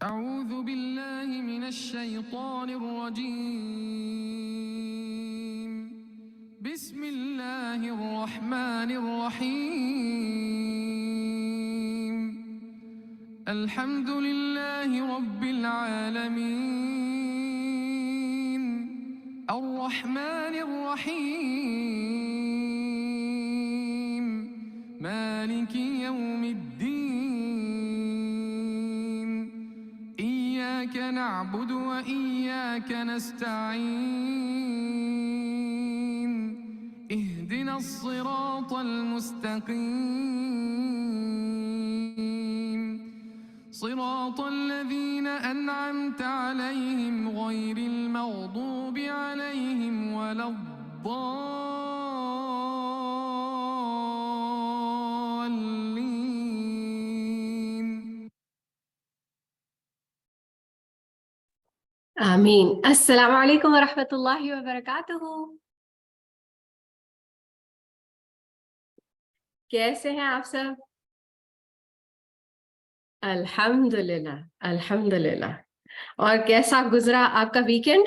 أعوذ بالله من الشيطان الرجيم بسم الله الرحمن الرحيم الحمد لله رب العالمين الرحمن الرحيم مالك يوم الدين إياك نعبد وإياك نستعين اهدنا الصراط المستقيم صراط الذين أنعمت عليهم غير المغضوب عليهم ولا الضالين آمین. السلام علیکم ورحمۃ اللہ وبرکاتہ. کیسے ہیں آپ سب؟ الحمدللہ الحمدللہ. اور کیسا گزرا آپ کا ویکینڈ؟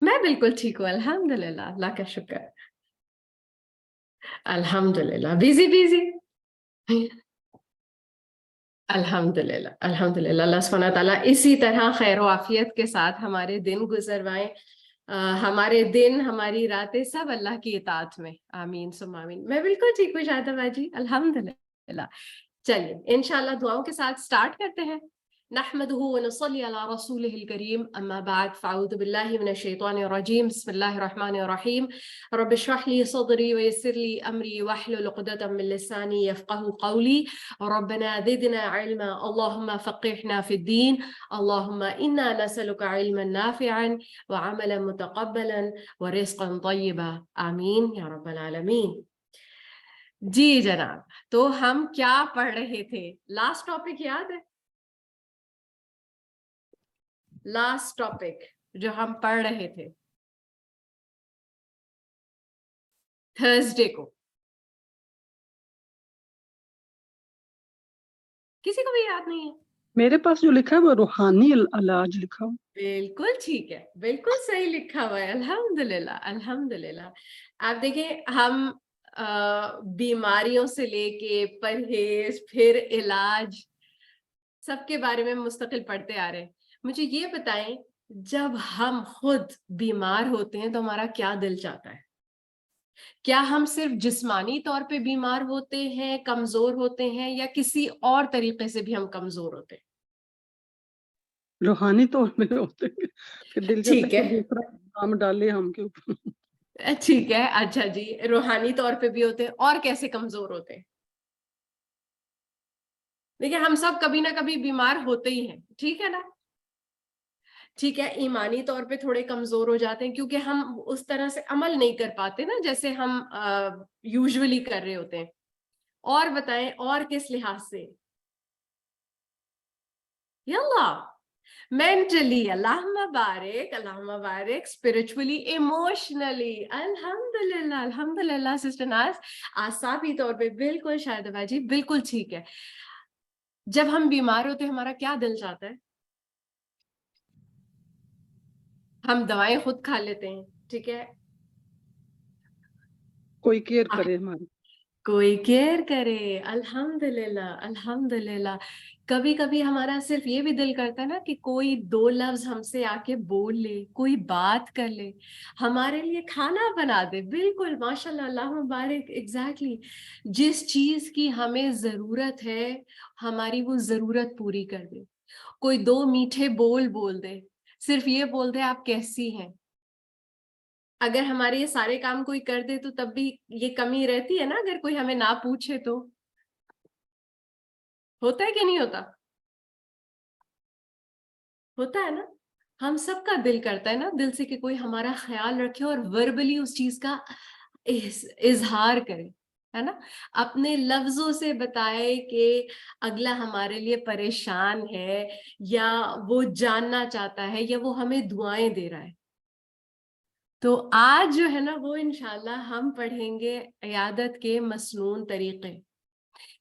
میں بالکل ٹھیک ہوں الحمدللہ، اللہ کا شکر. الحمدللہ. بیزی الحمدللہ الحمدللہ. اللہ سبحانہ تعالیٰ اسی طرح خیر و عافیت کے ساتھ ہمارے دن گزروائیں. ہمارے دن ہماری راتیں سب اللہ کی اطاعت میں. آمین ثم آمین. میں بالکل ٹھیک ہوں شاہدہ باجی الحمدللہ. چلیے انشاءاللہ دعاؤں کے ساتھ سٹارٹ کرتے ہیں. نحمده ونصلي على رسوله الكريم اما بعد فاعوذ بالله من الشيطان الرجيم بسم الله الرحمن الرحيم رب اشرح لي صدري ويسر لي امري واحلل عقدة من لساني يفقهوا قولي ربنا زدنا علما اللهم فقهنا في الدين اللهم انا نسألك علما نافعا وعملا متقبلا ورزقا طيبا آمین یا رب العالمین. جی جناب، تو ہم کیا پڑھ رہے تھے؟ لاسٹ ٹاپک یاد ہے؟ لاسٹ ٹاپک جو ہم پڑھ رہے تھے تھرسڈے کو، کسی کو بھی یاد نہیں ہے؟ میرے پاس جو لکھا ہے وہ روحانی علاج لکھا ہوا. بالکل ٹھیک ہے، بالکل صحیح لکھا ہوا ہے. الحمدللہ الحمدللہ. آپ دیکھیں ہم بیماریوں سے لے کے پرہیز پھر علاج سب کے بارے میں مستقل پڑھتے آ رہے ہیں. مجھے یہ بتائیں جب ہم خود بیمار ہوتے ہیں تو ہمارا کیا دل چاہتا ہے؟ کیا ہم صرف جسمانی طور پہ بیمار ہوتے ہیں، کمزور ہوتے ہیں، یا کسی اور طریقے سے بھی ہم کمزور ہوتے ہیں؟ روحانی طور پہ ہوتے ہیں کہ دل چاہتا ٹھیک ہے ہے کہ دوسرا کام ڈالے ہم کے اوپر. ٹھیک ہے. اچھا جی، روحانی طور پہ بھی ہوتے ہیں. اور کیسے کمزور ہوتے ہیں؟ دیکھیں ہم سب کبھی نہ کبھی بیمار ہوتے ہی ہیں، ٹھیک ہے نا؟ ٹھیک ہے. ایمانی طور پہ تھوڑے کمزور ہو جاتے ہیں کیونکہ ہم اس طرح سے عمل نہیں کر پاتے نا جیسے ہم یوزولی کر رہے ہوتے ہیں. اور بتائیں اور کس لحاظ سے؟ یلا مینٹلی اللہم بارک اللہم بارک، اسپرچولی، ایموشنلی. الحمدللہ الحمدللہ. سسٹر ناز اعصابی طور پہ بالکل شاہدہ باجی بالکل ٹھیک ہے. جب ہم بیمار ہوتے ہیں ہمارا کیا دل چاہتا ہے؟ ہم دوائیں خود کھا لیتے ہیں، ٹھیک ہے، کوئی کیئر کرے ہماری. کوئی کیئر کرے. الحمدللہ الحمدللہ. کبھی کبھی ہمارا صرف یہ بھی دل کرتا ہے نا کہ کوئی دو لفظ ہم سے آ کے بول لے، کوئی بات کر لے، ہمارے لیے کھانا بنا دے. بالکل ماشاء اللہ اللہ مبارک. ایگزیکٹلی جس چیز کی ہمیں ضرورت ہے ہماری وہ ضرورت پوری کر دے. کوئی دو میٹھے بول دے، صرف یہ بول دے آپ کیسی ہیں. اگر ہمارے یہ سارے کام کوئی کر دے تو تب بھی یہ کمی رہتی ہے نا اگر کوئی ہمیں نہ پوچھے تو. ہوتا ہے کہ نہیں ہوتا؟ ہوتا ہے نا. ہم سب کا دل کرتا ہے نا دل سے کہ کوئی ہمارا خیال رکھے اور وربلی اس چیز کا اظہار کرے، ہے نا، اپنے لفظوں سے بتائے کہ اگلا ہمارے لیے پریشان ہے یا وہ جاننا چاہتا ہے یا وہ ہمیں دعائیں دے رہا ہے. تو آج جو ہے نا وہ انشاءاللہ ہم پڑھیں گے عیادت کے مسنون طریقے.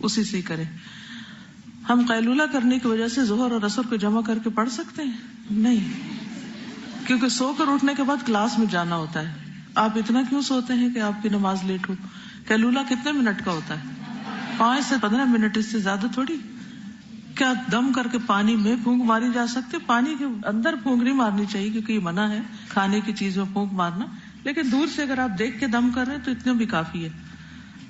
اسی سے ہی کریں. ہم قیلولہ کرنے کی وجہ سے ظہر اور عصر کو جمع کر کے پڑھ سکتے ہیں؟ نہیں، کیونکہ سو کر اٹھنے کے بعد کلاس میں جانا ہوتا ہے. آپ اتنا کیوں سوتے ہیں کہ آپ کی نماز لیٹ ہو؟ قیلولہ کتنے منٹ کا ہوتا ہے؟ 5 سے 15 منٹ، اس سے زیادہ تھوڑی. کیا دم کر کے پانی میں پھونک ماری جا سکتے؟ پانی کے اندر پھونک نہیں مارنی چاہیے کیونکہ یہ منع ہے کھانے کی چیز میں پھونک مارنا، لیکن دور سے اگر آپ دیکھ کے دم کر رہے ہیں تو اتنا بھی کافی ہے.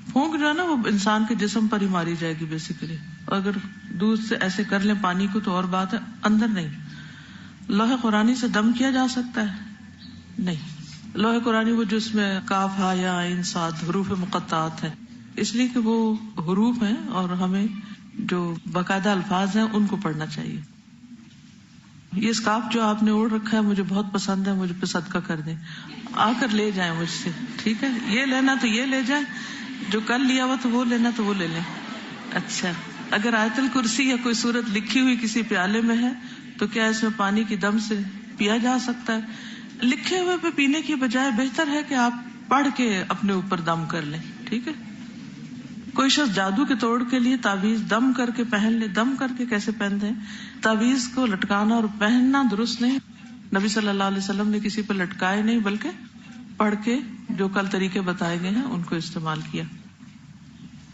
پھونک جو ہے نا وہ انسان کے جسم پر ہی ماری جائے گی بیسیکلی. اگر دور سے ایسے کر لیں پانی کو تو اور بات ہے، اندر نہیں. لوح قرآنی سے دم کیا جا سکتا ہے؟ نہیں. لوح قرآنی وہ جو اس میں کاف ہا یا عین صاد حروف مقطعات ہیں، اس لیے کہ وہ حروف ہیں اور ہمیں جو باقاعدہ الفاظ ہیں ان کو پڑھنا چاہیے. یہ اسکارف جو آپ نے اوڑھ رکھا ہے مجھے بہت پسند ہے، مجھے پہ صدقہ کر دیں. آ کر لے جائیں مجھ سے، ٹھیک ہے؟ یہ لینا تو یہ لے جائیں، جو کل لیا ہوا تو وہ لینا تو وہ لے لیں. اچھا، اگر آیت الکرسی یا کوئی سورت لکھی ہوئی کسی پیالے میں ہے تو کیا اس میں پانی کی دم سے پیا جا سکتا ہے؟ لکھے ہوئے پہ پینے کی بجائے بہتر ہے کہ آپ پڑھ کے اپنے اوپر دم کر لیں، ٹھیک ہے؟ کوئی شخص جادو کے توڑ کے لیے تعویذ دم کر کے پہن لے. دم کر کے کیسے پہنتے ہیں؟ تعویذ کو لٹکانا اور پہننا درست نہیں. نبی صلی اللہ علیہ وسلم نے کسی پہ لٹکائے نہیں بلکہ پڑھ کے جو کل طریقے بتائے گئے ہیں ان کو استعمال کیا.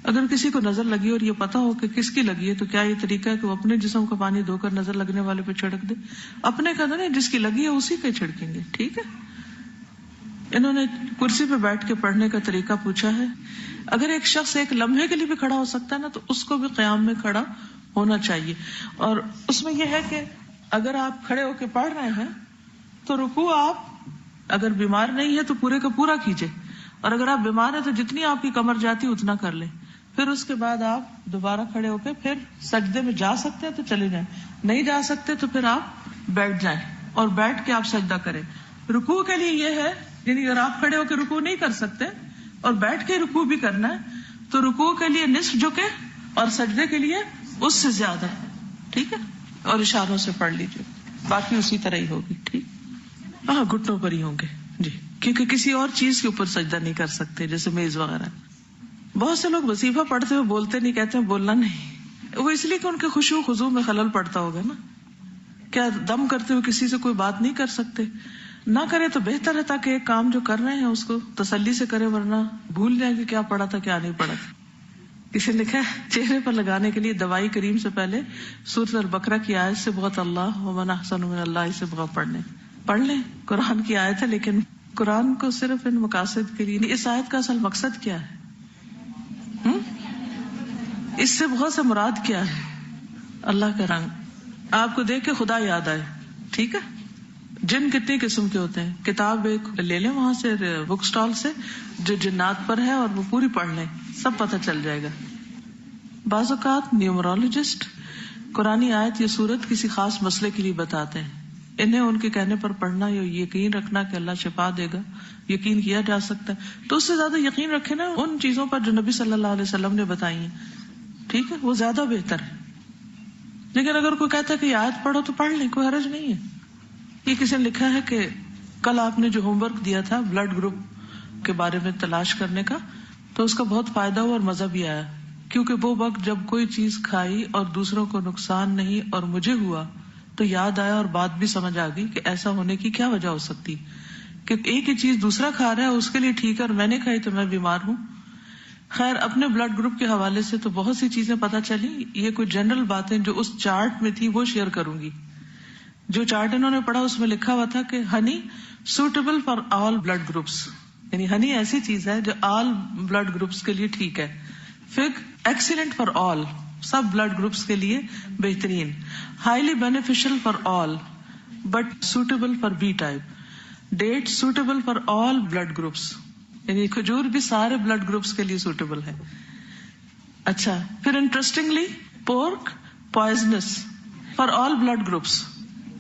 اگر کسی کو نظر لگی اور یہ پتا ہو کہ کس کی لگی ہے تو کیا یہ طریقہ ہے کہ وہ اپنے جسم کا پانی دھو کر نظر لگنے والے پہ چھڑک دے؟ اپنے کا نہیں، جس کی لگی ہے اسی پہ چھڑکیں گے، ٹھیک ہے؟ انہوں نے کرسی پہ بیٹھ کے پڑھنے کا طریقہ پوچھا ہے. اگر ایک شخص ایک لمحے کے لیے بھی کھڑا ہو سکتا ہے نا تو اس کو بھی قیام میں کھڑا ہونا چاہیے. اور اس میں یہ ہے کہ اگر آپ کھڑے ہو کے پڑھ رہے ہیں تو رکوع آپ اگر بیمار نہیں ہے تو پورے کا پورا کیجئے، اور اگر آپ بیمار ہیں تو جتنی آپ کی کمر جاتی اتنا کر لیں. پھر اس کے بعد آپ دوبارہ کھڑے ہو کے پھر سجدے میں جا سکتے ہیں تو چلے جائیں، نہیں جا سکتے تو پھر آپ بیٹھ جائیں اور بیٹھ کے آپ سجدہ کریں. رکوع کے لیے یہ ہے، یعنی اگر آپ کھڑے ہو کے رکوع نہیں کر سکتے اور بیٹھ کے رکوع بھی کرنا ہے تو رکوع کے لیے نصف جھکے اور سجدے کے لیے اس سے زیادہ، ٹھیک ہے؟ اور اشاروں سے پڑھ لیجیے، باقی اسی طرح ہی ہوگی، ٹھیک؟ ہاں، گھٹنوں پر ہی ہوں گے جی، کیونکہ کسی اور چیز کے اوپر سجدہ نہیں کر سکتے جیسے میز وغیرہ. بہت سے لوگ وظیفہ پڑھتے ہوئے بولتے نہیں، کہتے ہیں بولنا نہیں. وہ اس لیے کہ ان کے خشوع خضوع میں خلل پڑتا ہوگا نا. کیا دم کرتے ہوئے کسی سے کوئی بات نہیں کر سکتے؟ نہ کرے تو بہتر ہے، تاکہ ایک کام جو کر رہے ہیں اس کو تسلی سے کرے، ورنہ بھول جائیں گے کیا پڑھا تھا کیا نہیں پڑھا تھا. کسی نے لکھا ہے چہرے پر لگانے کے لیے دوائی کریم سے پہلے سورۃ البقرہ کی آیت سے بہت اللہ ومن احسن من اللہ سے بہت پڑھ لیں. قرآن کی آیت ہے، لیکن قرآن کو صرف ان مقاصد کے لیے. اس آیت کا اصل مقصد کیا ہے؟ اس سے بہت سے مراد کیا ہے؟ اللہ کا رنگ. آپ کو دیکھ کے خدا یاد آئے، ٹھیک ہے؟ جن کتنے قسم کے ہوتے ہیں؟ کتاب ایک لے لیں وہاں سے بک سٹال سے جو جنات پر ہے اور وہ پوری پڑھ لیں، سب پتہ چل جائے گا. بعض اوقات نیومرولوجسٹ قرآنی آیت یا سورت کسی خاص مسئلے کے لیے بتاتے ہیں. انہیں ان کے کہنے پر پڑھنا یا یقین رکھنا کہ اللہ شفا دے گا یقین کیا جا سکتا ہے. تو اس سے زیادہ یقین رکھے نا ان چیزوں پر جو نبی صلی اللہ علیہ وسلم نے بتائی ہیں، ٹھیک ہے؟ وہ زیادہ بہتر ہے. لیکن اگر کوئی کہتا ہے کہ یہ آیت پڑھو تو پڑھ لیں، کوئی حرج نہیں ہے. یہ کسی نے لکھا ہے کہ کل آپ نے جو ہوم ورک دیا تھا بلڈ گروپ کے بارے میں تلاش کرنے کا، تو اس کا بہت فائدہ ہوا اور مزہ بھی آیا. کیونکہ وہ وقت جب کوئی چیز کھائی اور دوسروں کو نقصان نہیں اور مجھے ہوا تو یاد آیا اور بات بھی سمجھ آ گئی کہ ایسا ہونے کی کیا وجہ ہو سکتی کہ ایک ہی چیز دوسرا کھا رہا ہے اس کے لیے ٹھیک ہے اور میں نے کھائی تو میں بیمار ہوں. خیر، اپنے بلڈ گروپ کے حوالے سے تو بہت سی چیزیں پتہ چلی. یہ کوئی جنرل باتیں جو اس چارٹ میں تھی وہ شیئر کروں گی. جو چارٹ انہوں نے پڑھا اس میں لکھا ہوا تھا کہ honey suitable for all blood groups, یعنی ہنی ایسی چیز ہے جو آل بلڈ گروپس کے لیے ٹھیک ہے. فگ ایکسیلنٹ فار آل، سب بلڈ گروپس کے لیے بہترین. Highly beneficial for all but suitable for B type. Date suitable for all blood groups, یعنی کھجور بھی سارے بلڈ گروپس کے لیے سوٹیبل ہے. اچھا، پھر interestingly pork poisonous for all blood groups,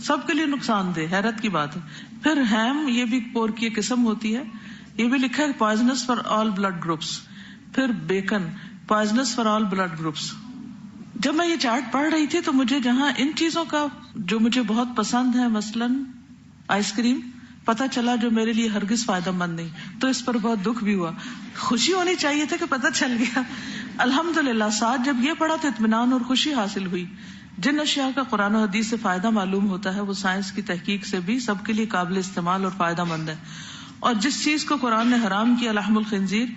سب کے لیے نقصان دہ، حیرت کی بات ہے. پھر ہیم، یہ بھی پورک کی قسم ہوتی ہے، یہ بھی لکھا ہے poisonous for all blood groups. پھر bacon poisonous for all blood groups. جب میں یہ چارٹ پڑھ رہی تھی تو مجھے جہاں ان چیزوں کا جو مجھے بہت پسند ہے، مثلاً آئس کریم، پتا چلا جو میرے لیے ہرگز فائدہ مند نہیں، تو اس پر بہت دکھ بھی ہوا. خوشی ہونی چاہیے تھا کہ پتہ چل گیا، الحمدللہ ساتھ جب یہ پڑھا تو اطمینان اور خوشی حاصل ہوئی. جن اشیاء کا قرآن و حدیث سے فائدہ معلوم ہوتا ہے وہ سائنس کی تحقیق سے بھی سب کے لیے قابل استعمال اور فائدہ مند ہے. اور جس چیز کو قرآن نے حرام کیا لحم الخنزیر،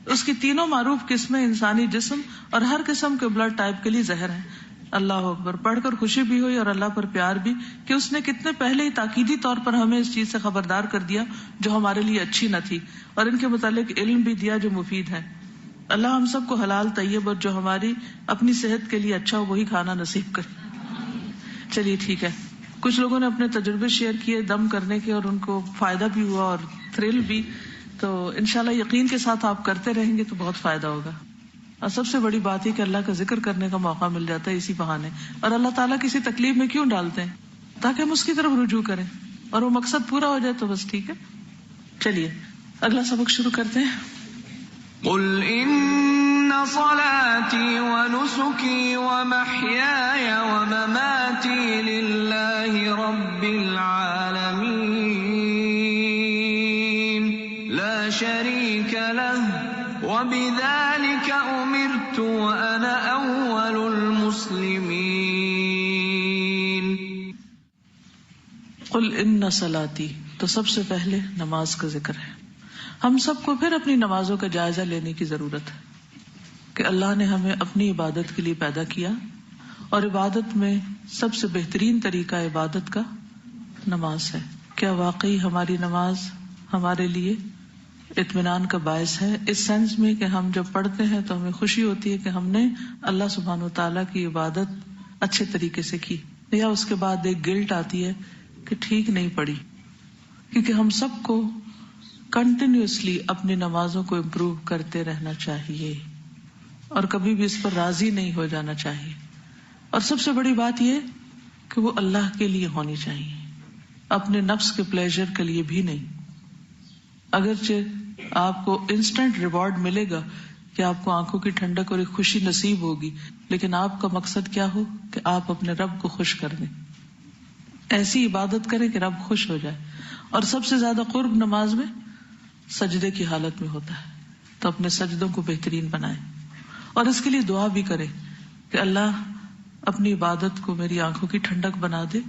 اس کی تینوں معروف قسمیں انسانی جسم اور ہر قسم کے بلڈ ٹائپ کے لیے زہر ہیں. اللہ اکبر. پڑھ کر خوشی بھی ہوئی اور اللہ پر پیار بھی کہ اس نے کتنے پہلے ہی تاکیدی طور پر ہمیں اس چیز سے خبردار کر دیا جو ہمارے لیے اچھی نہ تھی، اور ان کے متعلق علم بھی دیا جو مفید ہے. اللہ ہم سب کو حلال طیب اور جو ہماری اپنی صحت کے لیے اچھا ہو وہی کھانا نصیب کرے. چلیے ٹھیک ہے. کچھ لوگوں نے اپنے تجربے شیئر کیے دم کرنے کے، اور ان کو فائدہ بھی ہوا اور تھرل بھی. تو انشاءاللہ یقین کے ساتھ آپ کرتے رہیں گے تو بہت فائدہ ہوگا. اور سب سے بڑی بات ہے کہ اللہ کا ذکر کرنے کا موقع مل جاتا ہے اسی بہانے. اور اللہ تعالیٰ کسی تکلیف میں کیوں ڈالتے ہیں؟ تاکہ ہم اس کی طرف رجوع کریں، اور وہ مقصد پورا ہو جائے تو بس ٹھیک ہے. چلیے اگلا سبق شروع کرتے ہیں. قل ان صلاتي ونسكي ومحياي ومماتي لله رب العالمين لا شريك له وبذلك امرت وانا اول المسلمين. قل ان صلاتي، تو سب سے پہلے نماز کا ذکر ہے. ہم سب کو پھر اپنی نمازوں کا جائزہ لینے کی ضرورت ہے کہ اللہ نے ہمیں اپنی عبادت کے لیے پیدا کیا، اور عبادت میں سب سے بہترین طریقہ عبادت کا نماز ہے. کیا واقعی ہماری نماز ہمارے لیے اطمینان کا باعث ہے؟ اس سینس میں کہ ہم جب پڑھتے ہیں تو ہمیں خوشی ہوتی ہے کہ ہم نے اللہ سبحانہ و تعالیٰ کی عبادت اچھے طریقے سے کی، یا اس کے بعد ایک گلٹ آتی ہے کہ ٹھیک نہیں پڑھی. کیونکہ ہم سب کو کنٹینیوسلی اپنی نمازوں کو امپروو کرتے رہنا چاہیے، اور کبھی بھی اس پر راضی نہیں ہو جانا چاہیے. اور سب سے بڑی بات یہ کہ وہ اللہ کے لیے ہونی چاہیے، اپنے نفس کے پلیزر کے لیے بھی نہیں. اگرچہ آپ کو انسٹنٹ ریوارڈ ملے گا کہ آپ کو آنکھوں کی ٹھنڈک اور ایک خوشی نصیب ہوگی، لیکن آپ کا مقصد کیا ہو کہ آپ اپنے رب کو خوش کر دیں. ایسی عبادت کریں کہ رب خوش ہو جائے. اور سب سے زیادہ قرب نماز میں سجدے کی حالت میں ہوتا ہے، تو اپنے سجدوں کو بہترین بنائیں، اور اس کے لیے دعا بھی کریں کہ اللہ اپنی عبادت کو میری آنکھوں کی ٹھنڈک بنا دے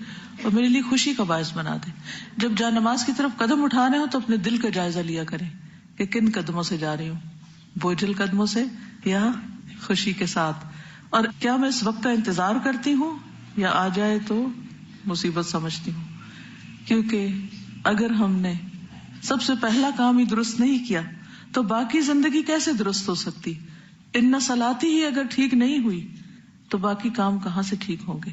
اور میرے لیے خوشی کا باعث بنا دے. جب جا نماز کی طرف قدم اٹھانے ہو تو اپنے دل کا جائزہ لیا کریں کہ کن قدموں سے جا رہی ہوں، بوجھل قدموں سے یا خوشی کے ساتھ. اور کیا میں اس وقت کا انتظار کرتی ہوں یا آ جائے تو مصیبت سمجھتی ہوں؟ کیونکہ اگر ہم نے سب سے پہلا کام ہی درست نہیں کیا تو باقی زندگی کیسے درست ہو سکتی؟ ان صلاتی ہی اگر ٹھیک نہیں ہوئی تو باقی کام کہاں سے ٹھیک ہوں گے؟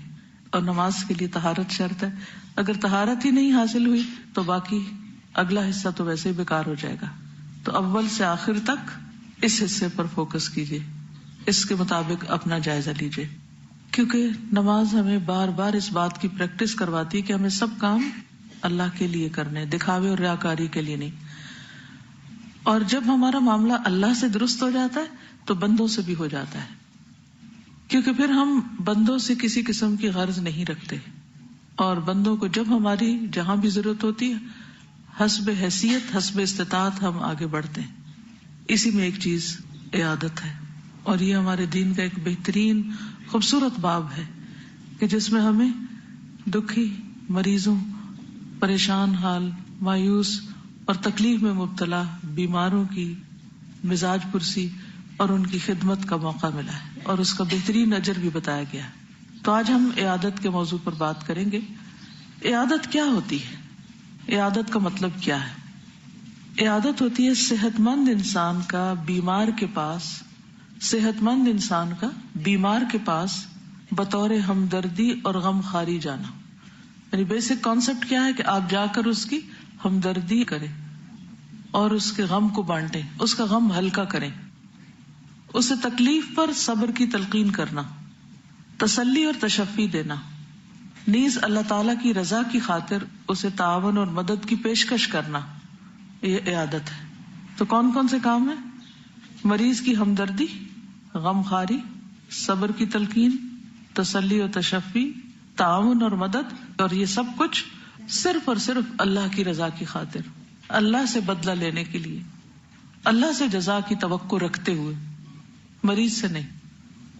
اور نماز کے لیے طہارت شرط ہے. اگر طہارت ہی نہیں حاصل ہوئی تو باقی اگلا حصہ تو ویسے ہی بیکار ہو جائے گا. تو اول سے آخر تک اس حصے پر فوکس کیجیے، اس کے مطابق اپنا جائزہ لیجیے. کیونکہ نماز ہمیں بار بار اس بات کی پریکٹس کرواتی ہے کہ ہمیں سب کام اللہ کے لیے کرنے، دکھاوے اور ریاکاری کے لیے نہیں. اور جب ہمارا معاملہ اللہ سے درست ہو جاتا ہے تو بندوں سے بھی ہو جاتا ہے، کیونکہ پھر ہم بندوں سے کسی قسم کی غرض نہیں رکھتے، اور بندوں کو جب ہماری جہاں بھی ضرورت ہوتی ہے حسب حیثیت حسب استطاعت ہم آگے بڑھتے ہیں. اسی میں ایک چیز عیادت ہے، اور یہ ہمارے دین کا ایک بہترین خوبصورت باب ہے کہ جس میں ہمیں دکھی مریضوں، پریشان حال، مایوس اور تکلیف میں مبتلا بیماروں کی مزاج پرسی اور ان کی خدمت کا موقع ملا ہے، اور اس کا بہترین اجر بھی بتایا گیا ہے. تو آج ہم عیادت کے موضوع پر بات کریں گے. عیادت کیا ہوتی ہے؟ عیادت کا مطلب کیا ہے؟ عیادت ہوتی ہے صحت مند انسان کا بیمار کے پاس بطور ہمدردی اور غم خاری جانا. یعنی بیسک کانسیپٹ کیا ہے کہ آپ جا کر اس کی ہمدردی کریں اور اس کے غم کو بانٹیں، اس کا غم ہلکا کریں، اسے تکلیف پر صبر کی تلقین کرنا، تسلی اور تشفی دینا، نیز اللہ تعالی کی رضا کی خاطر اسے تعاون اور مدد کی پیشکش کرنا. یہ عیادت ہے. تو کون کون سے کام ہیں؟ مریض کی ہمدردی، غم خاری، صبر کی تلقین، تسلی اور تشفی، تعاون اور مدد، اور یہ سب کچھ صرف اور صرف اللہ کی رضا کی خاطر، اللہ سے بدلہ لینے کے لیے، اللہ سے جزا کی توقع رکھتے ہوئے. مریض سے نہیں،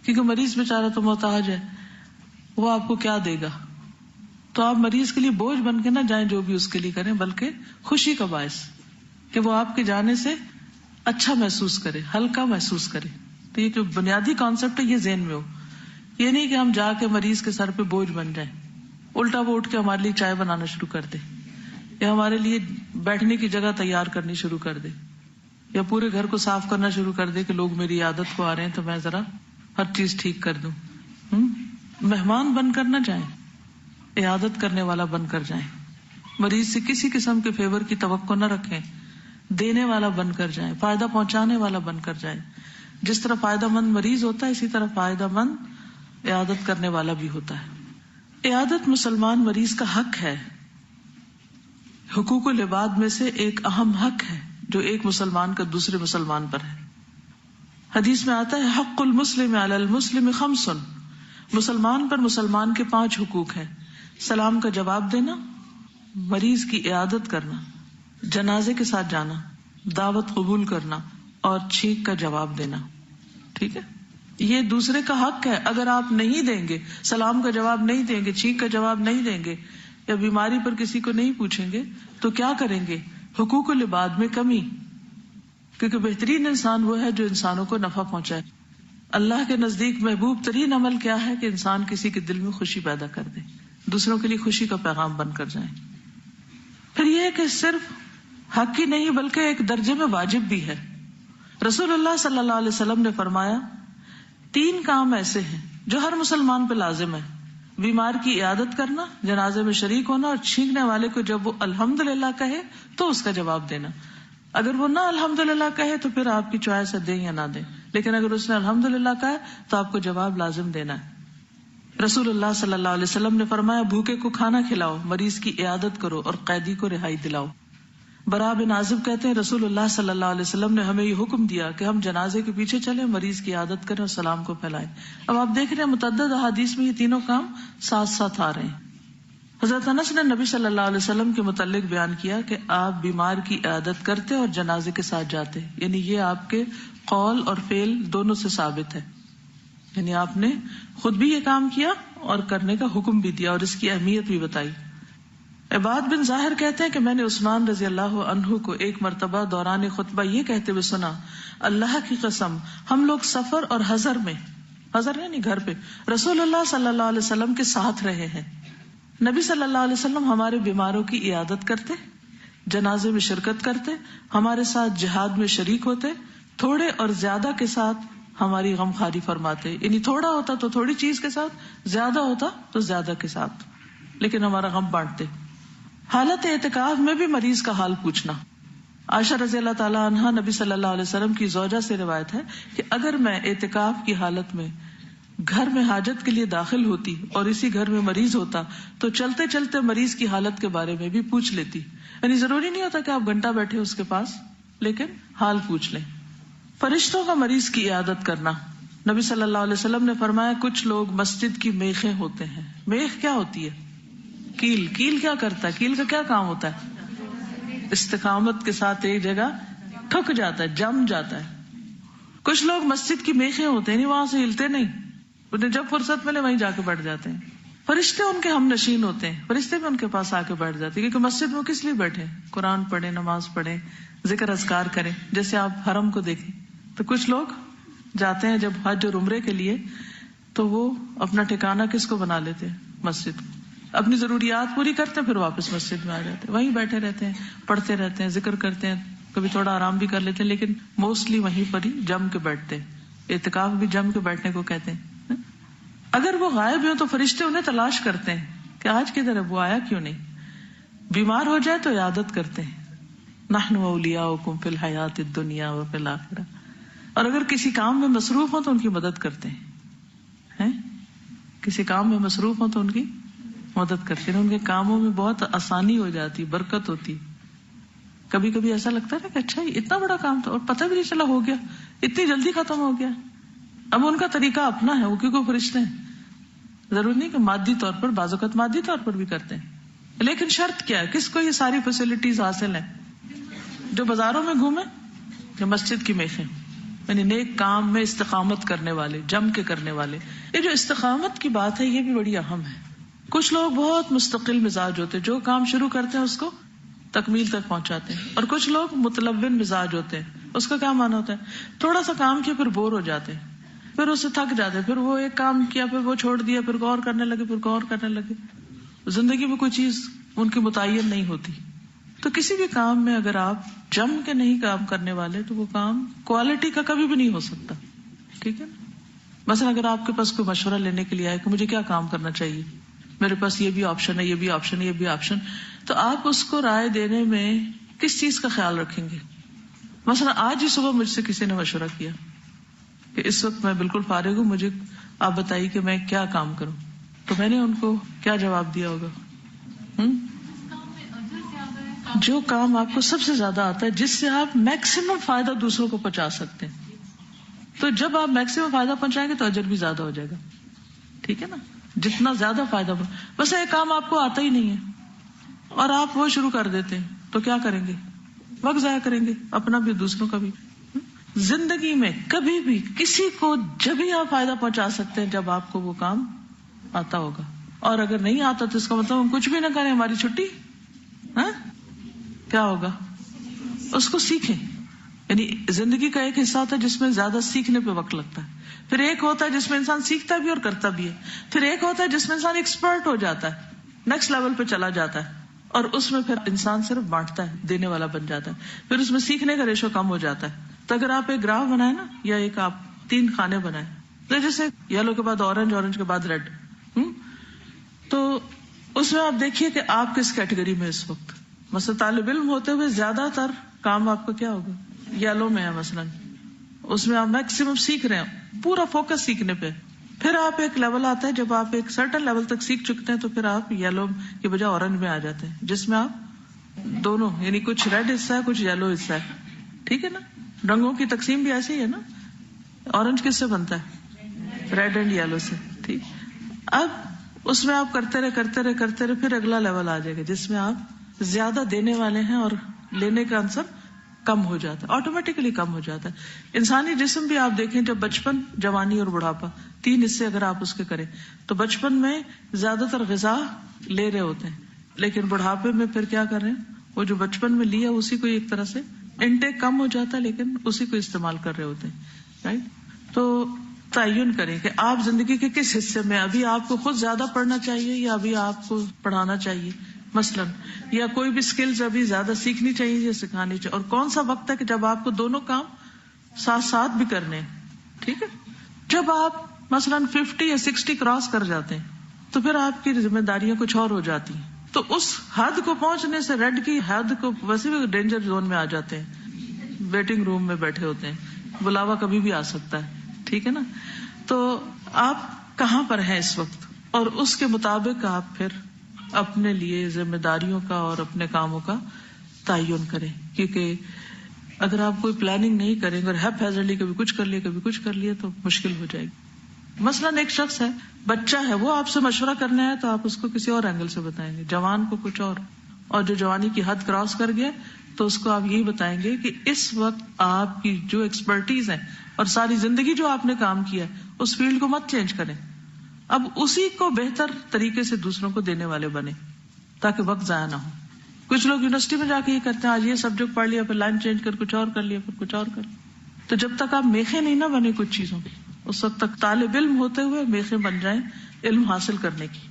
کیونکہ مریض بیچارہ تو محتاج ہے، وہ آپ کو کیا دے گا. تو آپ مریض کے لیے بوجھ بن کے نہ جائیں، جو بھی اس کے لیے کریں، بلکہ خوشی کا باعث کہ وہ آپ کے جانے سے اچھا محسوس کرے، ہلکا محسوس کرے. تو یہ جو بنیادی کانسیپٹ ہے یہ ذہن میں ہو. یہ نہیں کہ ہم جا کے مریض کے سر پہ بوجھ بن جائیں، الٹا وہ اٹھ کے ہمارے لیے چائے بنانا شروع کر دے، یا ہمارے لیے بیٹھنے کی جگہ تیار کرنی شروع کر دے، یا پورے گھر کو صاف کرنا شروع کر دے کہ لوگ میری عادت کو آ رہے ہیں تو میں ذرا ہر چیز ٹھیک کر دوں. مہمان بن کر نہ جائیں، عیادت کرنے والا بن کر جائیں. مریض سے کسی قسم کے فیور کی توقع نہ رکھیں، دینے والا بن کر جائیں، فائدہ پہنچانے والا بن کر جائیں. جس طرح فائدہ مند مریض ہوتا ہے اسی طرح فائدہ مند عیادت کرنے والا بھی ہوتا ہے. عیادت مسلمان مریض کا حق ہے، حقوق العباد میں سے ایک اہم حق ہے جو ایک مسلمان کا دوسرے مسلمان پر ہے. حدیث میں آتا ہے حق المسلم علی المسلم 5، مسلمان پر مسلمان کے 5 حقوق ہیں. سلام کا جواب دینا، مریض کی عیادت کرنا، جنازے کے ساتھ جانا، دعوت قبول کرنا اور چھینک کا جواب دینا. ٹھیک ہے، یہ دوسرے کا حق ہے. اگر آپ نہیں دیں گے، سلام کا جواب نہیں دیں گے، چھینک کا جواب نہیں دیں گے، یا بیماری پر کسی کو نہیں پوچھیں گے تو کیا کریں گے؟ حقوق العباد میں کمی. کیونکہ بہترین انسان وہ ہے جو انسانوں کو نفع پہنچائے. اللہ کے نزدیک محبوب ترین عمل کیا ہے کہ انسان کسی کے دل میں خوشی پیدا کر دے، دوسروں کے لیے خوشی کا پیغام بن کر جائیں. پھر یہ کہ صرف حق ہی نہیں بلکہ ایک درجے میں واجب بھی ہے. رسول اللہ صلی اللہ علیہ وسلم نے فرمایا 3 کام ایسے ہیں جو ہر مسلمان پہ لازم ہے: بیمار کی عیادت کرنا، جنازے میں شریک ہونا، اور چھینکنے والے کو جب وہ الحمدللہ کہے تو اس کا جواب دینا. اگر وہ نہ الحمدللہ کہے تو پھر آپ کی چوائس ہے دیں یا نہ دیں، لیکن اگر اس نے الحمدللہ کہا تو آپ کو جواب لازم دینا ہے. رسول اللہ صلی اللہ علیہ وسلم نے فرمایا بھوکے کو کھانا کھلاؤ، مریض کی عیادت کرو اور قیدی کو رہائی دلاؤ. براء بن عازب کہتے ہیں رسول اللہ صلی اللہ علیہ وسلم نے ہمیں یہ حکم دیا کہ ہم جنازے کے پیچھے چلیں، مریض کی عیادت کریں اور سلام کو پھیلائیں. اب آپ دیکھ رہے ہیں متعدد احادیث میں یہ تینوں کام ساتھ ساتھ آ رہے ہیں. حضرت انس نے نبی صلی اللہ علیہ وسلم کے متعلق بیان کیا کہ آپ بیمار کی عیادت کرتے اور جنازے کے ساتھ جاتے، یعنی یہ آپ کے قول اور فعل دونوں سے ثابت ہے. یعنی آپ نے خود بھی یہ کام کیا اور کرنے کا حکم بھی دیا اور اس کی اہمیت بھی بتائی. عباد بن ظاہر کہتے ہیں کہ میں نے عثمان رضی اللہ عنہ کو ایک مرتبہ دوران خطبہ یہ کہتے ہوئے سنا، اللہ کی قسم ہم لوگ سفر اور حضر میں، حضر یعنی گھر پہ، رسول اللہ صلی اللہ علیہ وسلم کے ساتھ رہے ہیں. نبی صلی اللہ علیہ وسلم ہمارے بیماروں کی عیادت کرتے، جنازے میں شرکت کرتے، ہمارے ساتھ جہاد میں شریک ہوتے، تھوڑے اور زیادہ کے ساتھ ہماری غمخواری فرماتے. یعنی تھوڑا ہوتا تو تھوڑی چیز کے ساتھ، زیادہ ہوتا تو زیادہ کے ساتھ، لیکن ہمارا غم بانٹتے. حالت اعتکاف میں بھی مریض کا حال پوچھنا. عائشہ رضی اللہ تعالی عنہا نبی صلی اللہ علیہ وسلم کی زوجہ سے روایت ہے کہ اگر میں اعتکاف کی حالت میں گھر میں حاجت کے لیے داخل ہوتی اور اسی گھر میں مریض ہوتا تو چلتے چلتے مریض کی حالت کے بارے میں بھی پوچھ لیتی. یعنی ضروری نہیں ہوتا کہ آپ گھنٹہ بیٹھے اس کے پاس، لیکن حال پوچھ لیں. فرشتوں کا مریض کی عیادت کرنا. نبی صلی اللہ علیہ وسلم نے فرمایا کچھ لوگ مسجد کی میخیں ہوتے ہیں. میخ کیا ہوتی ہے؟ کیل. کیل کیا کرتا ہے؟ کیل کا کیا کام ہوتا ہے؟ استقامت کے ساتھ ایک جگہ ٹھک جاتا ہے، جم جاتا ہے. کچھ لوگ مسجد کی میخیں ہوتے ہیں، وہاں سے ہلتے نہیں، انہیں جب فرصت ملے وہیں جا کے بیٹھ جاتے ہیں. فرشتے ان کے ہم نشین ہوتے ہیں، فرشتے بھی ان کے پاس آ کے بیٹھ جاتے ہیں، کیونکہ مسجد میں کس لیے بیٹھے؟ قرآن پڑھیں، نماز پڑھیں، ذکر اذکار کریں. جیسے آپ حرم کو دیکھیں تو کچھ لوگ جاتے ہیں جب حج اور عمرے کے لیے تو وہ اپنا ٹھکانہ کس کو بنا لیتے ہیں؟ مسجد کو. اپنی ضروریات پوری کرتے ہیں، پھر واپس مسجد میں آ جاتے ہیں، وہیں بیٹھے رہتے ہیں، پڑھتے رہتے ہیں، ذکر کرتے ہیں، کبھی تھوڑا آرام بھی کر لیتے ہیں، لیکن موسٹلی وہیں پر ہی جم کے بیٹھتے ہیں. اعتکاف بھی جم کے بیٹھنے کو کہتے ہیں. اگر وہ غائب ہیں تو فرشتے انہیں تلاش کرتے ہیں کہ آج کدھر ہے، وہ آیا کیوں نہیں. بیمار ہو جائے تو عیادت کرتے ہیں. نحن اولیاؤکم فی الحیات الدنیا وفی الآخرہ. اور اگر کسی کام میں مصروف ہوں تو ان کی مدد کرتے ہیں. کسی کام میں مصروف ہوں تو ان کی مدد کرتے ہیں. ان کے کاموں میں بہت آسانی ہو جاتی، برکت ہوتی. کبھی کبھی ایسا لگتا ہے کہ اچھا اتنا بڑا کام تھا اور پتہ بھی نہیں چلا ہو گیا، اتنی جلدی ختم ہو گیا. اب ان کا طریقہ اپنا ہے، وہ کیونکہ فرشتے ہیں. ضروری نہیں کہ مادی طور پر، بعض اوقات مادی طور پر بھی کرتے ہیں، لیکن شرط کیا ہے؟ کس کو یہ ساری فیسلٹیز حاصل ہیں؟ جو بازاروں میں گھومے یا مسجد کی میخیں. یعنی نیک کام میں استقامت کرنے والے، جم کے کرنے والے. یہ جو استقامت کی بات ہے یہ بھی بڑی اہم ہے. کچھ لوگ بہت مستقل مزاج ہوتے ہیں، جو کام شروع کرتے ہیں اس کو تکمیل تک پہنچاتے ہیں، اور کچھ لوگ متلون مزاج ہوتے ہیں. اس کا کیا معنی ہوتا ہے؟ تھوڑا سا کام کیا پھر بور ہو جاتے ہیں، پھر اس سے تھک جاتے ہیں، پھر وہ ایک کام کیا پھر وہ چھوڑ دیا، پھر غور کرنے لگے، پھر غور کرنے لگے. زندگی میں کوئی چیز ان کی متعین نہیں ہوتی. تو کسی بھی کام میں اگر آپ جم کے نہیں کام کرنے والے تو وہ کام کوالٹی کا کبھی بھی نہیں ہو سکتا. ٹھیک ہے نا؟ مثلا اگر آپ کے پاس کوئی مشورہ لینے کے لیے آئے کہ مجھے کیا کام کرنا چاہیے، میرے پاس یہ بھی آپشن ہے، یہ بھی آپشن ہے، یہ بھی آپشن، تو آپ اس کو رائے دینے میں کس چیز کا خیال رکھیں گے؟ مثلا آج ہی صبح مجھ سے کسی نے مشورہ کیا کہ اس وقت میں بالکل فارغ ہوں، مجھے آپ بتائیے کہ میں کیا کام کروں. تو میں نے ان کو کیا جواب دیا ہوگا؟ جو کام آپ کو سب سے زیادہ آتا ہے، جس سے آپ میکسیمم فائدہ دوسروں کو پہنچا سکتے ہیں، تو جب آپ میکسیمم فائدہ پہنچائیں گے تو اجر بھی زیادہ ہو جائے گا. ٹھیک ہے نا؟ جتنا زیادہ فائدہ بس ایک کام آپ کو آتا ہی نہیں ہے اور آپ وہ شروع کر دیتے ہیں تو کیا کریں گے؟ وقت ضائع کریں گے، اپنا بھی دوسروں کا بھی. زندگی میں کبھی بھی کسی کو جب ہی آپ فائدہ پہنچا سکتے ہیں جب آپ کو وہ کام آتا ہوگا. اور اگر نہیں آتا تو اس کا مطلب ہم کچھ بھی نہ کریں، ہماری چھٹی. کیا ہوگا؟ اس کو سیکھیں. یعنی زندگی کا ایک حصہ ہوتا ہے جس میں زیادہ سیکھنے پہ وقت لگتا ہے، پھر ایک ہوتا ہے جس میں انسان سیکھتا بھی اور کرتا بھی ہے، پھر ایک ہوتا ہے جس میں انسان ایکسپرٹ ہو جاتا ہے، نیکسٹ لیول پہ چلا جاتا ہے، اور اس میں پھر انسان صرف بانٹتا ہے، دینے والا بن جاتا ہے، پھر اس میں سیکھنے کا ریشو کم ہو جاتا ہے. تو اگر آپ ایک گراف بنائے نا، یا ایک آپ 3 خانے بنائے، تو جیسے یلو کے بعد اورنج، اورنج کے بعد ریڈ، تو اس میں آپ دیکھیے کہ آپ کس کیٹیگری میں اس وقت. مثلا طالب علم ہوتے ہوئے زیادہ تر کام آپ کا کیا ہوگا؟ یلو میں ہے مثلا، اس میں آپ میکسیمم سیکھ رہے ہیں، پورا فوکس سیکھنے پہ. پھر آپ ایک لیول آتا ہے جب آپ ایک سرٹن لیول تک سیکھ چکتے ہیں تو پھر آپ یلو کی بجائے اورنج میں آ جاتے ہیں، جس میں آپ دونوں، یعنی کچھ ریڈ حصہ ہے کچھ یلو حصہ ہے. ٹھیک ہے نا؟ رنگوں کی تقسیم بھی ایسی ہے نا. اورنج کس سے بنتا ہے؟ ریڈ اینڈ یلو سے. ٹھیک. اب اس میں آپ کرتے رہے پھر اگلا لیول آ جائے گا جس میں آپ زیادہ دینے والے ہیں اور لینے کا عنصر کم ہو جاتا ہے، آٹومیٹکلی کم ہو جاتا ہے. انسانی جسم بھی آپ دیکھیں، جب بچپن، جوانی اور بڑھاپا، 3 حصے اگر آپ اس کے کریں تو بچپن میں زیادہ تر غذا لے رہے ہوتے ہیں، لیکن بڑھاپے میں پھر کیا کر رہے ہیں؟ وہ جو بچپن میں لیا اسی کو ایک طرح سے انٹیک کم ہو جاتا ہے لیکن اسی کو استعمال کر رہے ہوتے ہیں. رائٹ؟ تو تعین کریں کہ آپ زندگی کے کس حصے میں، ابھی آپ کو خود زیادہ پڑھنا چاہیے یا ابھی آپ کو پڑھانا چاہیے مثلا، یا کوئی بھی سکلز ابھی زیادہ سیکھنی چاہیے یا سکھانی چاہیے، اور کون سا وقت ہے کہ جب آپ کو دونوں کام ساتھ ساتھ بھی کرنے ہیں. ٹھیک ہے؟ جب آپ مثلا 50 یا 60 کراس کر جاتے ہیں تو پھر آپ کی ذمہ داریاں کچھ اور ہو جاتی ہیں. تو اس حد کو پہنچنے سے ریڈ کی حد کو ویسے بھی ڈینجر زون میں آ جاتے ہیں، ویٹنگ روم میں بیٹھے ہوتے ہیں، بلاوا کبھی بھی آ سکتا ہے. ٹھیک ہے نا؟ تو آپ کہاں پر ہیں اس وقت، اور اس کے مطابق آپ پھر اپنے لیے ذمہ داریوں کا اور اپنے کاموں کا تعین کریں. کیونکہ اگر آپ کوئی پلاننگ نہیں کریں گے اور ہیپ ہیزرلی کبھی کچھ کر لیا کبھی کچھ کر لیا تو مشکل ہو جائے گی. مثلاً ایک شخص ہے، بچہ ہے، وہ آپ سے مشورہ کرنے آئے تو آپ اس کو کسی اور اینگل سے بتائیں گے، جوان کو کچھ اور جو جوانی کی حد کراس کر گیا تو اس کو آپ یہی بتائیں گے کہ اس وقت آپ کی جو ایکسپرٹیز ہے اور ساری زندگی جو آپ نے کام کیا ہے اس فیلڈ کو مت چینج کریں، اب اسی کو بہتر طریقے سے دوسروں کو دینے والے بنے تاکہ وقت ضائع نہ ہو. کچھ لوگ یونیورسٹی میں جا کے یہ کرتے ہیں، آج یہ سبجیکٹ پڑھ لیا پھر لائن چینج کر کچھ اور کر لیا پھر کچھ اور کر لیا. تو جب تک آپ میخے نہیں نہ بنے کچھ چیزوں کی، اس وقت تک طالب علم ہوتے ہوئے میخے بن جائیں علم حاصل کرنے کی.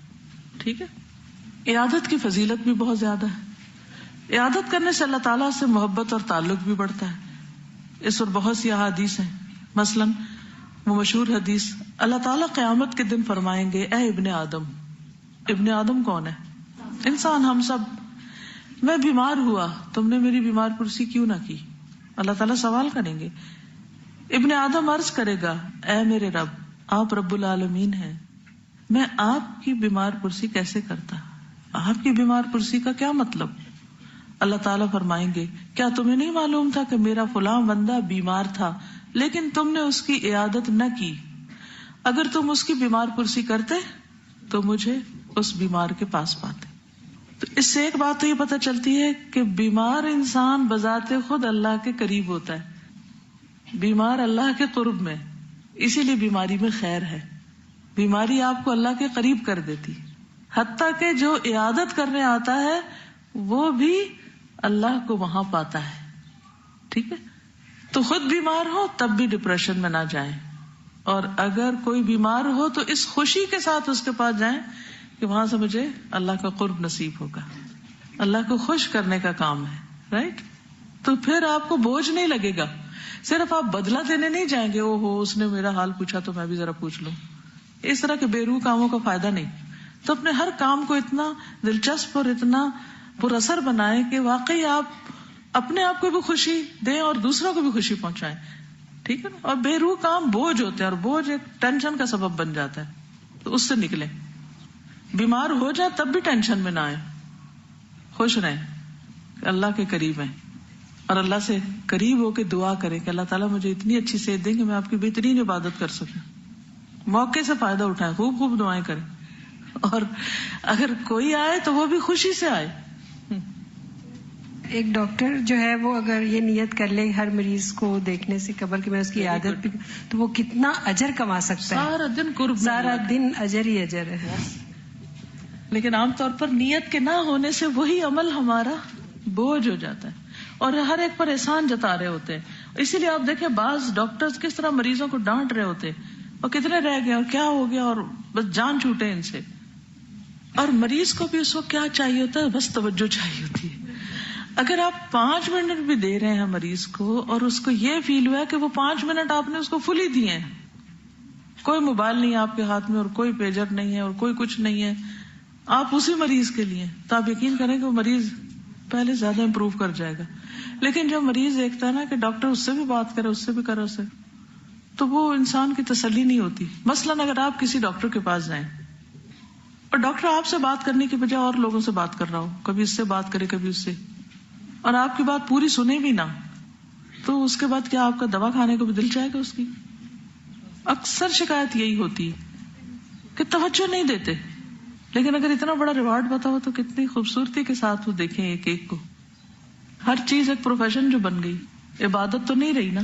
ٹھیک ہے؟ عیادت کی فضیلت بھی بہت زیادہ ہے. عیادت کرنے سے اللہ تعالیٰ سے محبت اور تعلق بھی بڑھتا ہے. اس پر بہت سی احادیث ہیں. مثلاً وہ مشہور حدیث، اللہ تعالیٰ قیامت کے دن فرمائیں گے، اے ابن آدم. ابن آدم کون ہے؟ انسان، ہم سب. میں بیمار ہوا، تم نے میری بیمار پرسی کیوں نہ کی؟ اللہ تعالیٰ سوال کریں گے. ابن آدم عرض کرے گا، اے میرے رب، آپ رب العالمین ہیں، میں آپ کی بیمار پرسی کیسے کرتا؟ آپ کی بیمار پرسی کا کیا مطلب؟ اللہ تعالیٰ فرمائیں گے، کیا تمہیں نہیں معلوم تھا کہ میرا فلاں بندہ بیمار تھا لیکن تم نے اس کی عیادت نہ کی؟ اگر تم اس کی بیمار پرسی کرتے تو مجھے اس بیمار کے پاس پاتے. تو اس سے ایک بات تو یہ پتہ چلتی ہے کہ بیمار انسان بذات خود اللہ کے قریب ہوتا ہے. بیمار اللہ کے قرب میں، اسی لیے بیماری میں خیر ہے. بیماری آپ کو اللہ کے قریب کر دیتی، حتیٰ کہ جو عیادت کرنے آتا ہے وہ بھی اللہ کو وہاں پاتا ہے. ٹھیک ہے، تو خود بیمار ہو تب بھی ڈپریشن میں نہ جائیں، اور اگر کوئی بیمار ہو تو اس خوشی کے ساتھ اس کے پاس جائیں کہ وہاں سے مجھے اللہ کا قرب نصیب ہوگا. اللہ کو خوش کرنے کا کام ہے، رائٹ؟ تو پھر آپ کو بوجھ نہیں لگے گا. صرف آپ بدلہ دینے نہیں جائیں گے، او ہو اس نے میرا حال پوچھا تو میں بھی ذرا پوچھ لوں. اس طرح کے بے روح کاموں کا فائدہ نہیں. تو اپنے ہر کام کو اتنا دلچسپ اور اتنا پر اثر بنائیں کہ واقعی آپ اپنے آپ کو بھی خوشی دیں اور دوسروں کو بھی خوشی پہنچائیں. ٹھیک ہے نا؟ اور بے روح کام بوجھ ہوتے ہیں، اور بوجھ ایک ٹینشن کا سبب بن جاتا ہے، تو اس سے نکلیں. بیمار ہو جائے تب بھی ٹینشن میں نہ آئے، خوش رہیں کہ اللہ کے قریب ہیں، اور اللہ سے قریب ہو کے دعا کریں کہ اللہ تعالیٰ مجھے اتنی اچھی صحت دیں کہ میں آپ کی بہترین عبادت کر سکوں. موقع سے فائدہ اٹھائیں، خوب خوب دعائیں کریں، اور اگر کوئی آئے تو وہ بھی خوشی سے آئے. ایک ڈاکٹر جو ہے وہ اگر یہ نیت کر لے ہر مریض کو دیکھنے سے قبل کہ میں اس کی عادت بھی، تو وہ کتنا اجر کما سکتا ہے. سارا دن قرب، سارا دن اجر ہی اجر ہے. لیکن عام طور پر نیت کے نہ ہونے سے وہی عمل ہمارا بوجھ ہو جاتا ہے، اور ہر ایک پر احسان جتا رہے ہوتے ہیں. اسی لیے آپ دیکھیں بعض ڈاکٹرز کس طرح مریضوں کو ڈانٹ رہے ہوتے ہیں، اور کتنے رہ گئے اور کیا ہو گیا، اور بس جان چھوٹے ان سے. اور مریض کو بھی اس وقت کیا چاہیے ہوتا ہے؟ بس توجہ چاہیے ہوتی ہے. اگر آپ 5 منٹ بھی دے رہے ہیں مریض کو، اور اس کو یہ فیل ہوا کہ وہ 5 منٹ آپ نے اس کو فلی دیے ہیں، کوئی موبائل نہیں ہے آپ کے ہاتھ میں، اور کوئی پیجر نہیں ہے، اور کوئی کچھ نہیں ہے، آپ اسی مریض کے لیے، تو آپ یقین کریں کہ وہ مریض پہلے زیادہ امپروو کر جائے گا. لیکن جو مریض دیکھتا ہے نا کہ ڈاکٹر اس سے بھی بات کرے، اس سے بھی کرے، اس سے، تو وہ انسان کی تسلی نہیں ہوتی. مثلاً اگر آپ کسی ڈاکٹر کے پاس جائیں اور ڈاکٹر آپ سے بات کرنے کی بجائے اور لوگوں سے بات کر رہا ہو، کبھی اس سے بات کرے کبھی اس سے، اور آپ کی بات پوری سنے بھی نہ، تو اس کے بعد کیا آپ کا دوا کھانے کو بھی دل چاہے گا اس کی؟ اکثر شکایت یہی ہوتی ہے کہ توجہ نہیں دیتے. لیکن اگر اتنا بڑا ریوارڈ پتا ہو تو کتنی خوبصورتی کے ساتھ وہ دیکھیں ایک ایک کو. ہر چیز ایک پروفیشن جو بن گئی، عبادت تو نہیں رہی نا.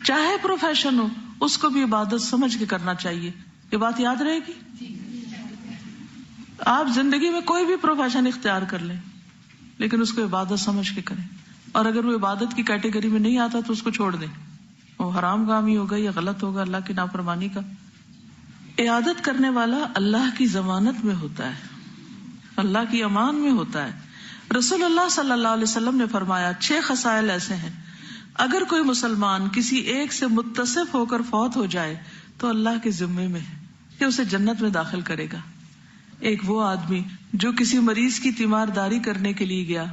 چاہے پروفیشن ہو اس کو بھی عبادت سمجھ کے کرنا چاہیے. یہ بات یاد رہے گی. آپ زندگی میں کوئی بھی پروفیشن اختیار کر لیں، لیکن اس کو عبادت سمجھ کے کریں. اور اگر وہ عبادت کی کیٹیگری میں نہیں آتا تو اس کو چھوڑ دیں، وہ حرام کام ہی ہوگا یا غلط ہوگا، اللہ کی نافرمانی کا. عیادت کرنے والا اللہ کی ضمانت میں ہوتا ہے، اللہ کی امان میں ہوتا ہے. رسول اللہ صلی اللہ علیہ وسلم نے فرمایا 6 خصائل ایسے ہیں، اگر کوئی مسلمان کسی ایک سے متصف ہو کر فوت ہو جائے تو اللہ کے ذمے میں ہے کہ اسے جنت میں داخل کرے گا. ایک وہ آدمی جو کسی مریض کی تیمارداری کرنے کے لیے گیا،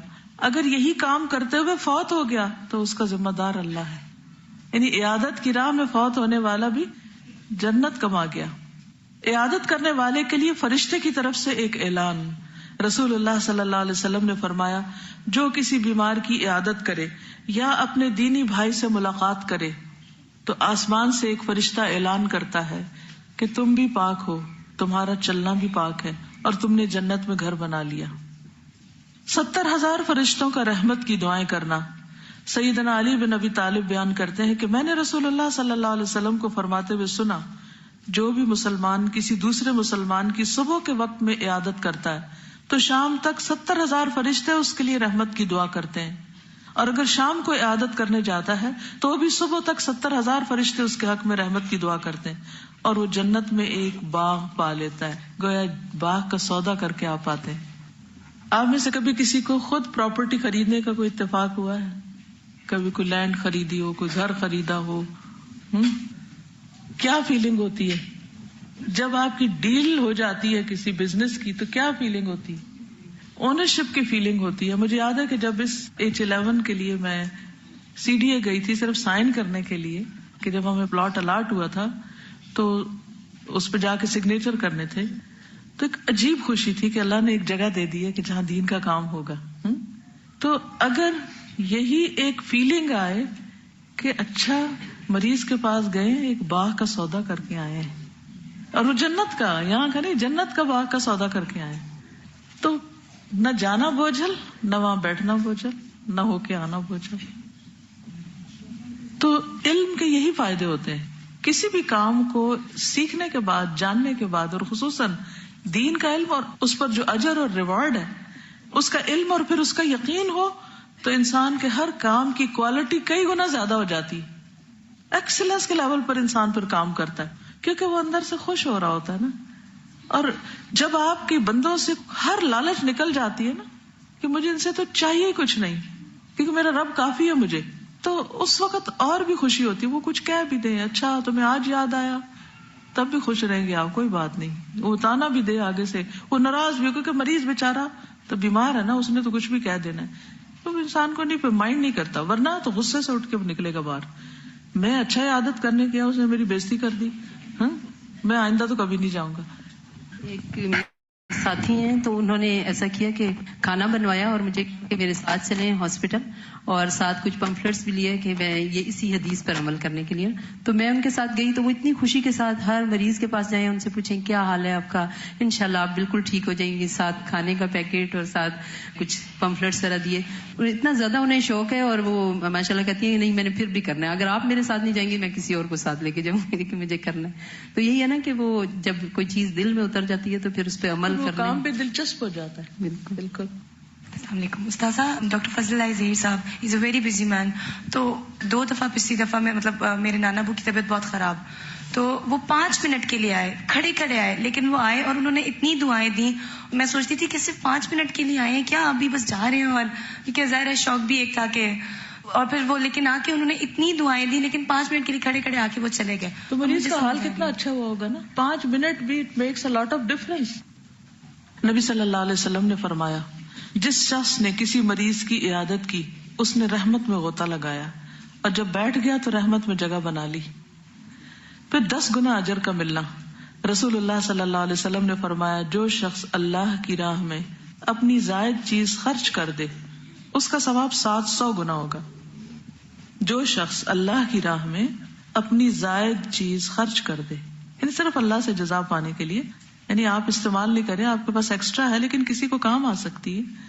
اگر یہی کام کرتے ہوئے فوت ہو گیا تو اس کا ذمہ دار اللہ ہے. یعنی عیادت کی راہ میں فوت ہونے والا بھی جنت کما گیا. عیادت کرنے والے کے لیے فرشتے کی طرف سے ایک اعلان. رسول اللہ صلی اللہ علیہ وسلم نے فرمایا جو کسی بیمار کی عیادت کرے یا اپنے دینی بھائی سے ملاقات کرے تو آسمان سے ایک فرشتہ اعلان کرتا ہے کہ تم بھی پاک ہو، تمہارا چلنا بھی پاک ہے، اور تم نے جنت میں گھر بنا لیا. 70,000 فرشتوں کا رحمت کی دعائیں کرنا. سیدنا علی بن ابی طالب بیان کرتے ہیں کہ میں نے رسول اللہ صلی اللہ علیہ وسلم کو فرماتے ہوئے سنا جو بھی مسلمان کسی دوسرے مسلمان کی صبح کے وقت میں عیادت کرتا ہے تو شام تک 70,000 فرشتے اس کے لیے رحمت کی دعا کرتے ہیں، اور اگر شام کو عیادت کرنے جاتا ہے تو بھی صبح تک 70,000 فرشتے اس کے حق میں رحمت کی دعا کرتے ہیں، اور وہ جنت میں ایک باغ پا لیتا ہے، گویا باغ کا سودا کر کے آپ آتے ہیں. آپ میں سے کبھی کسی کو خود پراپرٹی خریدنے کا کوئی اتفاق ہوا ہے؟ کبھی کوئی لینڈ خریدی ہو، کوئی گھر خریدا ہو؟ کیا فیلنگ ہوتی ہے جب آپ کی ڈیل ہو جاتی ہے کسی بزنس کی؟ تو کیا فیلنگ ہوتی ہے؟ اونرشپ کی فیلنگ ہوتی ہے. مجھے یاد ہے کہ جب اس H11 کے لیے میں CDA گئی تھی صرف سائن کرنے کے لیے، کہ جب ہمیں پلاٹ الاٹ ہوا تھا تو اس پہ جا کے سگنیچر کرنے تھے، تو ایک عجیب خوشی تھی کہ اللہ نے ایک جگہ دے دی ہے کہ جہاں دین کا کام ہوگا. تو اگر یہی ایک فیلنگ آئے کہ اچھا مریض کے پاس گئے، ایک باغ کا سودا کر کے آئے ہیں، اور وہ جنت کا، یہاں کا نہیں، جنت کا باغ کا سودا کر کے آئے، تو نہ جانا بوجھل، نہ وہاں بیٹھنا بوجھل، نہ ہو کے آنا بوجھل. تو علم کے یہی فائدے ہوتے ہیں. کسی بھی کام کو سیکھنے کے بعد، جاننے کے بعد، اور خصوصاً دین کا علم اور اس پر جو اجر اور ریوارڈ ہے اس کا علم اور پھر اس کا یقین ہو تو انسان کے ہر کام کی کوالٹی کئی گنا زیادہ ہو جاتی. ایکسلنس کے لیول پر انسان پھر کام کرتا ہے کیونکہ وہ اندر سے خوش ہو رہا ہوتا ہے نا. اور جب آپ کے بندوں سے ہر لالچ نکل جاتی ہے نا کہ مجھے ان سے تو چاہیے کچھ نہیں کیونکہ میرا رب کافی ہے مجھے، تو اس وقت اور بھی خوشی ہوتی ہے. وہ کچھ کہہ بھی دیں، اچھا تمہیں آج یاد آیا، تب بھی خوش رہیں گے آپ، کوئی بات نہیں. وہ تانا بھی دے آگے سے، وہ ناراض بھی ہو کیونکہ مریض بیچارہ تو بیمار ہے نا، اس نے تو کچھ بھی کہہ دینا ہے، تو انسان کو نہیں مائنڈ نہیں کرتا، ورنہ تو غصے سے اٹھ کے نکلے گا باہر. میں اچھا عادت کرنے گیا، اس نے میری بےزتی کر دی، میں آئندہ تو کبھی نہیں جاؤں گا. ایک ساتھی ہیں تو انہوں نے ایسا کیا کہ کھانا بنوایا اور مجھے کہ میرے ساتھ چلیں ہاسپٹل، اور ساتھ کچھ پمفلٹس بھی لیے کہ میں یہ اسی حدیث پر عمل کرنے کے لیے. تو میں ان کے ساتھ گئی تو وہ اتنی خوشی کے ساتھ ہر مریض کے پاس جائیں، ان سے پوچھیں کیا حال ہے آپ کا، انشاءاللہ آپ بالکل ٹھیک ہو جائیں گے. ساتھ کھانے کا پیکٹ اور ساتھ کچھ پمفلٹس ذرا دیے. اور اتنا زیادہ انہیں شوق ہے اور وہ ماشاءاللہ کہتی ہیں نہیں میں نے پھر بھی کرنا ہے، اگر آپ میرے ساتھ نہیں جائیں گے میں کسی اور کو ساتھ لے کے جاؤں گی کہ مجھے کرنا ہے. تو یہی ہے نا کہ وہ جب کوئی چیز دل میں اتر جاتی ہے تو پھر اس پہ عمل کرنا، کام پہ دلچسپ ہو جاتا ہے. بالکل بالکل. السلام علیکم استاذہ. ڈاکٹر فضل اللہ ظہیر صاحب از اے ویری بزی مین. تو 2 دفعہ پچھلی دفعہ میں میرے نانا ابو کی طبیعت بہت خراب، تو وہ 5 منٹ کے لیے آئے، کھڑے کھڑے آئے، لیکن وہ آئے اور انہوں نے اتنی دعائیں دی. میں سوچتی تھی کہ صرف 5 منٹ کے لیے آئے ہیں کیا، ابھی بس جا رہے ہیں، اور کیونکہ ظاہر ہے شوق بھی ایک تھا کہ، اور پھر وہ لیکن آ کے انہوں نے اتنی دعائیں دی، لیکن 5 منٹ کے لیے کھڑے کھڑے آ کے وہ چلے گئے. تو مریض کا حال کتنا اچھا ہوا ہوگا نا. 5 منٹ بھی it makes a lot of difference. نبی صلی اللہ علیہ وسلم نے فرمایا جس شخص نے کسی مریض کی عیادت کی اس نے رحمت میں غوطہ لگایا، اور جب بیٹھ گیا تو رحمت میں جگہ بنا لی، پھر 10 گنا اجر کا ملنا. رسول اللہ صلی اللہ علیہ وسلم نے فرمایا جو شخص اللہ کی راہ میں اپنی زائد چیز خرچ کر دے اس کا ثواب 700 گنا ہوگا. جو شخص اللہ کی راہ میں اپنی زائد چیز خرچ کر دے، یعنی صرف اللہ سے جزا پانے کے لیے، یعنی آپ استعمال نہیں کریں، آپ کے پاس ایکسٹرا ہے لیکن کسی کو کام آ سکتی ہے،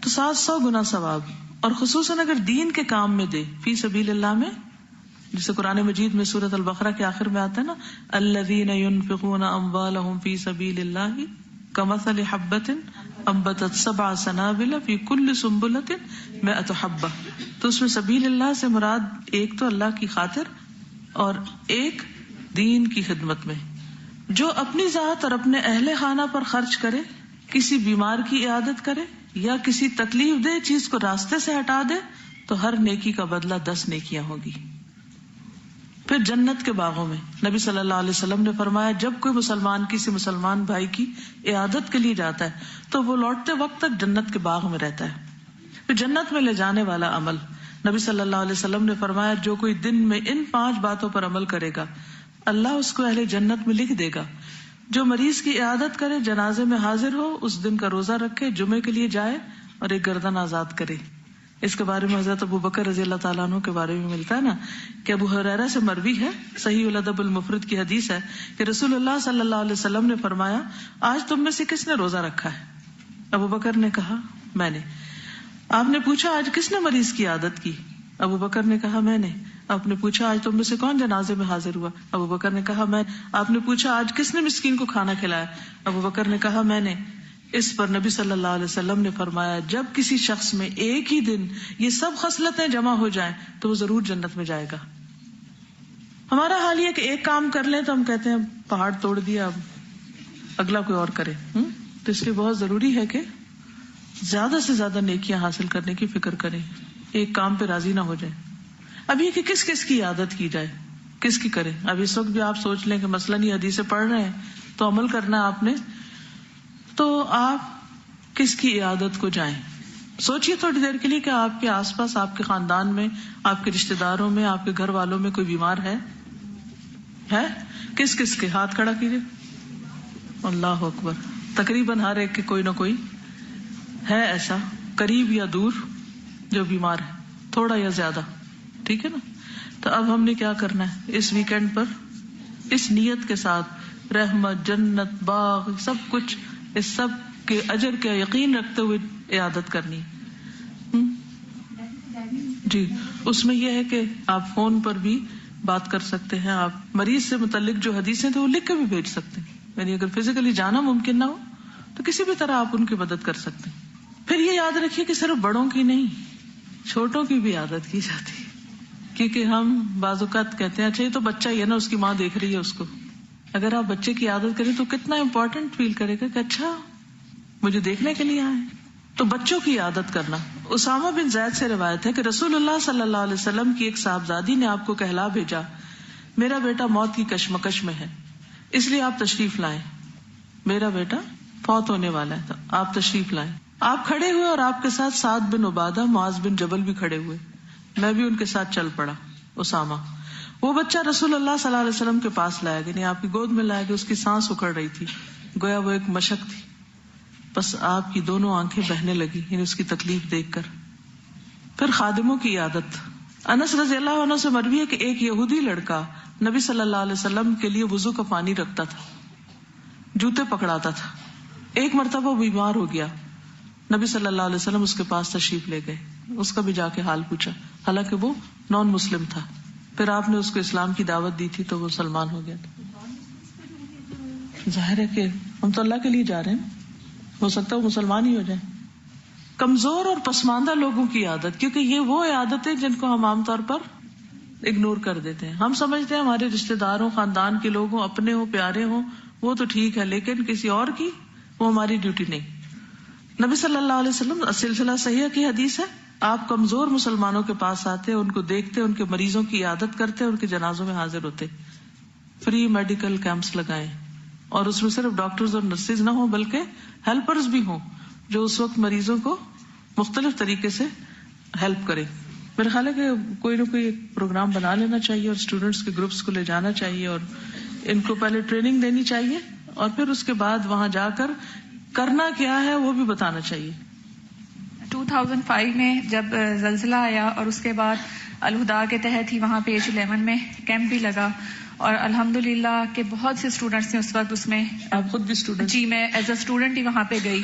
تو 700 گنا ثواب. اور خصوصاً اگر دین کے کام میں دے، فی سبیل اللہ میں، جسے قرآن مجید میں سورۃ البقرہ کے آخر میں آتا ہے نا الذین ينفقون اموالهم فی سبیل اللہ کمثل حبۃ انبتت 7 سنابل فی کل سنبلۃ 100 حبۃ. تو اس میں سبیل اللہ سے مراد ایک تو اللہ کی خاطر اور ایک دین کی خدمت میں. جو اپنی ذات اور اپنے اہل خانہ پر خرچ کرے، کسی بیمار کی عیادت کرے یا کسی تکلیف دہ چیز کو راستے سے ہٹا دے تو ہر نیکی کا بدلہ 10 نیکیاں ہوگی. پھر جنت کے باغوں میں نبی صلی اللہ علیہ وسلم نے فرمایا جب کوئی مسلمان کسی مسلمان بھائی کی عیادت کے لیے جاتا ہے تو وہ لوٹتے وقت تک جنت کے باغ میں رہتا ہے. پھر جنت میں لے جانے والا عمل، نبی صلی اللہ علیہ وسلم نے فرمایا جو کوئی دن میں ان 5 باتوں پر عمل کرے گا اللہ اس کو اہل جنت میں لکھ دے گا. جو مریض کی عیادت کرے، جنازے میں حاضر ہو، اس دن کا روزہ رکھے، جمعے کے لیے جائے اور ایک گردن آزاد کرے. اس کے بارے میں حضرت ابو بکر رضی اللہ تعالیٰ عنہ کے بارے میں ملتا ہے نا کہ ابو ہریرہ سے مروی ہے، صحیح الادب المفرد کی حدیث ہے کہ رسول اللہ صلی اللہ علیہ وسلم نے فرمایا آج تم میں سے کس نے روزہ رکھا ہے؟ ابو بکر نے کہا میں نے. آپ نے پوچھا آج کس نے مریض کی عیادت کی؟ ابو بکر نے کہا میں نے. آپ نے پوچھا آج تم میں سے کون جنازے میں حاضر ہوا؟ ابو بکر نے کہا میں. آپ نے پوچھا آج کس نے مسکین کو کھانا کھلایا؟ ابو بکر نے کہا میں نے. اس پر نبی صلی اللہ علیہ وسلم نے فرمایا جب کسی شخص میں ایک ہی دن یہ سب خصلتیں جمع ہو جائیں تو وہ ضرور جنت میں جائے گا. ہمارا حال یہ کہ ایک کام کر لیں تو ہم کہتے ہیں پہاڑ توڑ دیا، اب اگلا کوئی اور کرے. تو اس لیے بہت ضروری ہے کہ زیادہ سے زیادہ نیکیاں حاصل کرنے کی فکر کریں، ایک کام پہ راضی نہ ہو جائیں. اب یہ کہ کس کس کی عادت کی جائے، کس کی کریں. اب اس وقت بھی آپ سوچ لیں کہ مثلاً یہ حدیثیں پڑھ رہے ہیں تو عمل کرنا ہے آپ نے، تو آپ کس کی عیادت کو جائیں. سوچئے تھوڑی دیر کے لیے کہ آپ کے آس پاس، آپ کے خاندان میں، آپ کے رشتے داروں میں، آپ کے گھر والوں میں کوئی بیمار ہے؟ کس کس کے؟ ہاتھ کھڑا کیجیے. اللہ اکبر. تقریباً ہر ایک کے کوئی نہ کوئی ہے ایسا، قریب یا دور، جو بیمار ہے، تھوڑا یا زیادہ. ٹھیک ہے نا. تو اب ہم نے کیا کرنا ہے اس ویکینڈ پر؟ اس نیت کے ساتھ رحمت، جنت، باغ، سب کچھ، اس سب کے اجر کا یقین رکھتے ہوئے عیادت کرنی. جی اس میں یہ ہے کہ آپ فون پر بھی بات کر سکتے ہیں، آپ مریض سے متعلق جو حدیثیں تھے وہ لکھ کے بھی بھیج سکتے ہیں، یعنی اگر فزیکلی جانا ممکن نہ ہو تو کسی بھی طرح آپ ان کی مدد کر سکتے ہیں۔ پھر یہ یاد رکھیے کہ صرف بڑوں کی نہیں، چھوٹوں کی بھی عادت کی جاتی ہے، کیونکہ ہم بعض اوقات کہتے ہیں اچھا یہ تو بچہ ہی ہے نا، اس کی ماں دیکھ رہی ہے اس کو۔ اگر آپ بچے کی عادت کریں تو کتنا امپورٹنٹ فیل کرے گا کہ اچھا مجھے دیکھنے کے لیے آئے۔ تو بچوں کی عادت کرنا۔ اسامہ بن زید سے روایت ہے کہ رسول اللہ صلی اللہ علیہ وسلم کی ایک صاحبزادی نے آپ کو کہلا بھیجا، میرا بیٹا موت کی کشمکش میں ہے، اس لیے آپ تشریف لائیں، میرا بیٹا فوت ہونے والا ہے تو آپ تشریف لائیں۔ آپ کھڑے ہوئے اور آپ کے ساتھ سعد بن عبادہ، معاذ بن جبل بھی کھڑے ہوئے، میں بھی ان کے ساتھ چل پڑا۔ اسامہ وہ بچہ رسول اللہ صلی اللہ علیہ وسلم کے پاس لایا گیا، یعنی آپ کی گود میں لایا گیا، اس کی سانس اکھڑ رہی تھی، گویا وہ ایک مشق تھی، بس آپ کی دونوں آنکھیں بہنے لگی، یعنی اس کی تکلیف دیکھ کر۔ پھر خادموں کی عادت۔ انس رضی اللہ عنہ سے مروی ہے کہ ایک یہودی لڑکا نبی صلی اللہ علیہ وسلم کے لیے وضو کا پانی رکھتا تھا، جوتے پکڑاتا تھا۔ ایک مرتبہ بیمار ہو گیا، نبی صلی اللہ علیہ وسلم اس کے پاس تشریف لے گئے، اس کا بھی جا کے حال پوچھا، حالانکہ وہ نان مسلم تھا۔ پھر آپ نے اس کو اسلام کی دعوت دی تھی تو وہ مسلمان ہو گیا تھا۔ ظاہر ہے کہ ہم تو اللہ کے لیے جا رہے ہیں، ہو سکتا ہے وہ مسلمان ہی ہو جائیں۔ کمزور اور پسماندہ لوگوں کی عادت، کیونکہ یہ وہ عادتیں جن کو ہم عام طور پر اگنور کر دیتے ہیں۔ ہم سمجھتے ہیں ہمارے رشتے دار ہوں، خاندان کے لوگ ہوں، اپنے ہوں، پیارے ہوں، وہ تو ٹھیک ہے، لیکن کسی اور کی وہ ہماری ڈیوٹی نہیں۔ نبی صلی اللہ علیہ وسلم سلسلہ صحیح کی حدیث ہے، آپ کمزور مسلمانوں کے پاس آتے، ان کو دیکھتے، ان کے مریضوں کی عادت کرتے، ان کے جنازوں میں حاضر ہوتے، فری میڈیکل کیمپس لگائیں، اور اس میں صرف ڈاکٹرز اور نرسز نہ ہوں بلکہ ہیلپرز بھی ہوں جو اس وقت مریضوں کو مختلف طریقے سے ہیلپ کرے۔ میرا خیال ہے کہ کوئی نہ کوئی پروگرام بنا لینا چاہیے اور اسٹوڈینٹس کے گروپس کو لے جانا چاہیے اور ان کو پہلے ٹریننگ دینی چاہیے اور پھر اس کے بعد وہاں جا کر کرنا کیا ہے وہ بھی بتانا چاہیے۔ 2005 میں جب زلزلہ آیا اور اس کے بعد الہدا کے تحت ہی وہاں پیج 11 میں کیمپ بھی لگا، اور الحمدللہ کہ بہت سے اسٹوڈینٹس نے اس وقت اس میں، آپ خود بھی اسٹوڈنٹ؟ جی، میں ایز اے اسٹوڈنٹ ہی وہاں پہ گئی،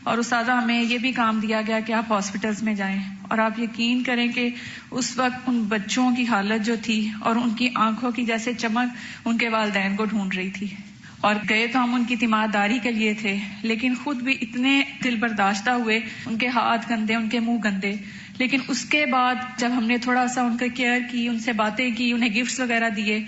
اور استاذہ ہمیں یہ بھی کام دیا گیا کہ آپ ہاسپٹلس میں جائیں، اور آپ یقین کریں کہ اس وقت ان بچوں کی حالت جو تھی اور ان کی آنکھوں کی جیسے چمک ان کے والدین کو ڈھونڈ رہی تھی، اور گئے تو ہم ان کی تیمارداری کے لیے تھے، لیکن خود بھی اتنے دل برداشتہ ہوئے، ان کے ہاتھ گندے، ان کے منہ گندے، لیکن اس کے بعد جب ہم نے تھوڑا سا ان کی کیئر کی، ان سے باتیں کی، انہیں گفٹس وغیرہ دیے،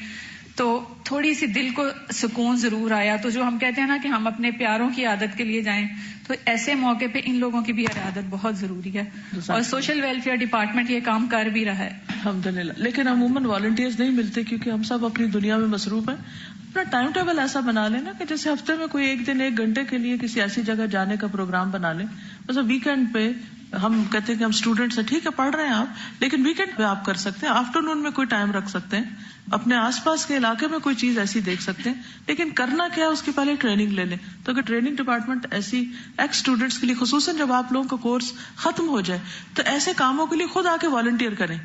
تو تھوڑی سی دل کو سکون ضرور آیا۔ تو جو ہم کہتے ہیں نا کہ ہم اپنے پیاروں کی عادت کے لیے جائیں، تو ایسے موقع پہ ان لوگوں کی بھی عادت بہت ضروری ہے، اور سوشل ویلفیئر ڈپارٹمنٹ یہ کام کر بھی رہا ہے الحمدللہ۔ لیکن عموماً والنٹیئرز نہیں ملتے کیونکہ ہم سب اپنی دنیا میں مصروف ہیں۔ اپنا ٹائم ٹیبل ایسا بنا لینا کہ جیسے ہفتے میں کوئی ایک دن 1 گھنٹے کے لیے کسی ایسی جگہ جانے کا پروگرام بنا لیں۔ مثلا ویکینڈ پہ ہم کہتے ہیں کہ ہم اسٹوڈینٹس ہیں، ٹھیک ہے پڑھ رہے ہیں آپ، لیکن ویکینڈ پہ آپ کر سکتے ہیں، آفٹر نون میں کوئی ٹائم رکھ سکتے ہیں، اپنے آس پاس کے علاقے میں کوئی چیز ایسی دیکھ سکتے ہیں، لیکن کرنا کیا اس کی پہلے ٹریننگ لے لیں۔ تو اگر ٹریننگ ڈپارٹمنٹ ایسی ایکس اسٹوڈینٹس کے لیے، خصوصاً جب آپ لوگوں کا کورس ختم ہو جائے، تو ایسے کاموں کے لیے خود آ کے والنٹیئر کریں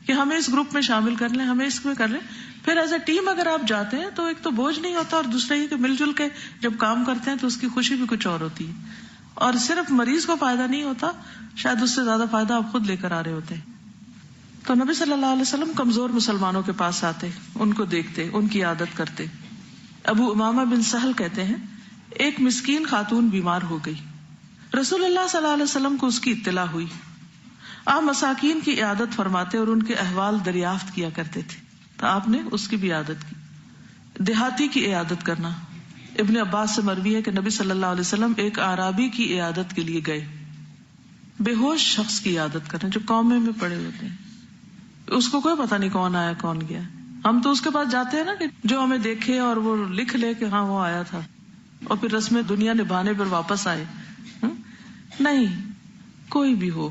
کہ ہمیں اس گروپ میں شامل کر لیں، ہمیں اس میں کر لیں۔ پھر ایز اے ٹیم اگر آپ جاتے ہیں تو ایک تو بوجھ نہیں ہوتا، اور دوسرا یہ کہ مل جل کے جب کام کرتے ہیں تو اس کی خوشی بھی کچھ اور ہوتی ہے، اور صرف مریض کو فائدہ نہیں ہوتا، شاید اس سے زیادہ فائدہ آپ خود لے کر آ رہے ہوتے ہیں۔ تو نبی صلی اللہ علیہ وسلم کمزور مسلمانوں کے پاس آتے، ان کو دیکھتے، ان کی عادت کرتے۔ ابو امامہ بن سہل کہتے ہیں ایک مسکین خاتون بیمار ہو گئی، رسول اللہ صلی اللہ علیہ وسلم کو اس کی اطلاع ہوئی، آپ مساکین کی عیادت فرماتے اور ان کے احوال دریافت کیا کرتے تھے، تو آپ نے اس کی بھی عادت کی۔ دیہاتی کی عیادت کرنا۔ ابن عباس سے مروی ہے کہ نبی صلی اللہ علیہ وسلم ایک اعرابی کی عیادت کے لیے گئے۔ بے ہوش شخص کی عیادت کرنا جو قومے میں پڑے ہوتے ہیں، اس کو کوئی پتہ نہیں کون آیا کون گیا، ہم تو اس کے پاس جاتے ہیں نا کہ جو ہمیں دیکھے اور وہ لکھ لے کہ ہاں وہ آیا تھا، اور پھر رسم دنیا نبھانے پر واپس آئے۔ نہیں، کوئی بھی ہو،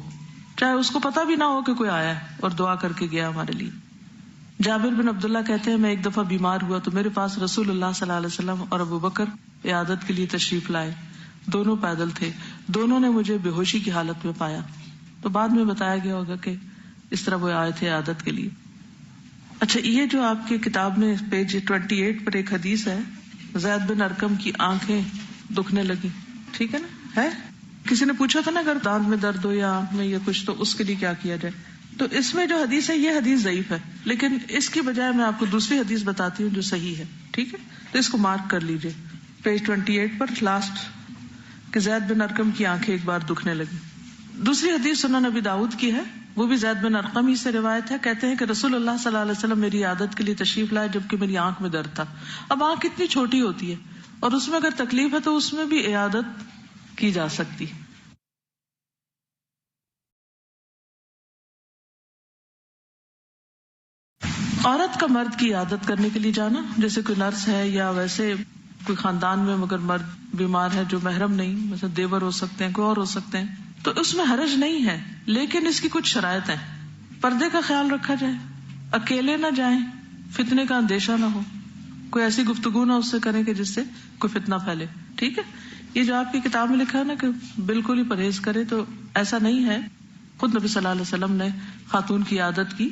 چاہے اس کو پتہ بھی نہ ہو کہ کوئی آیا ہے اور دعا کر کے گیا ہمارے لیے۔ جابر بن عبداللہ کہتے ہیں میں ایک دفعہ بیمار ہوا تو میرے پاس رسول اللہ صلی اللہ علیہ وسلم اور ابو بکر عیادت کے لیے تشریف لائے، دونوں پیدل تھے، دونوں نے مجھے بے ہوشی کی حالت میں پایا، تو بعد میں بتایا گیا ہوگا کہ اس طرح وہ آئے تھے عیادت کے لیے۔ اچھا، یہ جو آپ کی کتاب میں پیج 28 پر ایک حدیث ہے، زید بن ارقم کی آنکھیں دکھنے لگی، ٹھیک ہے نا؟ ہے کسی نے پوچھا تھا نا اگر دانت میں درد ہو یا آنکھ میں یا کچھ تو اس کے لیے کیا کیا جائے؟ تو اس میں جو حدیث ہے یہ حدیث ضعیف ہے، لیکن اس کی بجائے میں آپ کو دوسری حدیث بتاتی ہوں جو صحیح ہے. ٹھیک ہے، تو اس کو مارک کر لیجئے پیج 28 پر لاسٹ کہ زید بن ارقم کی آنکھیں ایک بار دکھنے لگی. دوسری حدیث سنن نبی داؤد کی ہے، وہ بھی زید بن ارقم ہی سے روایت ہے. کہتے ہیں کہ رسول اللہ صلی اللہ علیہ وسلم میری عادت کے لیے تشریف لائے جبکہ میری آنکھ میں درد تھا. اب آنکھ کتنی چھوٹی ہوتی ہے اور اس میں اگر تکلیف ہے تو اس میں بھی عیادت کی جا سکتی. عورت کا مرد کی عادت کرنے کے لیے جانا، جیسے کوئی نرس ہے یا ویسے کوئی خاندان میں مگر مرد بیمار ہے جو محرم نہیں، مثلا دیور ہو سکتے ہیں، کوئی اور ہو سکتے ہیں، تو اس میں حرج نہیں ہے، لیکن اس کی کچھ شرائط ہیں. پردے کا خیال رکھا جائے، اکیلے نہ جائیں، فتنے کا اندیشہ نہ ہو، کوئی ایسی گفتگو نہ اس سے کریں کہ جس سے کوئی فتنہ پھیلے. ٹھیک ہے، یہ جو آپ کی کتاب میں لکھا ہے نا کہ بالکل ہی پرہیز کرے، تو ایسا نہیں ہے. خود نبی صلی اللہ علیہ وسلم نے خاتون کی عادت کی.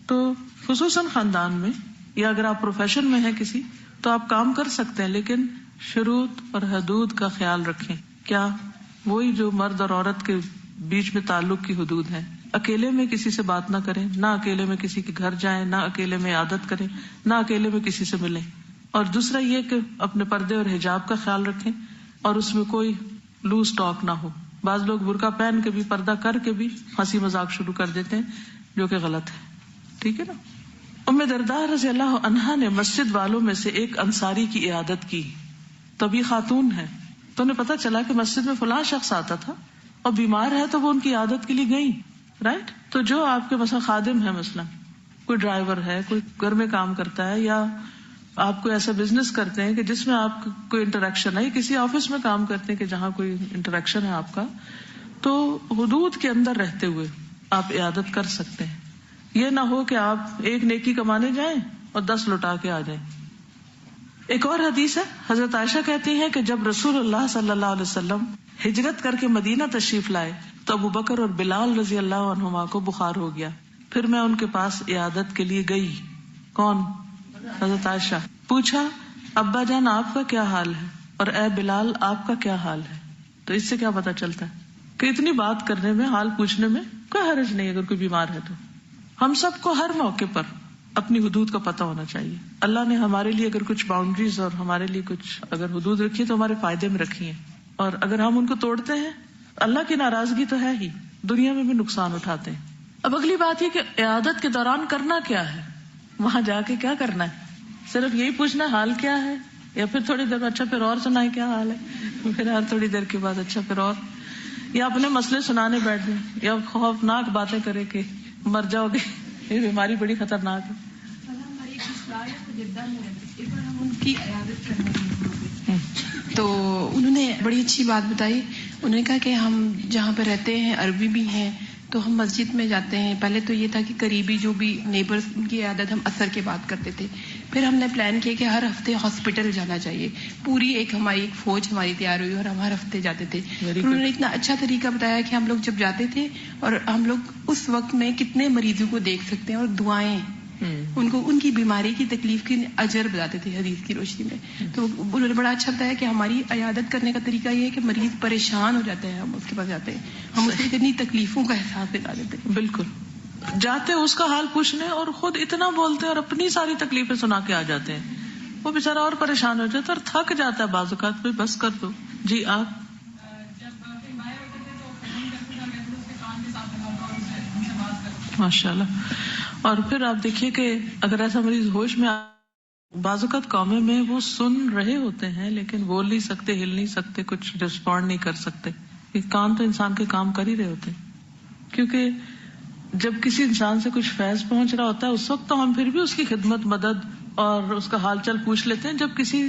تو خصوصاً خاندان میں یا اگر آپ پروفیشن میں ہیں کسی تو آپ کام کر سکتے ہیں، لیکن شروط اور حدود کا خیال رکھیں. کیا؟ وہی جو مرد اور عورت کے بیچ میں تعلق کی حدود ہیں. اکیلے میں کسی سے بات نہ کریں، نہ اکیلے میں کسی کے گھر جائیں، نہ اکیلے میں عادت کریں، نہ اکیلے میں کسی سے ملیں. اور دوسرا یہ کہ اپنے پردے اور حجاب کا خیال رکھیں اور اس میں کوئی لوز ٹاک نہ ہو. بعض لوگ برقع پہن کے بھی، پردہ کر کے بھی ہنسی مذاق شروع کر دیتے ہیں جو کہ غلط ہے. ٹھیک ہے نا. ام درداء رضی اللہ عنہا نے مسجد والوں میں سے ایک انصاری کی عیادت کی. تبھی خاتون ہے تو انہیں پتا چلا کہ مسجد میں فلاں شخص آتا تھا اور بیمار ہے تو وہ ان کی عیادت کے لیے گئی. رائٹ. تو جو آپ کے مثلا خادم ہے، مثلا کوئی ڈرائیور ہے، کوئی گھر میں کام کرتا ہے، یا آپ کوئی ایسا بزنس کرتے ہیں کہ جس میں آپ کوئی انٹریکشن ہے، یا کسی آفس میں کام کرتے ہیں کہ جہاں کوئی انٹریکشن ہے آپ کا، تو حدود کے اندر رہتے ہوئے آپ عیادت کر سکتے ہیں. یہ نہ ہو کہ آپ ایک نیکی کمانے جائیں اور 10 لوٹا کے آ جائیں. ایک اور حدیث ہے، حضرت عائشہ کہتی ہیں کہ جب رسول اللہ صلی اللہ علیہ وسلم ہجرت کر کے مدینہ تشریف لائے تو ابو بکر اور بلال رضی اللہ عنہما کو بخار ہو گیا. پھر میں ان کے پاس عیادت کے لیے گئی. کون؟ حضرت عائشہ. پوچھا ابا جان آپ کا کیا حال ہے اور اے بلال آپ کا کیا حال ہے. تو اس سے کیا پتا چلتا ہے کہ اتنی بات کرنے میں، حال پوچھنے میں کوئی حرج نہیں اگر کوئی بیمار ہے. تو ہم سب کو ہر موقع پر اپنی حدود کا پتہ ہونا چاہیے. اللہ نے ہمارے لیے اگر کچھ باؤنڈریز اور ہمارے لیے کچھ اگر حدود رکھی تو ہمارے فائدے میں رکھی ہیں، اور اگر ہم ان کو توڑتے ہیں اللہ کی ناراضگی تو ہے ہی، دنیا میں بھی نقصان اٹھاتے ہیں. اب اگلی بات یہ کہ عیادت کے دوران کرنا کیا ہے، وہاں جا کے کیا کرنا ہے. صرف یہی پوچھنا حال کیا ہے، یا پھر تھوڑی دیر اچھا پھر اور سنائے کیا حال ہے، پھر ہر تھوڑی دیر کے بعد اچھا پھر اور، یا اپنے مسئلے سنانے بیٹھ جائیں، یا خوفناک باتیں کرے کہ مر جاؤ گے، یہ بیماری بڑی خطرناک ہے. ہم ان کی عیادت کرنے تو انہوں نے بڑی اچھی بات بتائی. انہوں نے کہا کہ ہم جہاں پہ رہتے ہیں عربی بھی ہیں تو ہم مسجد میں جاتے ہیں. پہلے تو یہ تھا کہ قریبی جو بھی نیبرز ان کی عیادت ہم عصر کے بعد کرتے تھے. پھر ہم نے پلان کیا کہ ہر ہفتے ہاسپٹل جانا چاہیے. پوری ہماری ایک فوج ہماری تیار ہوئی اور ہم ہر ہفتے جاتے تھے. انہوں نے اتنا اچھا طریقہ بتایا کہ ہم لوگ جب جاتے تھے اور ہم لوگ اس وقت میں کتنے مریضوں کو دیکھ سکتے ہیں اور دعائیں ان کو ان کی بیماری کی تکلیف کی اجر بتاتے تھے حدیث کی روشنی میں. تو انہوں نے بڑا اچھا بتایا کہ ہماری عیادت کرنے کا طریقہ یہ ہے کہ مریض پریشان ہو جاتا ہے، ہم اس کے پاس جاتے ہیں، ہم اسے اتنی تکلیفوں کا احساس دلا دیتے ہیں. بالکل جاتے اس کا حال پوچھنے اور خود اتنا بولتے ہیں اور اپنی ساری تکلیفیں سنا کے آ جاتے ہیں. وہ بےچارا اور پریشان ہو جاتا ہے اور تھک جاتا ہے بعض اوقات. پہ بس کر دو. جی آپ ماشاء اللہ. اور پھر آپ دیکھیے کہ اگر ایسا مریض ہوش میں بعض اوقات قومیں میں وہ سن رہے ہوتے ہیں لیکن بول نہیں سکتے، ہل نہیں سکتے، کچھ رسپونڈ نہیں کر سکتے. کان تو انسان کے کام کر ہی رہے ہوتے ہیں، کیونکہ جب کسی انسان سے کچھ فیض پہنچ رہا ہوتا ہے اس وقت تو ہم پھر بھی اس کی خدمت، مدد اور اس کا حال چال پوچھ لیتے ہیں. جب کسی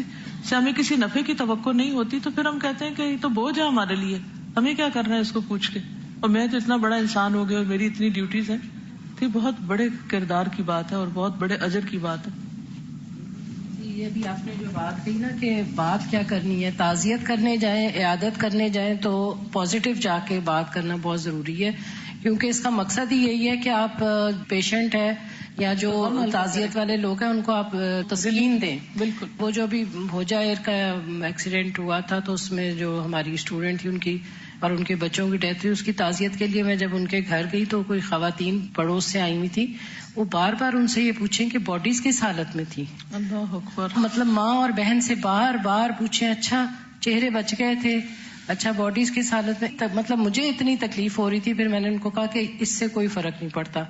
سے ہمیں کسی نفع کی توقع نہیں ہوتی تو پھر ہم کہتے ہیں کہ یہ تو بوجھ ہے ہمارے لیے، ہمیں کیا کرنا ہے اس کو پوچھ کے، اور میں تو اتنا بڑا انسان ہو گیا اور میری اتنی ڈیوٹیز ہیں. تو یہ بہت بڑے کردار کی بات ہے اور بہت بڑے اجر کی بات ہے. یہ بھی آپ نے جو بات کہی نا کہ بات کیا کرنی ہے، تعزیت کرنے جائیں، عیادت کرنے جائیں تو پازیٹیو جا کے بات کرنا بہت ضروری ہے، کیونکہ اس کا مقصد ہی یہی ہے کہ آپ پیشنٹ ہے یا جو تعزیت والے لوگ ہیں ان کو آپ تسکین دیں. بالکل. وہ جو ابھی بھوجا ایئر کا ایکسیڈنٹ ہوا تھا تو اس میں جو ہماری اسٹوڈنٹ تھی ان کی اور ان کے بچوں کی ڈیتھ ہوئی. اس کی تعزیت کے لیے میں جب ان کے گھر گئی تو کوئی خواتین پڑوس سے آئی ہوئی تھی, وہ بار بار ان سے یہ پوچھیں کہ باڈیز کس حالت میں تھی. اللہ اکبر. مطلب ماں اور بہن سے بار بار پوچھیں, اچھا چہرے بچ گئے تھے, اچھا باڈیز کس حالت میں. مطلب مجھے اتنی تکلیف ہو رہی تھی. پھر میں نے ان کو کہا کہ اس سے کوئی فرق نہیں پڑتا.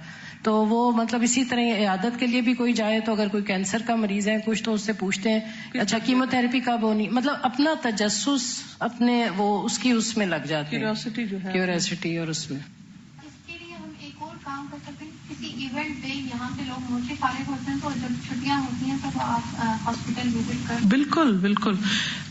تو وہ مطلب اسی طرح عیادت کے لیے بھی کوئی جائے تو اگر کوئی کینسر کا مریض ہے کچھ تو اس سے پوچھتے ہیں اچھا کیموتھراپی کب ہونی. مطلب اپنا تجسس اپنے وہ اس کی اس میں لگ جاتے ہیں, کیوریوسٹی جو ہے, کیوریوسٹی. اور اس میں اس کے لیے ہم ایک اور کام کر سکتے ہیں, کسی ایونٹ پہ یہاں سے لوگ موچے فارغ ہوتے ہیں تو جب چھٹیاں ہوتی ہیں تو آپ ہاسپٹل وزٹ کر. بالکل بالکل.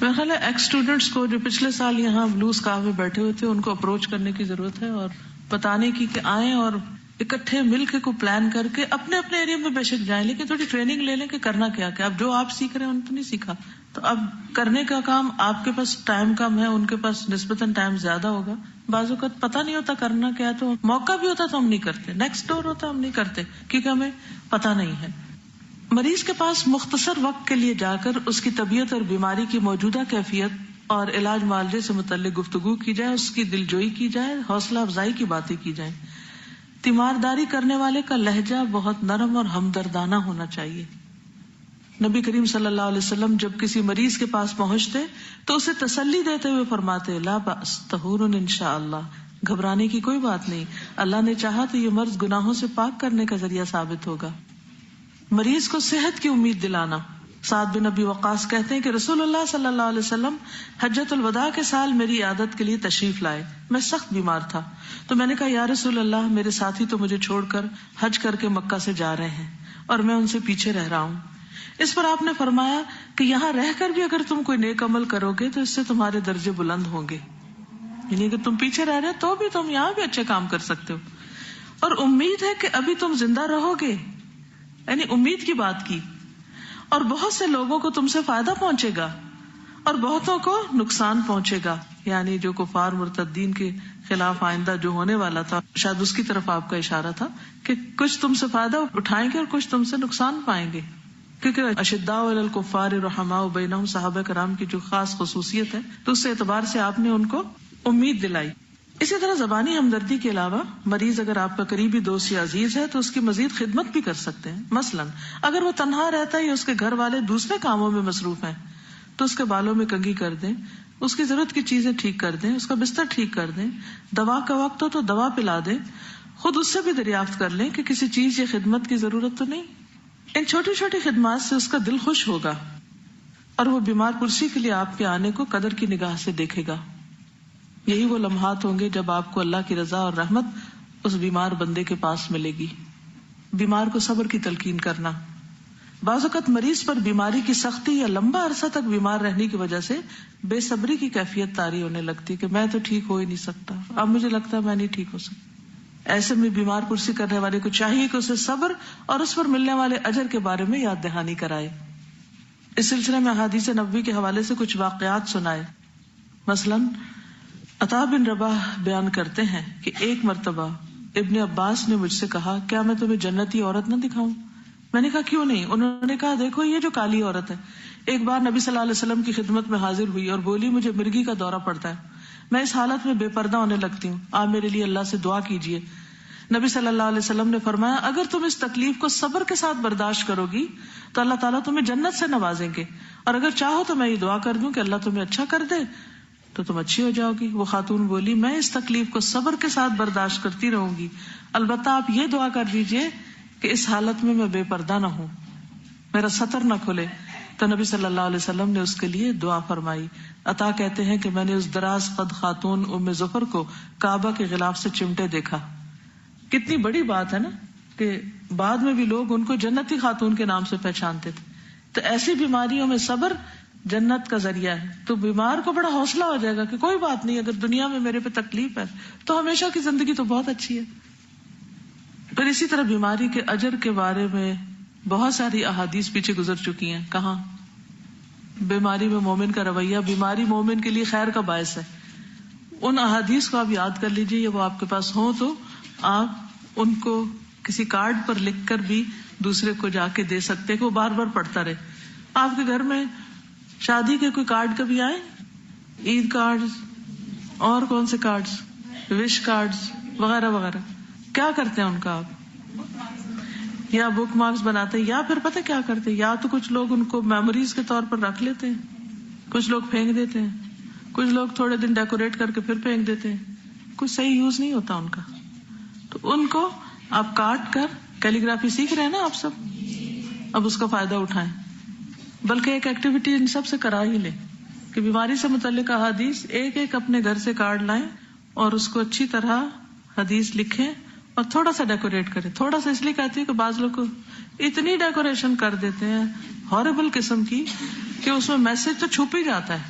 میرا خیال ہے ایکس اسٹوڈینٹس کو جو پچھلے سال یہاں بلو اسکارف میں بیٹھے ہوئے تھے ان کو اپروچ کرنے کی ضرورت ہے اور بتانے کی کہ آئیں اور اکٹھے مل کے کو پلان کر کے اپنے اپنے ایریا میں بے شک جائیں, لیکن تھوڑی ٹریننگ لے لیں کہ کرنا کیا کیا. اب جو آپ سیکھ رہے ہیں ان تو نہیں سیکھا, تو اب کرنے کا کام آپ کے پاس ٹائم کم ہے, ان کے پاس نسبتاً ٹائم زیادہ ہوگا. بعض اوقات پتہ نہیں ہوتا کرنا کیا, تو موقع بھی ہوتا تو ہم نہیں کرتے, نیکسٹ ڈور ہوتا ہم نہیں کرتے کیونکہ ہمیں پتہ نہیں ہے. مریض کے پاس مختصر وقت کے لیے جا کر اس کی طبیعت اور بیماری کی موجودہ کیفیت اور علاج معالجے سے متعلق گفتگو کی جائے, اس کی دلجوئی کی جائے, حوصلہ افزائی کی باتیں کی جائیں. تیمارداری کرنے والے کا لہجہ بہت نرم اور ہمدردانہ ہونا چاہیے. نبی کریم صلی اللہ علیہ وسلم جب کسی مریض کے پاس پہنچتے تو اسے تسلی دیتے ہوئے فرماتے, لا بأس طہور انشاءاللہ, گھبرانے کی کوئی بات نہیں, اللہ نے چاہا تو یہ مرض گناہوں سے پاک کرنے کا ذریعہ ثابت ہوگا. مریض کو صحت کی امید دلانا. سعد بن ابی وقاص کہتے ہیں کہ رسول اللہ صلی اللہ علیہ وسلم حجۃ الوداع کے سال میری عیادت کے لیے تشریف لائے. میں سخت بیمار تھا تو میں نے کہا, یا رسول اللہ, میرے ساتھی تو مجھے چھوڑ کر حج کر کے مکہ سے جا رہے ہیں اور میں ان سے پیچھے رہ رہا ہوں. اس پر آپ نے فرمایا کہ یہاں رہ کر بھی اگر تم کوئی نیک عمل کرو گے تو اس سے تمہارے درجے بلند ہوں گے. یعنی اگر تم پیچھے رہ رہے تو بھی تم یہاں بھی اچھے کام کر سکتے ہو, اور امید ہے کہ ابھی تم زندہ رہو گے. یعنی امید کی بات کی, اور بہت سے لوگوں کو تم سے فائدہ پہنچے گا اور بہتوں کو نقصان پہنچے گا. یعنی جو کفار مرتدین کے خلاف آئندہ جو ہونے والا تھا, شاید اس کی طرف آپ کا اشارہ تھا کہ کچھ تم سے فائدہ اٹھائیں گے اور کچھ تم سے نقصان پائیں گے. کیونکہ اشداء علی الکفار رحماء بینہم صحابہ کرام کی جو خاص خصوصیت ہے, تو اس اعتبار سے آپ نے ان کو امید دلائی. اسی طرح زبانی ہمدردی کے علاوہ مریض اگر آپ کا قریبی دوست یا عزیز ہے تو اس کی مزید خدمت بھی کر سکتے ہیں. مثلا اگر وہ تنہا رہتا ہے یا اس کے گھر والے دوسرے کاموں میں مصروف ہیں تو اس کے بالوں میں کنگھی کر دیں, اس کی ضرورت کی چیزیں ٹھیک کر دیں, اس کا بستر ٹھیک کر دیں, دوا کا وقت ہو تو دوا پلا دیں. خود اس سے بھی دریافت کر لیں کہ کسی چیز یا خدمت کی ضرورت تو نہیں. ان چھوٹی چھوٹی خدمات سے اس کا دل خوش ہوگا اور وہ بیمار پرسی کے لیے آپ کے آنے کو قدر کی نگاہ سے دیکھے گا. یہی وہ لمحات ہوں گے جب آپ کو اللہ کی رضا اور رحمت اس بیمار بندے کے پاس ملے گی. بیمار کو صبر کی تلقین کرنا. بعض اوقات مریض پر بیماری کی سختی یا لمبا عرصہ تک بیمار رہنے کی وجہ سے بے صبری کی کیفیت طاری ہونے لگتی کہ میں تو ٹھیک ہو ہی نہیں سکتا, اب مجھے لگتا ہے میں نہیں ٹھیک ہو سکتا. ایسے میں بیمار پرسی کرنے والے کو چاہیے کہ اسے صبر اور اس پر ملنے والے اجر کے بارے میں یاد دہانی کرائے. اس سلسلے میں احادیث نبوی کے حوالے سے کچھ واقعات سنائے. مثلاً عطا بن رباح بیان کرتے ہیں کہ ایک مرتبہ ابن عباس نے مجھ سے کہا, کیا میں تمہیں جنتی عورت نہ دکھاؤں؟ میں نے کہا کیوں نہیں؟ انہوں نے کہا, دیکھو یہ جو کالی عورت ہے. ایک بار نبی صلی اللہ علیہ وسلم کی خدمت میں حاضر ہوئی اور بولی, مجھے مرگی کا دورہ پڑتا ہے, میں اس حالت میں بے پردہ ہونے لگتی ہوں, آپ میرے لیے اللہ سے دعا کیجیے. نبی صلی اللہ علیہ وسلم نے فرمایا, اگر تم اس تکلیف کو صبر کے ساتھ برداشت کرو گی تو اللہ تعالیٰ تمہیں جنت سے نوازیں گے, اور اگر چاہو تو میں یہ دعا کر دوں کہ اللہ تمہیں اچھا کر دے تو تم اچھی ہو جاؤ گی. وہ خاتون بولی, میں اس تکلیف کو صبر کے ساتھ برداشت کرتی رہوں گی, البتہ آپ یہ دعا کر دیجئے کہ اس حالت میں بے پردہ نہ ہوں, میرا سطر نہ کھلے. تو نبی صلی اللہ علیہ وسلم نے اس کے لیے دعا فرمائی. عطا کہتے ہیں کہ میں نے اس دراز قد خاتون ام ظفر کو کعبہ کے غلاف سے چمٹے دیکھا. کتنی بڑی بات ہے نا کہ بعد میں بھی لوگ ان کو جنتی خاتون کے نام سے پہچانتے تھے. تو ایسی بیماریوں میں صبر جنت کا ذریعہ ہے. تو بیمار کو بڑا حوصلہ ہو جائے گا کہ کوئی بات نہیں, اگر دنیا میں میرے پہ تکلیف ہے تو ہمیشہ کی زندگی تو بہت اچھی ہے. پھر اسی طرح بیماری کے اجر کے بارے میں بہت ساری احادیث پیچھے گزر چکی ہیں. کہاں بیماری میں مومن کا رویہ, بیماری مومن کے لیے خیر کا باعث ہے. ان احادیث کو آپ یاد کر لیجئے, یا وہ آپ کے پاس ہوں تو آپ ان کو کسی کارڈ پر لکھ کر بھی دوسرے کو جا کے دے سکتے کہ وہ بار بار پڑھتا رہے. آپ کے گھر میں شادی کے کوئی کارڈ کبھی آئے, عید کارڈ, اور کون سے کارڈز؟ وش کارڈز وغیرہ وغیرہ. کیا کرتے ہیں ان کا آپ؟ یا بک مارکس بناتے ہیں، یا پھر پتہ کیا کرتے ہیں، یا تو کچھ لوگ ان کو میموریز کے طور پر رکھ لیتے ہیں، کچھ لوگ پھینک دیتے ہیں، کچھ لوگ تھوڑے دن ڈیکوریٹ کر کے پھر پھینک دیتے ہیں. کچھ صحیح یوز نہیں ہوتا ان کا. تو ان کو آپ کاٹ کر، کیلیگرافی سیکھ رہے ہیں نا آپ سب، اب اس کا فائدہ اٹھائیں. بلکہ ایک ایکٹیویٹی ان سب سے کرا ہی لیں کہ بیماری سے متعلق احادیث ایک ایک اپنے گھر سے کارڈ لائیں اور اس کو اچھی طرح حدیث لکھیں اور تھوڑا سا ڈیکوریٹ کریں. تھوڑا سا اس لیے کہتی ہے کہ بعض لوگ اتنی ڈیکوریشن کر دیتے ہیں ہاربل قسم کی کہ اس میں میسج تو چھپ ہی جاتا ہے،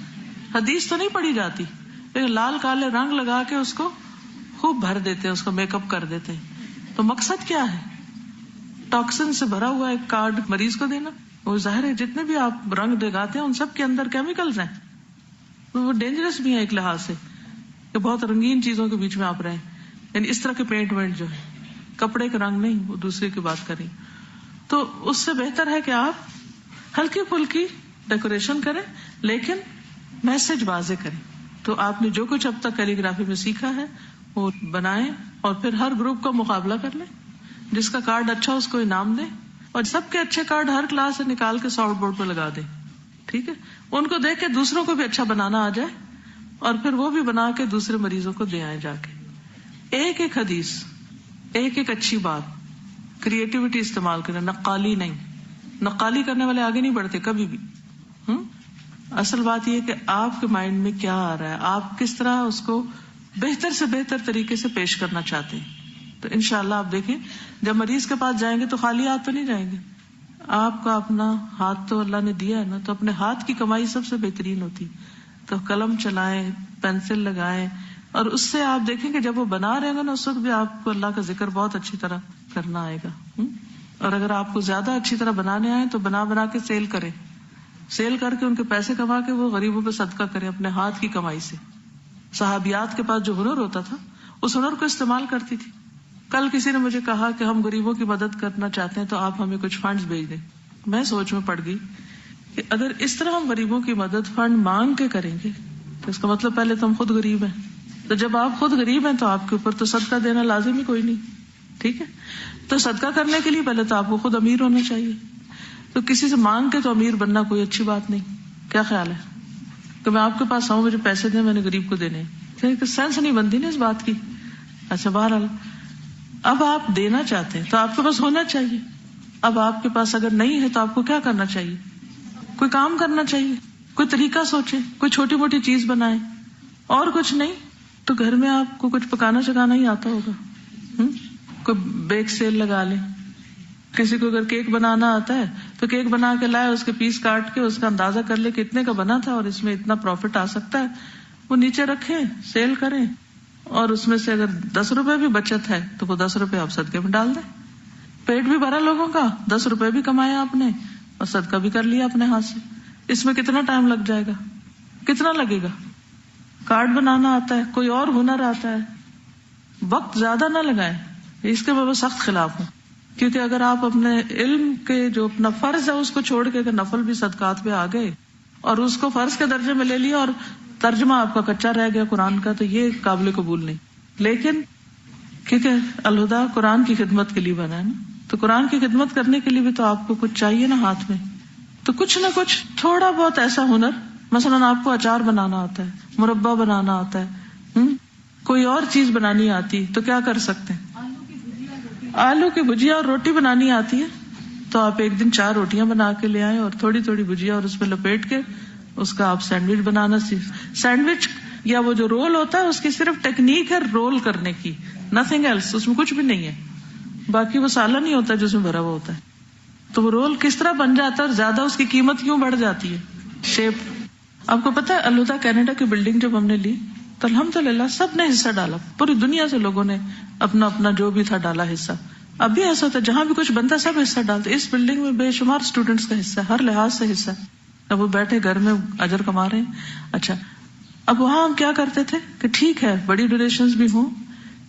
حدیث تو نہیں پڑھی جاتی، لیکن لال کالے رنگ لگا کے اس کو خوب بھر دیتے ہیں، اس کو میک اپ کر دیتے ہیں. تو مقصد کیا ہے؟ ٹاکسن سے بھرا ہوا ایک کارڈ مریض کو دینا. وہ ظاہر ہے جتنے بھی آپ رنگ دگاتے ہیں ان سب کے اندر کیمیکلز ہیں، وہ ڈینجرس بھی ہیں ایک لحاظ سے کہ بہت رنگین چیزوں کے بیچ میں آپ رہیں. یعنی اس طرح کے پینٹ وینٹ جو ہے، کپڑے کا رنگ نہیں، وہ دوسرے کی بات کریں. تو اس سے بہتر ہے کہ آپ ہلکی پھلکی ڈیکوریشن کریں لیکن میسج واضح کریں. تو آپ نے جو کچھ اب تک کیلیگرافی میں سیکھا ہے وہ بنائیں اور پھر ہر گروپ کا مقابلہ کر لیں. جس کا کارڈ اچھا اس کو انعام دیں اور سب کے اچھے کارڈ ہر کلاس سے نکال کے سافٹ بورڈ پہ لگا دیں. ٹھیک ہے؟ ان کو دیکھ کے دوسروں کو بھی اچھا بنانا آ جائے اور پھر وہ بھی بنا کے دوسرے مریضوں کو دے آئے جا کے. ایک ایک حدیث، ایک ایک اچھی بات، کریٹیوٹی استعمال کریں، نقالی نہیں. نقالی کرنے والے آگے نہیں بڑھتے کبھی بھی. اصل بات یہ کہ آپ کے مائنڈ میں کیا آ رہا ہے، آپ کس طرح اس کو بہتر سے بہتر طریقے سے پیش کرنا چاہتے ہیں. تو انشاءاللہ آپ دیکھیں جب مریض کے پاس جائیں گے تو خالی ہاتھ تو نہیں جائیں گے. آپ کا اپنا ہاتھ تو اللہ نے دیا ہے نا، تو اپنے ہاتھ کی کمائی سب سے بہترین ہوتی. تو قلم چلائیں، پینسل لگائیں اور اس سے آپ دیکھیں کہ جب وہ بنا رہے گا نا اس وقت بھی آپ کو اللہ کا ذکر بہت اچھی طرح کرنا آئے گا. اور اگر آپ کو زیادہ اچھی طرح بنانے آئے تو بنا کے سیل کریں، سیل کر کے ان کے پیسے کما کے وہ غریبوں پہ صدقہ کریں اپنے ہاتھ کی کمائی سے. صحابیات کے پاس جو ہنر ہوتا تھا اس ہنر کو استعمال کرتی تھی. کل کسی نے مجھے کہا کہ ہم غریبوں کی مدد کرنا چاہتے ہیں تو آپ ہمیں کچھ فنڈز بھیج دیں. میں سوچ میں پڑ گئی کہ اگر اس طرح ہم غریبوں کی مدد فنڈ مانگ کے کریں گے تو اس کا مطلب پہلے تو ہم خود غریب ہیں. تو جب آپ خود غریب ہیں تو آپ کے اوپر تو صدقہ دینا لازم ہی کوئی نہیں. ٹھیک ہے؟ تو صدقہ کرنے کے لیے پہلے تو آپ کو خود امیر ہونا چاہیے. تو کسی سے مانگ کے تو امیر بننا کوئی اچھی بات نہیں. کیا خیال ہے کہ میں آپ کے پاس آؤں، مجھے پیسے دیں، میں نے غریب کو دینے؟ سینس نہیں بنتی نا اس بات کی. اچھا بہرحال اب آپ دینا چاہتے ہیں تو آپ کے پاس ہونا چاہیے. اب آپ کے پاس اگر نہیں ہے تو آپ کو کیا کرنا چاہیے؟ کوئی کام کرنا چاہیے، کوئی طریقہ سوچیں، کوئی چھوٹی موٹی چیز بنائیں. اور کچھ نہیں تو گھر میں آپ کو کچھ پکانا چکانا ہی آتا ہوگا، کوئی بیک سیل لگا لیں. کسی کو اگر کیک بنانا آتا ہے تو کیک بنا کے لائے، اس کے پیس کاٹ کے اس کا اندازہ کر لے کہ اتنے کا بنا تھا اور اس میں اتنا پروفٹ آ سکتا ہے، وہ نیچے رکھیں، سیل کریں. اور اس میں سے اگر 10 روپے بھی بچت ہے تو وہ 10 روپے آپ صدقے میں ڈال دیں. پیٹ بھی بھرا لوگوں کا، 10 روپے بھی کمائے آپ نے اور صدقہ بھی کر لیا اپنے ہاتھ سے. اس میں کتنا ٹائم لگ جائے گا؟ کتنا لگے گا؟ کارڈ بنانا آتا ہے، کوئی اور ہنر آتا ہے، وقت زیادہ نہ لگائیں. اس کے میں سخت خلاف ہوں، کیونکہ اگر آپ اپنے علم کے جو اپنا فرض ہے اس کو چھوڑ کے اگر نفل بھی صدقات پہ آ گئے اور اس کو فرض کے درجے میں لے لیا اور ترجمہ آپ کا کچا رہ گیا قرآن کا، تو یہ قابل قبول نہیں. لیکن کیونکہ الہدا قرآن کی خدمت کے لیے بنا ہے نا، تو قرآن کی خدمت کرنے کے لیے بھی تو آپ کو کچھ چاہیے نا ہاتھ میں. تو کچھ نہ کچھ تھوڑا بہت ایسا ہنر، مثلاً آپ کو اچار بنانا آتا ہے، مربع بنانا آتا ہے، کوئی اور چیز بنانی آتی تو کیا کر سکتے ہیں؟ آلو کی بھجیا اور روٹی بنانی آتی ہے تو آپ ایک دن 4 روٹیاں بنا کے لے آئیں اور تھوڑی تھوڑی بھجیا اور اس میں لپیٹ کے اس کا آپ سینڈوچ بنانا سیکھ. سینڈوچ یا وہ جو رول ہوتا ہے اس کی صرف ٹیکنیک ہے رول کرنے کی، نتھنگ ایلس، اس میں کچھ بھی نہیں ہے. باقی وہ سالن نہیں ہوتا جس میں بھرا ہوا ہوتا ہے. تو وہ رول کس طرح بن جاتا ہے اور زیادہ اس کی قیمت کیوں بڑھ جاتی ہے؟ شیپ. آپ کو پتا ہے الہدا کینیڈا کی بلڈنگ جب ہم نے لی تو الحمدللہ سب نے حصہ ڈالا، پوری دنیا سے لوگوں نے اپنا اپنا جو بھی تھا ڈالا حصہ. اب بھی ایسا ہوتا ہے جہاں بھی کچھ بنتا ہے سب حصہ ڈالتے. اس بلڈنگ میں بے شمار اسٹوڈینٹس کا حصہ ہے، ہر لحاظ سے حصہ. اب وہ بیٹھے گھر میں اجر کما رہے ہیں. اچھا اب وہاں ہم کیا کرتے تھے کہ ٹھیک ہے بڑی ڈونیشنز بھی ہوں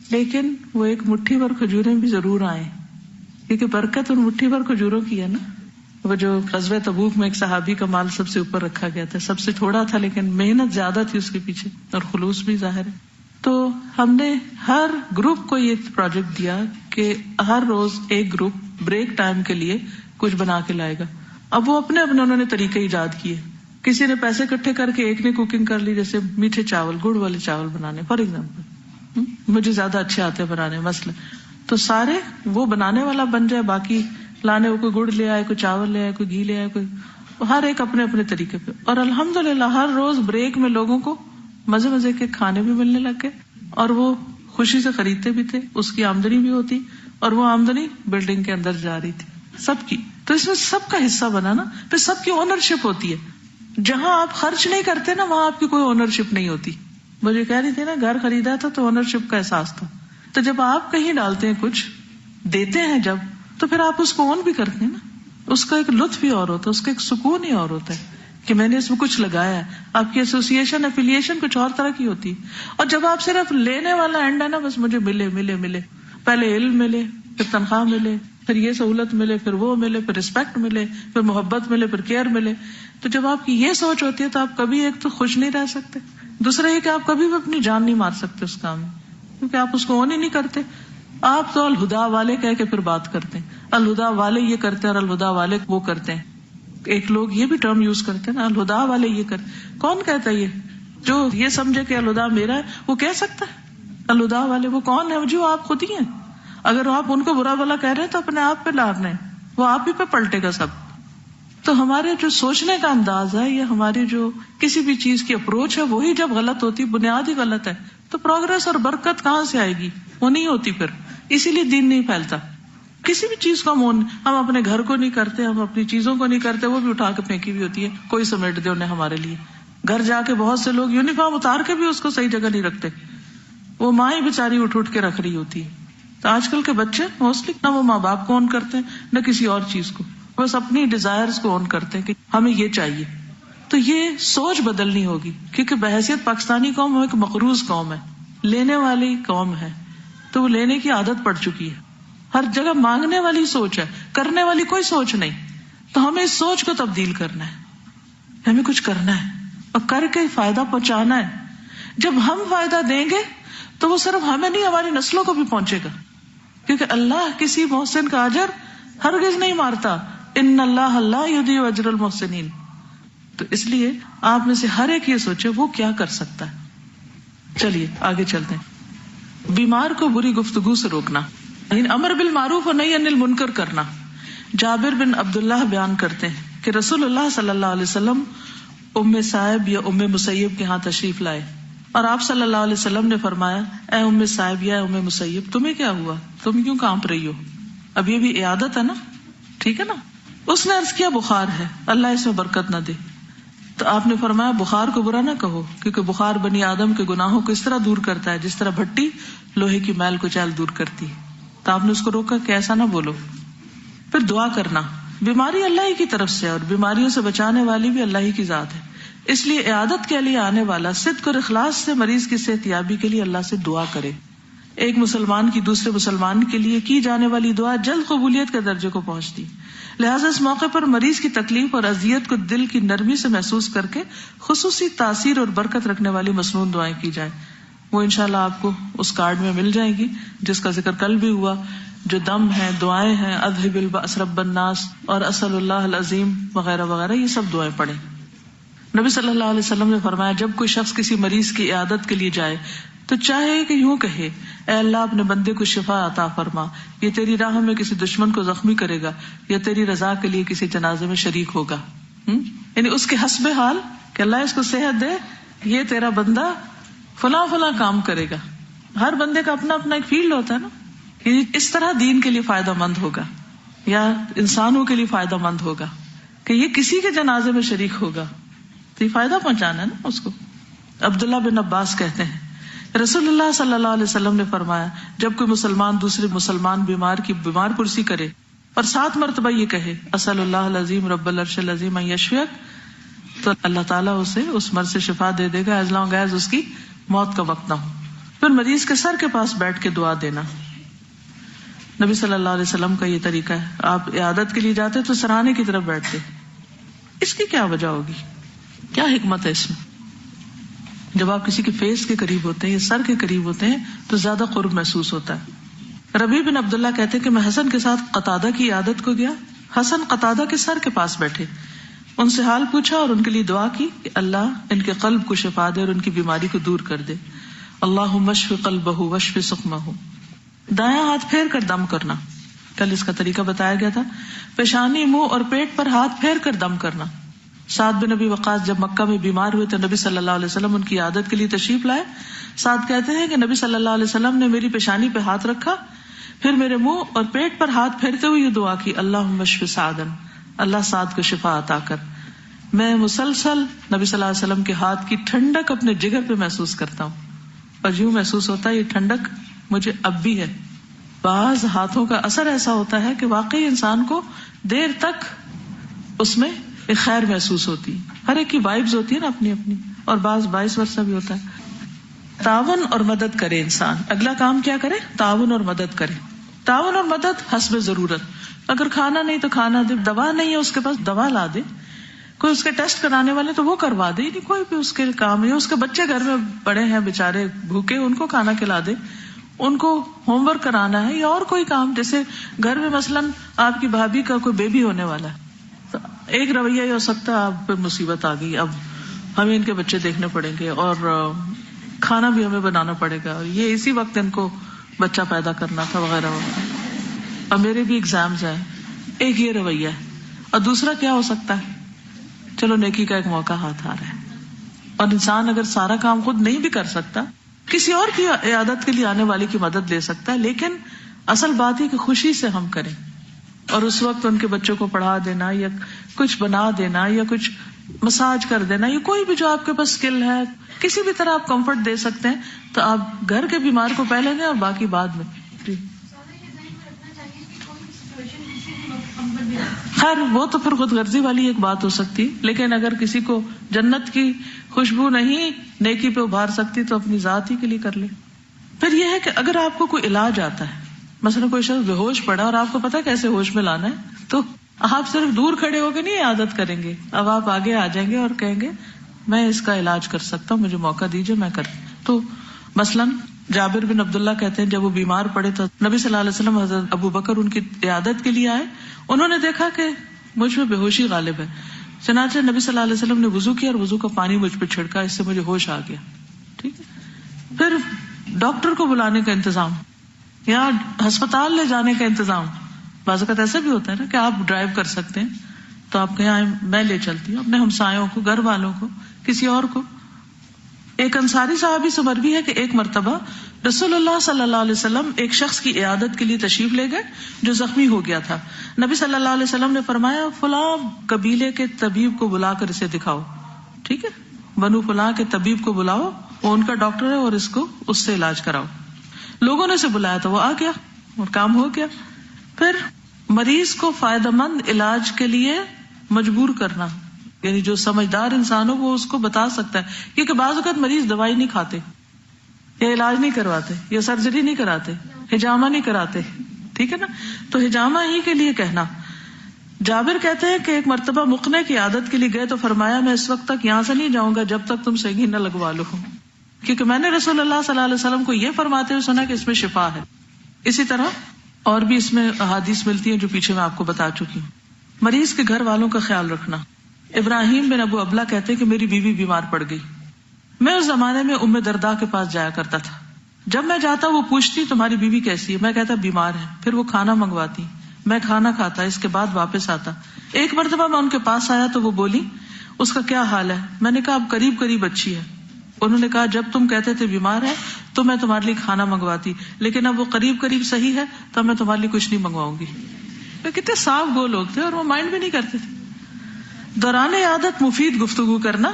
لیکن وہ ایک مٹھی بھر کھجوریں بھی ضرور آئیں، کیونکہ برکت ان مٹھی بھر کھجوروں کی ہے نا. وہ جو غزوہ تبوک میں ایک صحابی کا مال سب سے اوپر رکھا گیا تھا، سب سے تھوڑا تھا لیکن محنت زیادہ تھی اس کے پیچھے اور خلوص بھی ظاہر ہے. تو ہم نے ہر گروپ کو یہ پروجیکٹ دیا کہ ہر روز ایک گروپ بریک ٹائم کے لیے کچھ بنا کے لائے گا. اب وہ اپنے انہوں نے طریقے ایجاد کیے. کسی نے پیسے اکٹھے کر کے ایک نے کوکنگ کر لی، جیسے میٹھے چاول، گڑ والے چاول بنانے فار ایگزامپل، مجھے زیادہ اچھے آتے بنانے مثلا، تو سارے وہ بنانے والا بن جائے، باقی لانے وہ کوئی گڑ لے آئے، کوئی چاول لے آئے، کوئی گھی لے آئے، کوئی ہر ایک اپنے اپنے طریقے پہ. اور الحمدللہ ہر روز بریک میں لوگوں کو مزے مزے کے کھانے بھی ملنے لگ گئے اور وہ خوشی سے خریدتے بھی تھے، اس کی آمدنی بھی ہوتی اور وہ آمدنی بلڈنگ کے اندر جا رہی تھی سب کی. تو اس میں سب کا حصہ بنا نا، پھر سب کی اونرشپ ہوتی ہے. جہاں آپ خرچ نہیں کرتے نا وہاں آپ کی کوئی اونرشپ نہیں ہوتی. مجھے کہہ رہی تھی نا گھر خریدا تھا تو اونرشپ کا احساس تھا. تو جب آپ کہیں ڈالتے ہیں، کچھ دیتے ہیں جب، تو پھر آپ اس کو اون بھی کرتے ہیں نا. اس کا ایک لطف ہی اور ہوتا ہے، اس کا ایک سکون ہی اور ہوتا ہے کہ میں نے اس میں کچھ لگایا ہے. آپ کی ایسوسیشن ایفیلیشن کچھ اور طرح کی ہوتی ہے. اور جب آپ صرف لینے والا اینڈ ہے نا، بس مجھے ملے ملے ملے، پہلے علم ملے، پھر تنخواہ ملے، پھر یہ سہولت ملے، پھر وہ ملے، پھر رسپیکٹ ملے، پھر محبت ملے، پھر کیئر ملے. تو جب آپ کی یہ سوچ ہوتی ہے تو آپ کبھی ایک تو خوش نہیں رہ سکتے، دوسرا یہ کہ آپ کبھی بھی اپنی جان نہیں مار سکتے اس کام میں، کیونکہ آپ اس کو اون ہی نہیں کرتے. آپ تو الہدا والے کہہ کے پھر بات کرتے ہیں، الہدا والے یہ کرتے ہیں اور الہدا والے وہ کرتے ہیں. ایک لوگ یہ بھی ٹرم یوز کرتے ہیں نا، الہدا والے یہ کرتے. کون کہتا ہے یہ؟ جو یہ سمجھے کہ الہدا میرا ہے وہ کہہ سکتا ہے. الہدا والے وہ کون ہے؟ جو آپ خود ہی ہیں. اگر آپ ان کو برا بلا کہہ رہے ہیں تو اپنے آپ پہ لارنے، وہ آپ ہی پہ پلٹے گا سب. تو ہمارے جو سوچنے کا انداز ہے، یا ہماری جو کسی بھی چیز کی اپروچ ہے، وہی جب غلط ہوتی، بنیاد ہی غلط ہے، تو پروگرس اور برکت کہاں سے آئے گی؟ وہ نہیں ہوتی. پھر اسی لیے دین نہیں پھیلتا. کسی بھی چیز کو ہم اپنے گھر کو نہیں کرتے، ہم اپنی چیزوں کو نہیں کرتے، وہ بھی اٹھا کے پھینکی ہوئی ہوتی ہے، کوئی سمیٹ دے انہیں ہمارے لیے. گھر جا کے بہت سے لوگ یونیفارم اتار کے بھی اس کو صحیح جگہ نہیں رکھتے، وہ ماں ہی بیچاری اٹھ کے رکھ رہی ہوتی ہے. تو آج کل کے بچے موسٹلی نہ وہ ماں باپ کو اون کرتے ہیں نہ کسی اور چیز کو، بس اپنی ڈیزائرز کو اون کرتے ہیں کہ ہمیں یہ چاہیے. تو یہ سوچ بدلنی ہوگی، کیونکہ بحیثیت پاکستانی قوم ایک مقروض قوم ہے، لینے والی قوم ہے. تو وہ لینے کی عادت پڑ چکی ہے، ہر جگہ مانگنے والی سوچ ہے، کرنے والی کوئی سوچ نہیں. تو ہمیں اس سوچ کو تبدیل کرنا ہے، ہمیں کچھ کرنا ہے اور کر کے فائدہ پہنچانا ہے. جب ہم فائدہ دیں گے تو وہ صرف ہمیں نہیں، ہماری نسلوں کو بھی پہنچے گا، کیونکہ اللہ کسی محسن کا اجر ہرگز نہیں مارتا. ان اللہ لا یضیع اجر المحسنین. تو اس لیے آپ میں سے ہر ایک یہ سوچے وہ کیا کر سکتا ہے. چلیے آگے چلتے ہیں. بیمار کو بری گفتگو سے روکنا، امر بالمعروف و نہی عن المنکر کرنا. جابر بن عبداللہ بیان کرتے ہیں کہ رسول اللہ صلی اللہ علیہ وسلم ام صائب یا ام مسیب کے ہاں تشریف لائے اور آپ صلی اللہ علیہ وسلم نے فرمایا، اے ام صائب یا ام مسیب، تمہیں کیا ہوا؟ تم کیوں کانپ رہی ہو؟ اب یہ بھی عیادت ہے نا، ٹھیک ہے نا. اس نے عرض کیا بخار ہے، اللہ اس میں برکت نہ دے. تو آپ نے فرمایا بخار کو برا نہ کہو، کیونکہ بخار بنی آدم کے گناہوں کو اس طرح دور کرتا ہے جس طرح بھٹی لوہے کی میل کو چال دور کرتی ہے. تو آپ نے اس کو روکا کہ ایسا نہ بولو. پھر دعا کرنا، بیماری اللہ ہی کی طرف سے اور بیماریوں سے بچانے والی بھی اللہ ہی کی ذات ہے، اس لیے عیادت کے لیے آنے والا صدق اور اخلاص سے مریض کی صحت یابی کے لیے اللہ سے دعا کرے. ایک مسلمان کی دوسرے مسلمان کے لیے کی جانے والی دعا جلد قبولیت کے درجے کو پہنچتی. لہٰذا اس موقع پر مریض کی تکلیف اور اذیت کو دل کی نرمی سے محسوس کر کے خصوصی تاثیر اور برکت رکھنے والی مسنون دعائیں کی جائیں. وہ انشاءاللہ آپ کو اس کارڈ میں مل جائیں گی جس کا ذکر کل بھی ہوا. جو دم ہے، دعائیں ہیں، اذہب البأس رب الناس اور اسأل اللہ العظیم وغیرہ وغیرہ، یہ سب دعائیں پڑھیں. نبی صلی اللہ علیہ وسلم نے فرمایا جب کوئی شخص کسی مریض کی عیادت کے لیے جائے تو چاہے کہ یوں کہے، اے اللہ اپنے بندے کو شفا عطا فرما، یہ تیری راہ میں کسی دشمن کو زخمی کرے گا یا تیری رضا کے لیے کسی جنازے میں شریک ہوگا. یعنی اس کے حسب حال کہ اللہ اس کو صحت دے، یہ تیرا بندہ فلاں فلاں کام کرے گا. ہر بندے کا اپنا اپنا ایک فیلڈ ہوتا ہے نا، کہ اس طرح دین کے لیے فائدہ مند ہوگا یا انسانوں کے لیے فائدہ مند ہوگا، کہ یہ کسی کے جنازے میں شریک ہوگا تو یہ فائدہ پہنچانا ہے نا اس کو. عبداللہ بن عباس کہتے ہیں رسول اللہ صلی اللہ علیہ وسلم نے فرمایا جب کوئی مسلمان دوسرے مسلمان بیمار کی بیمار پرسی کرے اور 7 مرتبہ یہ کہے اسأل اللہ العظیم رب العرش العظیم ان یشفیک، تو اللہ تعالیٰ اسے اس مرض سے شفا دے دے گا ایز لانگ ایز اس کی موت کا وقت نہ ہو. پھر مریض کے سر کے پاس بیٹھ کے دعا دینا. نبی صلی اللہ علیہ وسلم کا یہ طریقہ ہے، آپ عیادت کے لیے جاتے تو سرانے کی طرف بیٹھتے. اس کی کیا وجہ ہوگی؟ کیا حکمت ہے اس میں؟ جب آپ کسی کے فیس کے قریب ہوتے ہیں یا سر کے قریب ہوتے ہیں تو زیادہ قرب محسوس ہوتا ہے. ربیع بن عبداللہ کہتے ہیں کہ میں حسن کے ساتھ قتادہ کی عیادت کو گیا. حسن قتادہ کے سر کے پاس بیٹھے، ان سے حال پوچھا اور ان کے لیے دعا کی کہ اللہ ان کے قلب کو شفا دے اور ان کی بیماری کو دور کر دے. اللہم اشف قلبہ واشف سقمہ. دایاں ہاتھ پھیر کر دم کرنا، کل اس کا طریقہ بتایا گیا تھا. پیشانی، منہ اور پیٹ پر ہاتھ پھیر کر دم کرنا. سعد بن ابی وقاص جب مکہ میں بیمار ہوئے تو نبی صلی اللہ علیہ وسلم ان کی عادت کے لیے تشریف لائے. سعد کہتے ہیں کہ نبی صلی اللہ علیہ وسلم نے میری پیشانی پہ ہاتھ رکھا، پھر میرے منہ اور پیٹ پر ہاتھ پھیرتے ہوئے یہ دعا کی، اللہم اشف سعدن، اللہ سعد کو شفا عطا کر. میں مسلسل نبی صلی اللہ علیہ وسلم کے ہاتھ کی ٹھنڈک اپنے جگر پہ محسوس کرتا ہوں، اور یوں محسوس ہوتا ہے یہ ٹھنڈک مجھے اب بھی ہے. بعض ہاتھوں کا اثر ایسا ہوتا ہے کہ واقعی انسان کو دیر تک اس میں ایک خیر محسوس ہوتی ہے. ہر ایک کی وائبز ہوتی ہے نا اپنی اپنی، اور بعض باعث ورثہ بھی ہوتا ہے. تعاون اور مدد کرے انسان. اگلا کام کیا کرے؟ تعاون اور مدد کرے. تعاون اور مدد حسب ضرورت. اگر کھانا نہیں تو کھانا دے، دوا نہیں ہے اس کے پاس دوا لا دے، کوئی اس کے ٹیسٹ کرانے والے تو وہ کروا دے. نہیں کوئی بھی اس کے کام ہے، اس کے بچے گھر میں پڑے ہیں بیچارے بھوکے، ان کو کھانا کھلا دے. ان کو ہوم ورک کرانا ہے یا اور کوئی کام، جیسے گھر میں مثلاً آپ کی بھابھی کا کوئی بیبی ہونے والا ہے تو ایک رویہ یہ ہو سکتا ہے آپ پہ مصیبت آ گئی، اب ہمیں ان کے بچے دیکھنے پڑیں گے اور کھانا بھی ہمیں بنانا پڑے گا، اور یہ اسی وقت ان کو بچہ پیدا کرنا تھا وغیرہ وغیرہ، اور میرے بھی ایگزامز ہیں. ایک یہ رویہ ہے. اور دوسرا کیا ہو سکتا ہے؟ چلو نیکی کا ایک موقع ہاتھ آ رہا ہے، اور انسان اگر سارا کام خود نہیں بھی کر سکتا، کسی اور کی عیادت کے لیے آنے والے کی مدد لے سکتا ہے. لیکن اصل بات ہے کہ خوشی سے ہم کریں، اور اس وقت ان کے بچوں کو پڑھا دینا یا کچھ بنا دینا یا کچھ مساج کر دینا یا کوئی بھی جو آپ کے پاس اسکل ہے، کسی بھی طرح آپ کمفرٹ دے سکتے ہیں تو آپ گھر کے بیمار کو پہلے دیں اور باقی بعد میں. خیر وہ تو پھر خود غرضی والی ایک بات ہو سکتی، لیکن اگر کسی کو جنت کی خوشبو نہیں نیکی پہ ابھار سکتی تو اپنی ذات ہی کے لیے کر لے. پھر یہ ہے کہ اگر آپ کو کوئی علاج آتا ہے، مثلا کوئی شخص بے ہوش پڑا اور آپ کو پتا کیسے ہوش میں لانا ہے، تو آپ صرف دور کھڑے ہو کے نہیں عادت کریں گے، اب آپ آگے آ جائیں گے اور کہیں گے میں اس کا علاج کر سکتا ہوں، مجھے موقع دیجیے میں کروں. تو مثلاً جابر بن عبداللہ کہتے ہیں جب وہ بیمار پڑے تو نبی صلی اللہ علیہ وسلم حضرت ابو بکر ان کی عیادت کے لیے آئے. انہوں نے دیکھا کہ مجھ میں بے ہوشی غالب ہے، چنانچہ نبی صلی اللہ علیہ وسلم نے وضو کیا اور وضو کا پانی مجھ پہ چھڑکا، اس سے مجھے ہوش آ گیا. ٹھیک ہے. پھر ڈاکٹر کو بلانے کا انتظام یا ہسپتال لے جانے کا انتظام. بعض اوقات ایسا بھی ہوتا ہے نا کہ آپ ڈرائیو کر سکتے ہیں تو آپ کہیں میں لے چلتی ہوں اپنے ہمسایوں کو، گھر والوں کو، کسی اور کو. ایک انصاری صحابی سے مروی ہے کہ ایک مرتبہ رسول اللہ صلی اللہ علیہ وسلم ایک شخص کی عیادت کے لیے تشریف لے گئے جو زخمی ہو گیا تھا. نبی صلی اللہ علیہ وسلم نے فرمایا فلاں قبیلے کے طبیب کو بلا کر اسے دکھاؤ. ٹھیک ہے، بنو فلاں کے طبیب کو بلاؤ، وہ ان کا ڈاکٹر ہے اور اس کو اس سے علاج کراؤ. لوگوں نے اسے بلایا تو وہ آ گیا اور کام ہو گیا. پھر مریض کو فائدہ مند علاج کے لیے مجبور کرنا، یعنی جو سمجھدار انسان ہو وہ اس کو بتا سکتا ہے، کیونکہ بعض اوقات مریض دوائی نہیں کھاتے یا علاج نہیں کرواتے یا سرجری نہیں کراتے، حجامہ نہیں کراتے. ٹھیک ہے نا، تو حجامہ ہی کے لیے کہنا. جابر کہتے ہیں کہ ایک مرتبہ مقنے کی عادت کے لیے گئے تو فرمایا میں اس وقت تک یہاں سے نہیں جاؤں گا جب تک تم سینگی نہ لگوا لو، کیونکہ میں نے رسول اللہ صلی اللہ علیہ وسلم کو یہ فرماتے ہوئے سنا کہ اس میں شفا ہے. اسی طرح اور بھی اس میں احادیث ملتی ہیں جو پیچھے میں آپ کو بتا چکی ہوں. مریض کے گھر والوں کا خیال رکھنا. ابراہیم بن ابو ابلا کہتے کہ میری بیوی بیمار پڑ گئی. میں اس زمانے میں ام درداء کے پاس جایا کرتا تھا. جب میں جاتا وہ پوچھتی تمہاری بیوی کیسی ہے، میں کہتا بیمار ہے. پھر وہ کھانا منگواتی، میں کھانا کھاتا، اس کے بعد واپس آتا. ایک مرتبہ میں ان کے پاس آیا تو وہ بولی اس کا کیا حال ہے؟ میں نے کہا اب قریب قریب اچھی ہے. انہوں نے کہا جب تم کہتے تھے بیمار ہے تو میں تمہارے لیے کھانا منگواتی، لیکن اب وہ قریب قریب صحیح ہے تو میں تمہارے لیے کچھ نہیں منگواؤں گی. کتنے صاف گو لوگ تھے اور وہ مائنڈ بھی نہیں کرتے تھے. دوران عادت مفید گفتگو کرنا.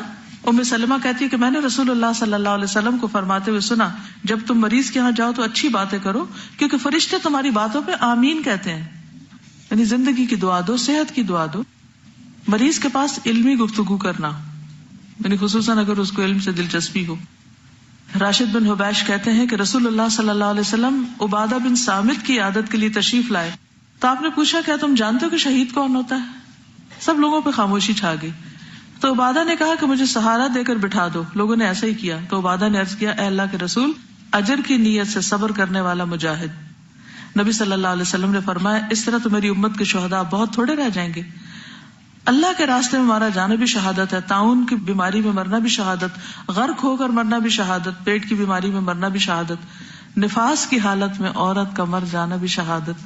ام سلمہ کہتی ہے کہ میں نے رسول اللہ صلی اللہ علیہ وسلم کو فرماتے ہوئے سنا جب تم مریض کے یہاں جاؤ تو اچھی باتیں کرو کیونکہ فرشتے تمہاری باتوں پہ آمین کہتے ہیں. یعنی زندگی کی دعا دو، صحت کی دعا دو. مریض کے پاس علمی گفتگو کرنا، یعنی خصوصاً اگر اس کو علم سے دلچسپی ہو. راشد بن حبیش کہتے ہیں کہ رسول اللہ صلی اللہ علیہ وسلم عبادہ بن صامت کی عیادت کے لیے تشریف لائے تو آپ نے پوچھا کیا تم جانتے ہو کہ شہید کون ہوتا ہے؟ سب لوگوں پہ خاموشی چھا گئی. تو عبادہ نے کہا کہ مجھے سہارا دے کر بٹھا دو. لوگوں نے ایسا ہی کیا. تو عبادہ نے عرض کیا اے اللہ کے رسول، اجر کی نیت سے صبر کرنے والا مجاہد. نبی صلی اللہ علیہ وسلم نے فرمایا اس طرح تو میری امت کے شہداء بہت تھوڑے رہ جائیں گے. اللہ کے راستے میں مارا جانا بھی شہادت ہے، طاعون کی بیماری میں مرنا بھی شہادت، غرق ہو کر مرنا بھی شہادت، پیٹ کی بیماری میں مرنا بھی شہادت، نفاس کی حالت میں عورت کا مر جانا بھی شہادت.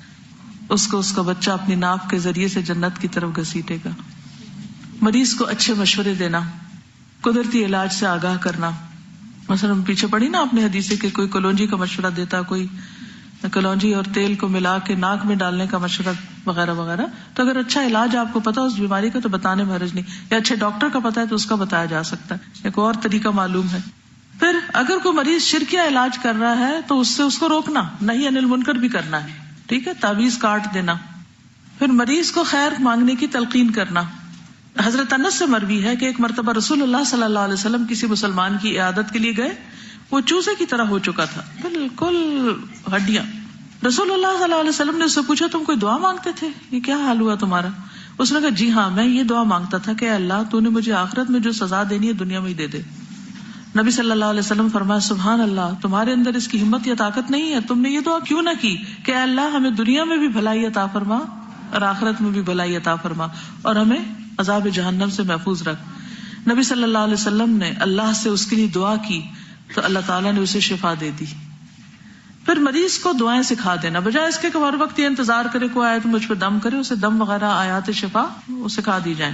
اس کو اس کا بچہ اپنی ناف کے ذریعے سے جنت کی طرف گھسیٹے گا. مریض کو اچھے مشورے دینا، قدرتی علاج سے آگاہ کرنا. مثلا پیچھے پڑی نا اپنے حدیث کہ کوئی کلونجی کا مشورہ دیتا، کوئی کلونجی اور تیل کو ملا کے ناک میں ڈالنے کا مشورہ وغیرہ وغیرہ. تو اگر اچھا علاج آپ کو پتا اس بیماری کا تو بتانے میں حرج نہیں، یا اچھے ڈاکٹر کا پتا ہے تو اس کا بتایا جا سکتا ہے، ایک اور طریقہ معلوم ہے. پھر اگر کوئی مریض شرکیہ علاج کر رہا ہے تو اس سے اس کو روکنا، نہی عن المنکر بھی کرنا ہے. ٹھیک ہے، تعویذ کاٹ دینا. پھر مریض کو خیر مانگنے کی تلقین کرنا. حضرت انس سے مروی ہے کہ ایک مرتبہ رسول اللہ صلی اللہ علیہ وسلم کسی مسلمان کی عیادت کے لیے گئے. وہ چوزے کی طرح ہو چکا تھا، بالکل ہڈیاں. رسول اللہ صلی اللہ علیہ وسلم نے اس سے پوچھا تم کوئی دعا مانگتے تھے، یہ کیا حال ہوا تمہارا؟ اس نے کہا جی ہاں، میں یہ دعا مانگتا تھا کہ اللہ تو نے مجھے آخرت میں جو سزا دینی ہے دنیا میں ہی دے دے. نبی صلی اللہ علیہ وسلم فرمایا سبحان اللہ، تمہارے اندر اس کی ہمت یا طاقت نہیں ہے. تم نے یہ دعا کیوں نہ کی کہ اللہ ہمیں دنیا میں بھی بھلائی عطا فرما اور آخرت میں بھی بھلائی عطا فرما اور ہمیں عذاب جہنم سے محفوظ رکھ. نبی صلی اللہ علیہ وسلم نے اللہ سے اس کے لیے دعا کی تو اللہ تعالیٰ نے اسے شفا دے دی. پھر مریض کو دعائیں سکھا دینا، بجائے اس کے کہ ہر وقت یہ انتظار کرے کوئی آئے تو مجھ پہ دم کرے، اسے دم وغیرہ آیات شفا وہ سکھا دی جائیں.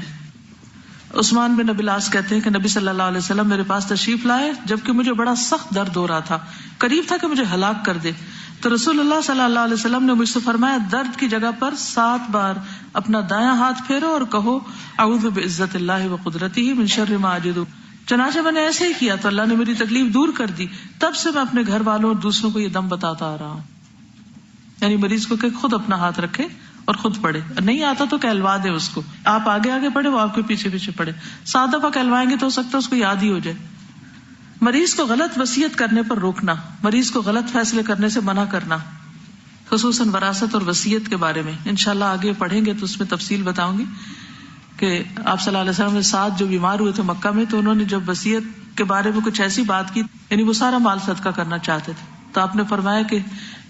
عثمان بن ابی العاص کہتے ہیں کہ نبی صلی اللہ علیہ وسلم میرے پاس تشریف لائے جبکہ مجھے بڑا سخت درد ہو رہا تھا، قریب تھا کہ مجھے ہلاک کر دے. تو رسول اللہ صلی اللہ علیہ وسلم نے مجھ سے فرمایا درد کی جگہ پر 7 بار اپنا دایاں ہاتھ پھیرو اور کہو اعوذ بعزت اللہ وقدرتہ من شر ما اجد. چنانچہ میں نے ایسے ہی کیا تو اللہ نے میری تکلیف دور کر دی. تب سے میں اپنے گھر والوں اور دوسروں کو یہ دم بتاتا آ رہا ہوں. یعنی مریض کو کہ خود اپنا ہاتھ رکھے اور خود پڑھے، نہیں آتا تو کہلوا دے اس کو، آپ آگے آگے پڑھے وہ آپ کے پیچھے پیچھے پڑھے. 7 دفعہ کہلوائیں گے تو ہو سکتا ہے اس کو یاد ہی ہو جائے. مریض کو غلط وصیت کرنے پر روکنا، مریض کو غلط فیصلے کرنے سے منع کرنا، خصوصاً وراثت اور وصیت کے بارے میں انشاءاللہ آگے پڑھیں گے تو اس میں تفصیل بتاؤں گی کہ آپ صلی اللہ علیہ وسلم نے 7 جو بیمار ہوئے تھے مکہ میں تو انہوں نے جب وصیت کے بارے میں کچھ ایسی بات کی، یعنی وہ سارا مال صدقہ کرنا چاہتے تھے، تو آپ نے فرمایا کہ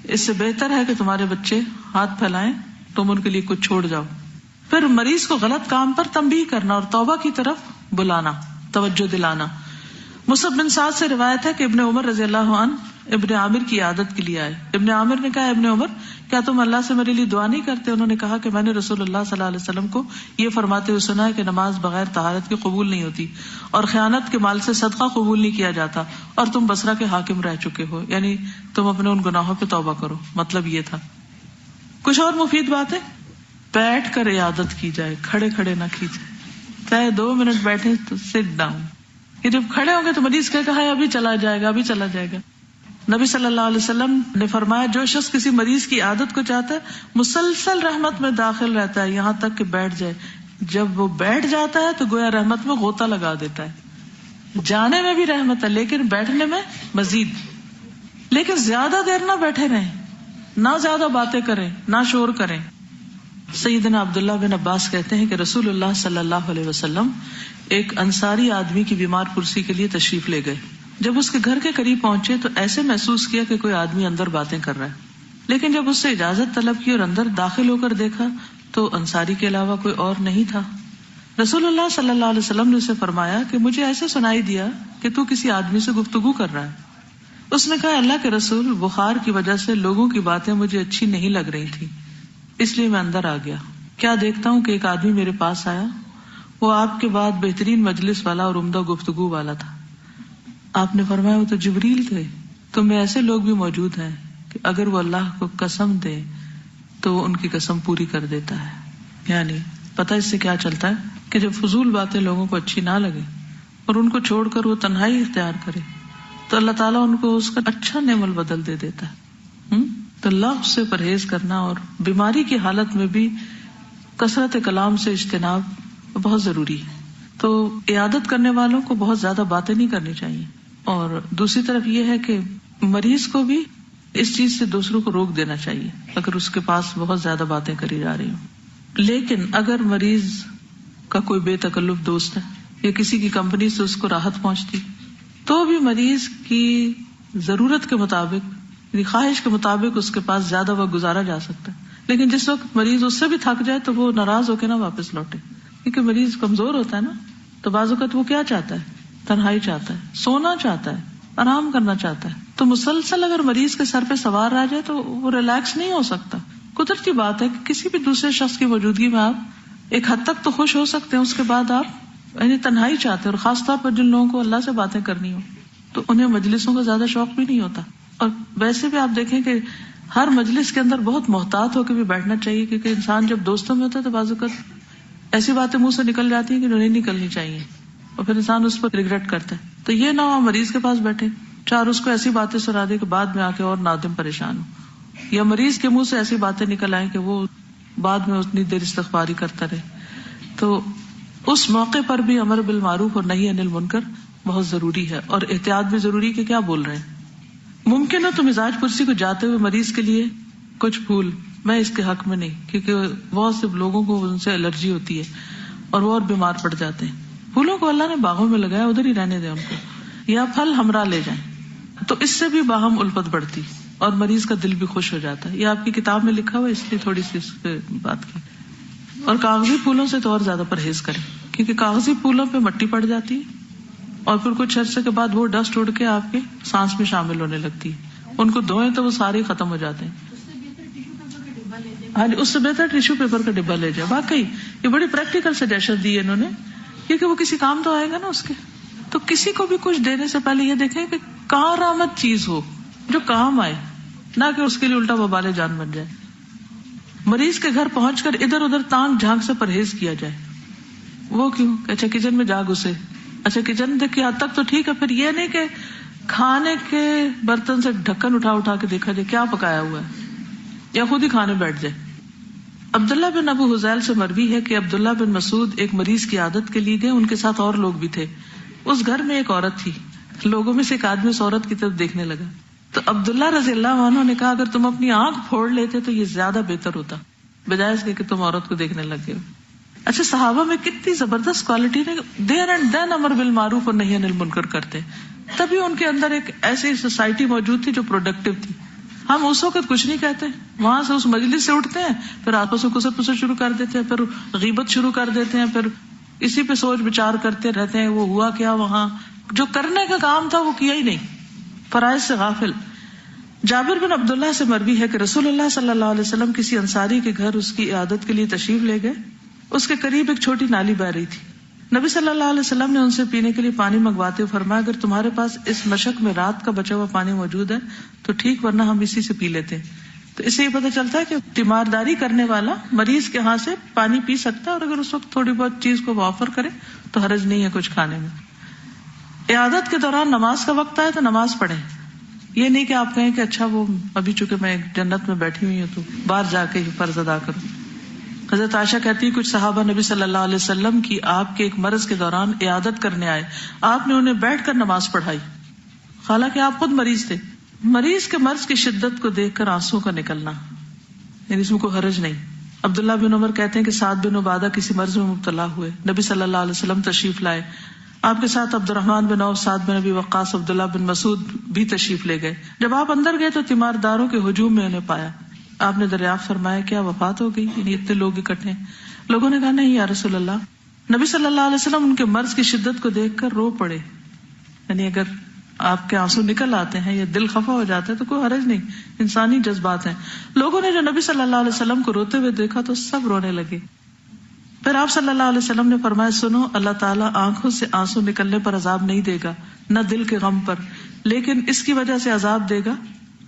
اس سے بہتر ہے کہ تمہارے بچے ہاتھ پھیلائیں، تم ان کے لیے کچھ چھوڑ جاؤ. پھر مریض کو غلط کام پر تنبیہ کرنا اور توبہ کی طرف بلانا، توجہ دلانا. مصعب بن سعد سے روایت ہے کہ ابن عمر رضی اللہ عنہ ابن عامر کی عادت کے لیے آئے. ابن عامر نے کہا ابن عمر کیا تم اللہ سے میرے لیے دعا نہیں کرتے؟ انہوں نے کہا کہ میں نے رسول اللہ صلی اللہ علیہ وسلم کو یہ فرماتے ہوئے سنا ہے کہ نماز بغیر طہارت کے قبول نہیں ہوتی اور خیانت کے مال سے صدقہ قبول نہیں کیا جاتا، اور تم بصرہ کے حاکم رہ چکے ہو، یعنی تم اپنے ان گناہوں پہ توبہ کرو. مطلب یہ تھا. کچھ اور مفید باتیں، بیٹھ کر عیادت کی جائے، کھڑے کھڑے نہ کی جائے. چاہے 2 منٹ بیٹھے تو سٹ ڈاؤن. یہ جب کھڑے ہوں گے تو مریض کہے گا ابھی چلا جائے گا، ابھی چلا جائے گا. نبی صلی اللہ علیہ وسلم نے فرمایا جو شخص کسی مریض کی عادت کو چاہتا ہے مسلسل رحمت میں داخل رہتا ہے یہاں تک کہ بیٹھ جائے. جب وہ بیٹھ جاتا ہے تو گویا رحمت میں غوطہ لگا دیتا ہے. جانے میں بھی رحمت ہے لیکن بیٹھنے میں مزید. لیکن زیادہ دیر نہ بیٹھے رہیں، نہ زیادہ باتیں کریں، نہ شور کریں. سیدنا عبداللہ بن عباس کہتے ہیں کہ رسول اللہ صلی اللہ علیہ وسلم ایک انصاری آدمی کی بیمار پرسی کے لیے تشریف لے گئے. جب اس کے گھر کے قریب پہنچے تو ایسے محسوس کیا کہ کوئی آدمی اندر باتیں کر رہا ہے، لیکن جب اس سے اجازت طلب کی اور اندر داخل ہو کر دیکھا تو انصاری کے علاوہ کوئی اور نہیں تھا. رسول اللہ صلی اللہ علیہ وسلم نے اسے فرمایا کہ مجھے ایسے سنائی دیا کہ تو کسی آدمی سے گفتگو کر رہا ہے. اس نے کہا اللہ کے رسول بخار کی وجہ سے لوگوں کی باتیں مجھے اچھی نہیں لگ رہی تھی، اس لیے میں اندر آ گیا. کیا دیکھتا ہوں کہ ایک آدمی میرے پاس آیا، وہ آپ کے بعد بہترین مجلس والا اور عمدہ گفتگو والا تھا. آپ نے فرمایا وہ تو جبریل تھے. تم میں ایسے لوگ بھی موجود ہیں کہ اگر وہ اللہ کو قسم دے تو وہ ان کی قسم پوری کر دیتا ہے. یعنی پتہ اس سے کیا چلتا ہے کہ جب فضول باتیں لوگوں کو اچھی نہ لگے اور ان کو چھوڑ کر وہ تنہائی اختیار کرے تو اللہ تعالیٰ ان کو اس کا اچھا نعم البدل دے دیتا ہے. تو لفظ سے پرہیز کرنا اور بیماری کی حالت میں بھی کثرت کلام سے اجتناب بہت ضروری ہے. تو عیادت کرنے والوں کو بہت زیادہ باتیں نہیں کرنی چاہیے. اور دوسری طرف یہ ہے کہ مریض کو بھی اس چیز سے دوسروں کو روک دینا چاہیے اگر اس کے پاس بہت زیادہ باتیں کری جا رہی ہوں. لیکن اگر مریض کا کوئی بے تکلف دوست ہے یا کسی کی کمپنی سے اس کو راحت پہنچتی تو بھی مریض کی ضرورت کے مطابق یعنی خواہش کے مطابق اس کے پاس زیادہ وقت گزارا جا سکتا ہے. لیکن جس وقت مریض اس سے بھی تھک جائے تو وہ ناراض ہو کے نہ واپس لوٹے, کیونکہ مریض کمزور ہوتا ہے نا. تو بعض اوقات وہ کیا چاہتا ہے, تنہائی چاہتا ہے, سونا چاہتا ہے, آرام کرنا چاہتا ہے. تو مسلسل اگر مریض کے سر پہ سوار آ جائے تو وہ ریلیکس نہیں ہو سکتا. قدرتی بات ہے کہ کسی بھی دوسرے شخص کی موجودگی میں آپ ایک حد تک تو خوش ہو سکتے ہیں, اس کے بعد آپ یعنی تنہائی چاہتے ہیں. اور خاص طور پر جن لوگوں کو اللہ سے باتیں کرنی ہو تو انہیں مجلسوں کا زیادہ شوق بھی نہیں ہوتا. اور ویسے بھی آپ دیکھیں کہ ہر مجلس کے اندر بہت محتاط ہو کے بھی بیٹھنا چاہیے, کیونکہ انسان جب دوستوں میں ہوتا ہے تو بعض اوقات ایسی باتیں منہ سے نکل جاتی ہیں کہ جو نہیں نکلنی چاہیے, اور پھر انسان اس پر ریگریٹ کرتا ہے. تو یہ نہ ہو مریض کے پاس بیٹھے چار اس کو ایسی باتیں سنا دے کہ بعد میں آ کے اور نادم پریشان ہو, یا مریض کے منہ سے ایسی باتیں نکل آئیں کہ وہ بعد میں اتنی دیر استغفاری کرتا رہے. تو اس موقع پر بھی امر بالمعروف اور نہی عن المنکر بہت ضروری ہے, اور احتیاط بھی ضروری کہ کیا بول رہے ہیں. ممکن ہے تو مزاج پرسی کو جاتے ہوئے مریض کے لیے کچھ پھول, میں اس کے حق میں نہیں, کیونکہ بہت سے لوگوں کو ان سے الرجی ہوتی ہے اور وہ اور بیمار پڑ جاتے ہیں. پھولوں کو اللہ نے باغوں میں لگایا, ادھر ہی رہنے دیں ان کو, یا پھل ہمراہ لے جائیں, تو اس سے بھی باہم الفت بڑھتی اور مریض کا دل بھی خوش ہو جاتا ہے. یہ آپ کی کتاب میں لکھا ہوا, اس لیے تھوڑی سی اس پہ بات کی. اور کاغذی پھولوں سے تو اور زیادہ پرہیز کریں, کیونکہ کاغذی پھولوں پہ مٹی پڑ جاتی ہے اور پھر کچھ عرصے کے بعد وہ ڈسٹ اڑ کے آپ کے سانس میں شامل ہونے لگتی ہے. ان کو دھوئیں تو وہ سارے ختم ہو جاتے ہیں. ہاں اس سے بہتر ٹیشو پیپر کا ڈبہ لے جائے. واقعی یہ بڑی پریکٹیکل سجیشن دی ہے انہوں نے, کیونکہ وہ کسی کام تو آئے گا نا اس کے. تو کسی کو بھی کچھ دینے سے پہلے یہ دیکھیں کہ کارآمد چیز ہو جو کام آئے, نہ کہ اس کے لیے الٹا وبال جان بن جائے. مریض کے گھر پہنچ کر ادھر ادھر تانگ جھانک سے پرہیز کیا جائے. وہ کیوں, اچھا کچن میں جا گھسے, اچھا کچن دیکھ حد تک تو ٹھیک ہے, پھر یہ نہیں کہ کھانے کے برتن سے ڈھکن اٹھا اٹھا کے دیکھا جائے کیا پکایا ہوا ہے, یا خود ہی کھانے بیٹھ جائے. عبداللہ بن ابو حذیل سے مروی ہے کہ عبداللہ بن مسعود ایک مریض کی عادت کے لیے گئے, ان کے ساتھ اور لوگ بھی تھے. اس گھر میں ایک عورت تھی. لوگوں میں سے ایک آدمی اس عورت کی طرف دیکھنے لگا, تو عبداللہ رضی اللہ عنہ نے کہا اگر تم اپنی آنکھ پھوڑ لیتے تو یہ زیادہ بہتر ہوتا, بجائے اس کے کہ تم عورت کو دیکھنے لگے ہو. اچھا صحابہ میں کتنی زبردست کوالٹی نے دیر اینڈ دین امر بالمعروف اور نہی عن المنکر کرتے, تبھی ان کے اندر ایک ایسی سوسائٹی موجود تھی جو پروڈکٹیو تھی. ہم اس وقت کچھ نہیں کہتے, وہاں سے اس مجلس سے اٹھتے ہیں, پھر آپس میں کسر پسر شروع کر دیتے ہیں, پھر غیبت شروع کر دیتے ہیں, پھر اسی پہ سوچ بچار کرتے رہتے ہیں وہ ہوا کیا وہاں, جو کرنے کا کام تھا وہ کیا ہی نہیں, فرائض سے غافل. جابر بن عبداللہ سے مروی ہے کہ رسول اللہ صلی اللہ علیہ وسلم کسی انصاری کے گھر اس کی عیادت کے لیے تشریف لے گئے. اس کے قریب ایک چھوٹی نالی بہ رہی تھی. نبی صلی اللہ علیہ وسلم نے ان سے پینے کے لیے پانی منگواتے ہوئے فرمایا اگر تمہارے پاس اس مشق میں رات کا بچا ہوا پانی موجود ہے تو ٹھیک, ورنہ ہم اسی سے پی لیتے ہیں. تو اس سے یہ پتہ چلتا ہے کہ تیمارداری کرنے والا مریض کے ہاں سے پانی پی سکتا ہے, اور اگر اس وقت تھوڑی بہت چیز کو آفر کرے تو حرج نہیں ہے کچھ کھانے میں. عیادت کے دوران نماز کا وقت آئے تو نماز پڑھیں. یہ نہیں کہ آپ کہیں کہ اچھا وہ ابھی چونکہ میں جنت میں بیٹھی ہوئی ہوں تو باہر جا کے فرض ادا کروں. حضرت عائشہ کہتی کچھ صحابہ نبی صلی اللہ علیہ وسلم کی آپ کے ایک مرض کے دوران عیادت کرنے آئے, آپ نے انہیں بیٹھ کر نماز پڑھائی, حالانکہ آپ خود مریض تھے. مریض کے مرض کی شدت کو دیکھ کر آنسو کا نکلنا, یعنی اس میں کوئی حرج نہیں. عبداللہ بن عمر کہتے ہیں کہ سعد بن عبادہ کسی مرض میں مبتلا ہوئے, نبی صلی اللہ علیہ وسلم تشریف لائے, آپ کے ساتھ عبد الرحمن بن عوف, سعد بن ابی وقاص, عبداللہ بن مسعود بھی تشریف لے گئے. جب آپ اندر گئے تو تیمارداروں کے ہجوم میں انہیں پایا. آپ نے دریافت فرمایا کیا وفات ہو گئی, یعنی اتنے لوگ اکٹھے. لوگوں نے کہا نہیں یا رسول اللہ. نبی صلی اللہ علیہ وسلم ان کے مرض کی شدت کو دیکھ کر رو پڑے, یعنی اگر آپ کے آنسو نکل آتے ہیں یا دل خفا ہو جاتا ہے تو کوئی حرج نہیں, انسانی جذبات ہیں. لوگوں نے جو نبی صلی اللہ علیہ وسلم کو روتے ہوئے دیکھا تو سب رونے لگے. پھر آپ صلی اللہ علیہ وسلم نے فرمایا سنو, اللہ تعالیٰ آنکھوں سے آنسو نکلنے پر عذاب نہیں دے گا, نہ دل کے غم پر, لیکن اس کی وجہ سے عذاب دے گا.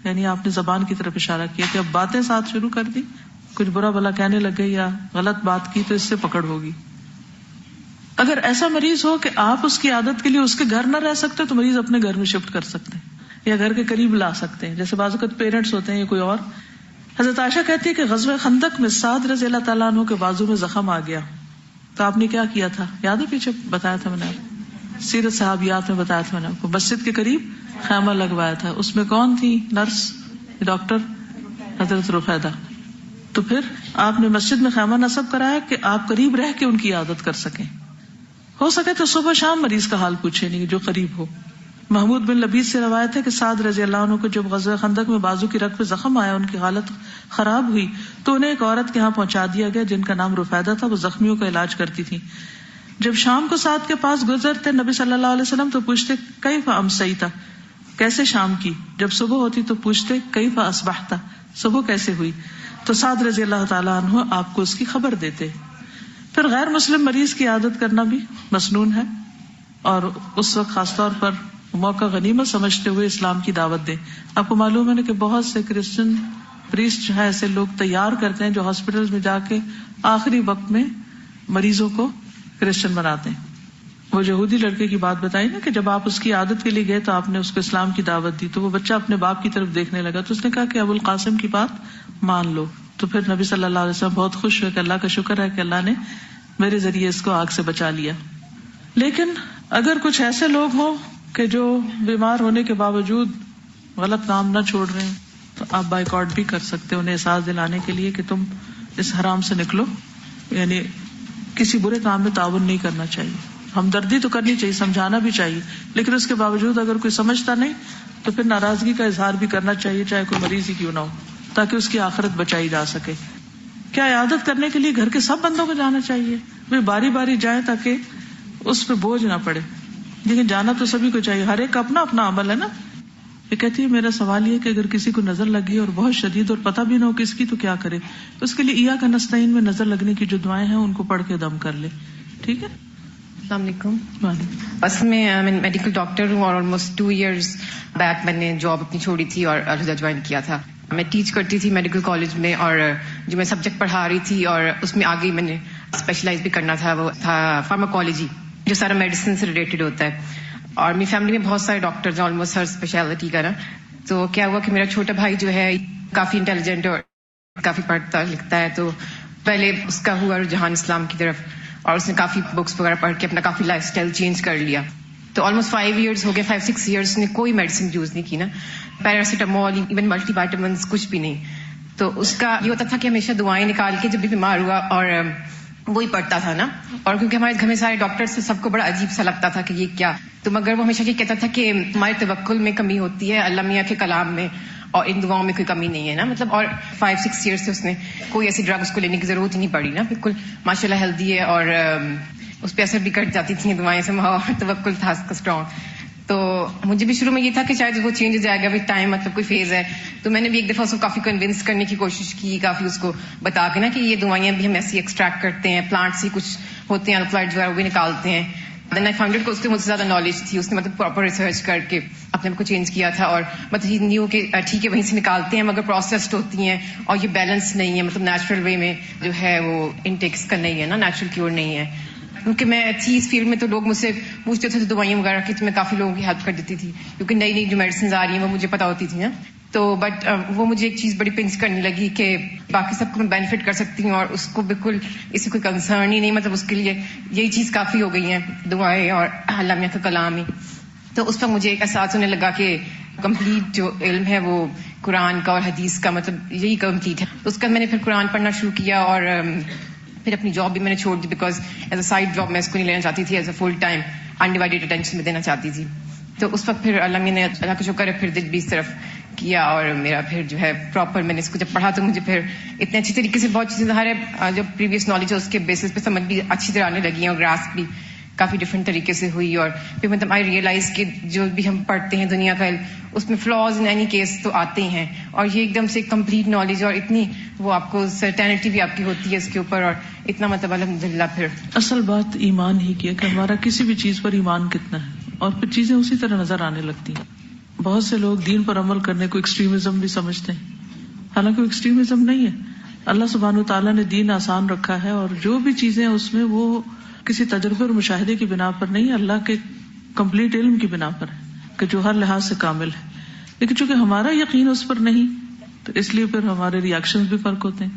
یعنی آپ نے زبان کی طرف اشارہ کیا کہ اب باتیں ساتھ شروع کر دی, کچھ برا بھلا کہنے لگے یا غلط بات کی تو اس سے پکڑ ہوگی. اگر ایسا مریض ہو کہ آپ اس کی عادت کے لیے اس کے گھر نہ رہ سکتے تو مریض اپنے گھر میں شفٹ کر سکتے ہیں یا گھر کے قریب لا سکتے ہیں, جیسے بعض اوقات پیرنٹس ہوتے ہیں یا کوئی اور. حضرت عائشہ کہتی ہے کہ غزوہ خندق میں سعد رضی اللہ تعالیٰ عنہ کے بازو میں زخم آ گیا, تو آپ نے کیا کیا تھا, یاد ہے پیچھے بتایا تھا میں نے. سیرت صحابیات میں بتایا تھا میں نے آپ کو، مسجد کے قریب خیمہ لگوایا تھا. اس میں کون تھی نرس؟ ڈاکٹر حضرت رفیدہ. تو پھر آپ نے مسجد میں خیمہ نصب کرایا کہ آپ قریب رہ کے ان کی عادت کر سکیں. ہو سکے تو صبح شام مریض کا حال پوچھے نہیں جو قریب ہو. محمود بن لبید سے روایت ہے کہ سعد رضی اللہ عنہ کو جب غزوہ خندق میں بازو کی رگ پہ زخم آیا، ان کی حالت خراب ہوئی تو انہیں ایک عورت کے ہاں پہنچا دیا گیا جن کا نام رفیدہ تھا. وہ زخمیوں کا علاج کرتی تھی. جب شام کو سعد کے پاس گزرتے نبی صلی اللہ علیہ وسلم تو پوچھتے کیف امسیتا، کیسے شام کی؟ جب صبح ہوتی تو پوچھتے کیف اصبحتا، صبح کیسے ہوئی؟ تو سعد رضی اللہ تعالیٰ عنہ آپ کو اس کی خبر دیتے. پھر غیر مسلم مریض کی عادت کرنا بھی مسنون ہے، اور اس وقت خاص طور پر موقع غنیمت سمجھتے ہوئے اسلام کی دعوت دیں. آپ کو معلوم ہے نا کہ بہت سے کرسچن پریسٹ جو ہے ایسے لوگ تیار کرتے ہیں جو ہاسپٹل میں جا کے آخری وقت میں مریضوں کو کرسچن بناتے ہیں. وہ یہودی لڑکے کی بات بتائی نا کہ جب آپ اس کی عادت کے لیے گئے تو آپ نے اس کو اسلام کی دعوت دی، تو وہ بچہ اپنے باپ کی طرف دیکھنے لگا تو اس نے کہا کہ ابو القاسم کی بات مان لو. تو پھر نبی صلی اللہ علیہ وسلم بہت خوش ہوئے کہ اللہ کا شکر ہے کہ اللہ نے میرے ذریعے اس کو آگ سے بچا لیا. لیکن اگر کچھ ایسے لوگ ہوں کہ جو بیمار ہونے کے باوجود غلط کام نہ چھوڑ رہے ہیں تو آپ بائیکاٹ بھی کر سکتے ہیں انہیں احساس دلانے کے لیے کہ تم اس حرام سے نکلو. یعنی کسی برے کام میں تعاون نہیں کرنا چاہیے. ہمدردی تو کرنی چاہیے، سمجھانا بھی چاہیے، لیکن اس کے باوجود اگر کوئی سمجھتا نہیں تو پھر ناراضگی کا اظہار بھی کرنا چاہیے، چاہے کوئی مریض ہی کیوں نہ ہو، تاکہ اس کی آخرت بچائی جا سکے. کیا عیادت کرنے کے لیے گھر کے سب بندوں کو جانا چاہیے؟ وہ باری باری جائیں تاکہ اس پہ بوجھ نہ پڑے. لیکن جانا تو سبھی کو چاہیے، ہر ایک کا اپنا اپنا عمل ہے نا. یہ کہتی ہے میرا سوال یہ کہ اگر کسی کو نظر لگی اور بہت شدید اور پتہ بھی نہ ہو کس کی تو کیا کرے؟ اس کے لیے ایاک نستعین میں نظر لگنے کی جو دعائیں ہیں ان کو پڑھ کے دم کر لے. ٹھیک ہے. السلام علیکم. بس میں میڈیکل ڈاکٹر ہوں اور آلموسٹ 2 ایئرز بیک میں نے جاب اپنی چھوڑی تھی اور الہدہ جوائن کیا تھا. میں ٹیچ کرتی تھی میڈیکل کالج میں، اور جو میں سبجیکٹ پڑھا رہی تھی اور اس میں آگے میں نے اسپیشلائز بھی کرنا تھا وہ تھا فارماکالوجی، جو سارا میڈیسن سے ریلیٹڈ ہوتا ہے. اور میری فیملی میں بہت سارے ڈاکٹرز ہیں، آلموسٹ ہر اسپیشلٹی کا نا. تو کیا ہوا کہ میرا چھوٹا بھائی جو ہے کافی انٹیلیجنٹ اور کافی پڑھتا لکھتا ہے، تو پہلے اس کا ہوا رجحان اسلام کی طرف اور اس نے کافی بکس وغیرہ پڑھ کے اپنا کافی لائف اسٹائل چینج کر لیا. تو آلموسٹ 5 ایئرز ہو گئے، 5-6 ایئرس نے کوئی میڈیسن یوز نہیں کی نا، پیراسیٹامول، ایون ملٹی وائٹامنس، کچھ بھی نہیں. تو اس کا یہ ہوتا تھا کہ ہمیشہ دعائیں نکال کے جب بھی بیمار ہوا اور وہی پڑھتا تھا نا. اور کیونکہ ہمارے گھر میں سارے ڈاکٹرس سے سب کو بڑا عجیب سا لگتا تھا کہ یہ کیا. تو مگر وہ ہمیشہ یہ کہتا تھا کہ ہمارے توکل میں کمی ہوتی ہے، اللہ میاں کے کلام میں، اور ان دعاؤں میں کوئی کمی نہیں ہے نا. مطلب اور 5-6 ایئرس سے اس نے کوئی ایسی ڈرگ اس کو لینے کی ضرورت ہی نہیں پڑی نا. بالکل ماشاء اللہ ہیلدی ہے اور اس پہ اثر بھی کٹ جاتی تھیں دعائیں سے، توکل تھا اس کا اسٹرانگ. تو مجھے بھی شروع میں یہ تھا کہ شاید وہ چینج ہو جائے گا وتھ ٹائم، مطلب کوئی فیز ہے. تو میں نے بھی ایک دفعہ اس کو کافی کنونس کرنے کی کوشش کی، کافی اس کو بتا کے نا کہ یہ دوائیاں بھی ہم ایسی ایکسٹریکٹ کرتے ہیں، پلانٹ سے کچھ ہوتے ہیں الکلائڈ وغیرہ وہ بھی نکالتے ہیں. دین آئی فاؤنڈ اٹ کہ اس کو مجھ سے زیادہ نالج تھی، اس نے مطلب پراپر ریسرچ کر کے اپنے آپ کو چینج کیا تھا. اور مطلب یہ نیو کہ ٹھیک ہے وہیں سے نکالتے ہیں مگر پروسیسڈ ہوتی ہیں اور یہ بیلنس نہیں ہے، مطلب نیچرل وے میں جو ہے وہ انٹیکس کا نہیں ہے نا، نیچرل کیور نہیں ہے. کیونکہ میں تھی اس فیلڈ میں تو لوگ مجھ سے پوچھتے تھے دوائیاں وغیرہ کی، تو میں کافی لوگوں کی ہیلپ کر دیتی تھی کیونکہ نئی نئی جو میڈیسنز آ رہی ہیں وہ مجھے پتا ہوتی تھی نا. تو بٹ وہ مجھے ایک چیز بڑی پنچ کرنے لگی کہ باقی سب کو میں بینیفٹ کر سکتی ہوں اور اس کو بالکل اس سے کوئی کنسرن ہی نہیں، مطلب اس کے لیے یہی چیز کافی ہو گئی ہے، دعائیں اور اللہ میاں کا کلام ہی. تو اس پر مجھے ایک احساس ہونے لگا کہ کمپلیٹ جو علم ہے وہ قرآن کا اور حدیث کا، مطلب یہی کمپلیٹ ہے. اس کا میں نے پھر قرآن پڑھنا شروع کیا اور پھر اپنی جاب بھی میں نے چھوڑ دی، because as a side job میں اس کو نہیں لینا چاہتی تھی، as a full time undivided attention میں دینا چاہتی تھی. تو اس وقت پھر اللہ نے اللہ کا شکر ہے پھر دل بھی اس طرف کیا اور میرا پھر جو ہے پراپر میں نے اس کو جب پڑھا تو مجھے پھر اتنے اچھی طریقے سے بہت چیزیں ظاہر ہے جو پریویس نالج ہے اس کے بیسس پہ سمجھ بھی اچھی طرح آنے لگی ہیں اور گراسپ بھی کافی ڈفرینٹ طریقے سے ہوئی. اور پھر مطلب آئی ریئلائز کہ جو بھی ہم پڑھتے ہیں دنیا کا علم اس میں فلاز ان اینی کیس تو آتے ہیں، اور یہ ایک دم سے کمپلیٹ نالج اور اتنی وہ آپ کو سرٹینٹی بھی آپ کی ہوتی ہے اس کے اوپر، اور اتنا مطلب الحمدللہ. پھر اصل بات ایمان ہی کی ہے کہ ہمارا کسی بھی چیز پر ایمان کتنا ہے، اور پھر چیزیں اسی طرح نظر آنے لگتی ہیں. بہت سے لوگ دین پر عمل کرنے کو ایکسٹریمزم بھی سمجھتے ہیں، حالانکہ وہ ایکسٹریمزم نہیں ہے. اللہ سبحانہ وتعالیٰ نے دین آسان رکھا ہے، اور جو بھی چیزیں اس میں وہ کسی تجربے اور مشاہدے کی بنا پر نہیں، اللہ کے کمپلیٹ علم کی بنا پر ہے کہ جو ہر لحاظ سے کامل ہے. لیکن چونکہ ہمارا یقین اس پر نہیں تو اس لیے پھر ہمارے ریئیکشن بھی فرق ہوتے ہیں.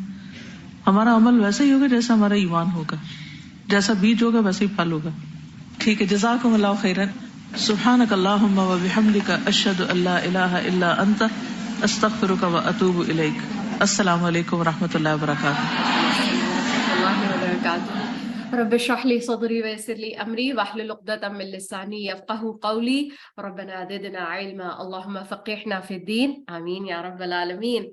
ہمارا عمل ویسا ہی ہوگا جیسا ہمارا ایمان ہوگا، جیسا بیج ہوگا ویسا ہی پھل ہوگا. ٹھیک ہے, جزاکم اللہ خیرن. سبحانک اللہم و بحمدک اشہد ان لا الہ الا انت استغفرک و اتوب الیک. السلام علیکم و رحمۃ اللہ وبرکاتہ. اللہ وبرکاتہ. رب اشرح لي صدري ويسر لي امري واحلل عقدة من لساني يفقهوا قولي. ربنا زدنا علما اللهم فقهنا في الدين. آمین یا رب العالمین.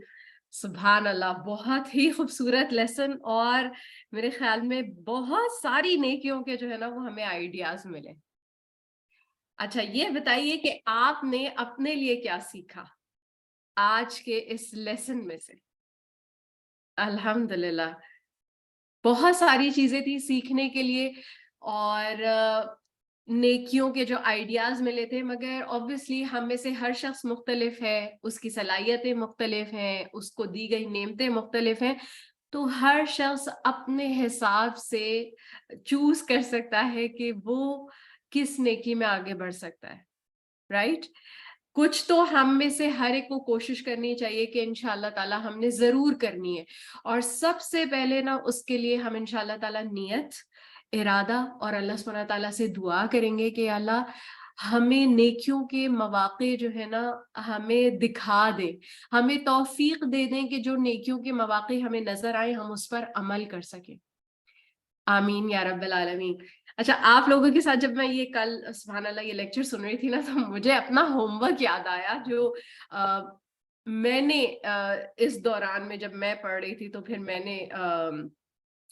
سبحان اللہ, بہت ہی خوبصورت لیسن, اور میرے خیال میں بہت ساری نیکیوں کے جو ہے نا وہ ہمیں آئیڈیاز ملے. اچھا یہ بتائیے کہ آپ نے اپنے لیے کیا سیکھا آج کے اس لیسن میں سے؟ الحمدللہ بہت ساری چیزیں تھی سیکھنے کے لیے, اور نیکیوں کے جو آئیڈیاز ملے تھے, مگر obviously ہم میں سے ہر شخص مختلف ہے, اس کی صلاحیتیں مختلف ہیں, اس کو دی گئی نعمتیں مختلف ہیں, تو ہر شخص اپنے حساب سے چوز کر سکتا ہے کہ وہ کس نیکی میں آگے بڑھ سکتا ہے, رائٹ؟ کچھ تو ہم میں سے ہر ایک کو کوشش کرنی چاہیے کہ انشاءاللہ تعالی ہم نے ضرور کرنی ہے, اور سب سے پہلے نا اس کے لیے ہم انشاءاللہ تعالی نیت, ارادہ اور اللہ سبحانہ تعالیٰ سے دعا کریں گے کہ اللہ ہمیں نیکیوں کے مواقع جو ہے نا ہمیں دکھا دے, ہمیں توفیق دے دیں کہ جو نیکیوں کے مواقع ہمیں نظر آئے ہم اس پر عمل کر سکیں. آمین یا رب العالمین. اچھا آپ لوگوں کے ساتھ جب میں یہ کل سبحان اللہ یہ لیکچر سن رہی تھی نا, تو مجھے اپنا ہوم ورک یاد آیا جو میں نے اس دوران میں جب میں پڑھ رہی تھی, تو پھر میں نے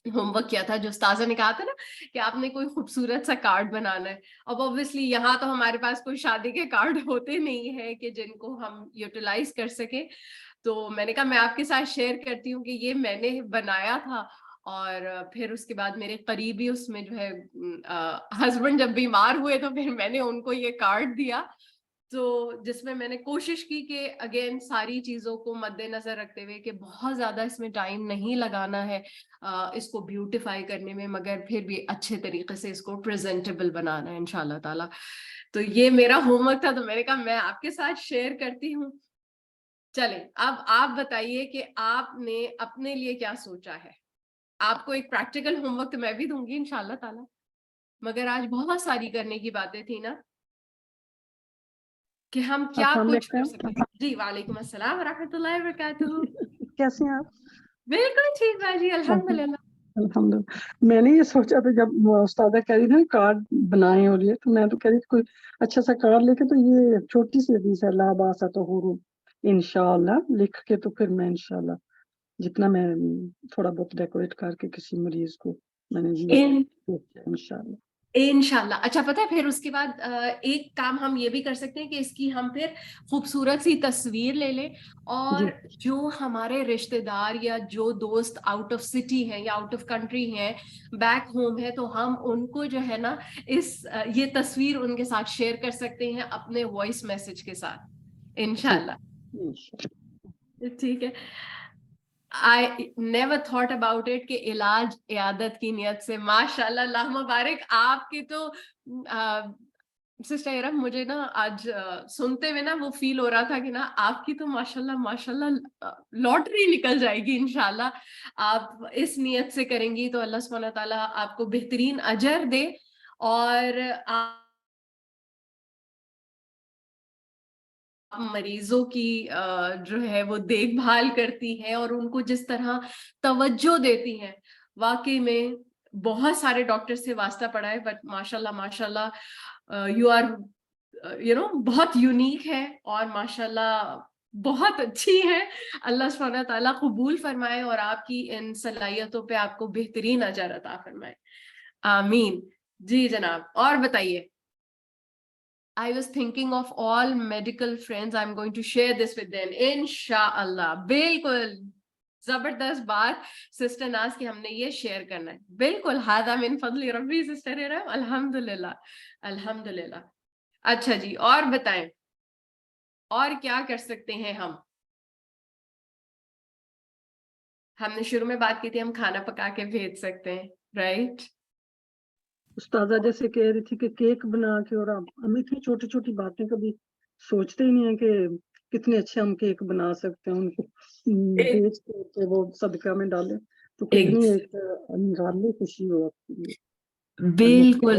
ہوم ورک کیا تھا. جو استاذہ نے کہا تھا نا کہ آپ نے کوئی خوبصورت سا کارڈ بنانا ہے. اب obviously یہاں تو ہمارے پاس کوئی شادی کے کارڈ ہوتے نہیں ہیں کہ جن کو ہم یوٹیلائز کر سکیں, تو میں نے کہا میں آپ کے ساتھ شیئر کرتی ہوں کہ یہ میں نے بنایا تھا. اور پھر اس کے بعد میرے قریبی اس میں جو ہے ہسبینڈ جب بیمار ہوئے تو پھر میں نے ان کو یہ کارڈ دیا, تو جس میں میں نے کوشش کی کہ اگین ساری چیزوں کو مد نظر رکھتے ہوئے کہ بہت زیادہ اس میں ٹائم نہیں لگانا ہے اس کو بیوٹیفائی کرنے میں, مگر پھر بھی اچھے طریقے سے اس کو پریزنٹیبل بنانا ہے انشاءاللہ تعالی. تو یہ میرا ہوم ورک تھا, تو میں نے کہا میں آپ کے ساتھ شیئر کرتی ہوں. چلیں اب آپ بتائیے کہ آپ نے اپنے لیے کیا سوچا ہے. آپ کو ایک پریکٹیکل ہوم ورک میں بھی دوں گی انشاءاللہ تعالی, مگر آج بہت ساری کرنے کی باتیں تھی نا کہ ہم کیا کچھ کر سکتے ہیں. جی وعلیکم السلام ورحمۃ اللہ وبرکاتہ. کیسے ہیں آپ؟ بالکل ٹھیک باجی الحمدللہ. الحمدللہ. میں نے یہ سوچا تھا جب استاذہ کہہ رہی تھی کارڈ بنائے, اور یہ تو میں تو کہہ رہی تھی کوئی اچھا سا کارڈ لے کے, تو یہ چھوٹی سی حدیث ہے لا باس طہور انشاءاللہ لکھ کے, تو پھر میں انشاءاللہ جتنا میں تھوڑا بہت ڈیکوریٹ کر کے کسی مریض کو میں نے انشاءاللہ. انشاءاللہ. اچھا پتہ ہے پھر اس کے بعد ایک کام ہم یہ بھی کر سکتے ہیں کہ اس کی ہم پھر خوبصورت سی تصویر لے لیں, اور جو ہمارے رشتہ دار یا جو دوست آؤٹ آف سٹی ہیں یا آؤٹ آف کنٹری ہیں, بیک ہوم ہے, تو ہم ان کو جو ہے نا یہ تصویر ان کے ساتھ شیئر کر سکتے ہیں اپنے وائس میسج کے ساتھ انشاءاللہ. ٹھیک ہے. I never thought about it کہ علاج عیادت کی نیت سے, ماشاءاللہ اللہ مبارک. آپ کی تو سسٹر ارم مجھے نا آج سنتے ہوئے نا وہ فیل ہو رہا تھا کہ نا آپ کی تو ماشاءاللہ لاٹری نکل جائے گی انشاءاللہ. آپ اس نیت سے کریں گی تو اللہ سبحانہ تعالیٰ آپ کو بہترین اجر دے, اور مریضوں کی جو ہے وہ دیکھ بھال کرتی ہیں اور ان کو جس طرح توجہ دیتی ہیں, واقعی میں بہت سارے ڈاکٹر سے واسطہ پڑا ہے, بٹ ماشاءاللہ یو آر بہت یونیک ہے, اور ماشاءاللہ بہت اچھی ہے. اللہ سبحانہ تعالیٰ قبول فرمائے اور آپ کی ان صلاحیتوں پہ آپ کو بہترین اجر عطا فرمائے. آمین. جی جناب اور بتائیے. I was thinking of all medical friends. I'm going to share this with them. Inshallah. بالکل زبردست بات سسٹر ناز کی ہم نے یہ شیئر کرنا ہے. بالکل هذا من فضل ربی سسٹر ارم. الحمدللہ الحمدللہ. اچھا جی اور بتائیں اور کیا کر سکتے ہیں ہم نے شروع میں بات کی تھی ہم کھانا پکا کے بھیج سکتے ہیں, رائٹ؟ استاذہ جیسے کہہ رہی تھی کہ کیک بنا کے, اور ہم اتنی چھوٹی چھوٹی باتیں کبھی سوچتے ہی نہیں ہیں کہ کتنے اچھے ہم کیک بنا سکتے ہیں, ان کو بیچ کے وہ صدقہ میں ڈالیں تو کتنی ایک نرالی خوشی ہو. بالکل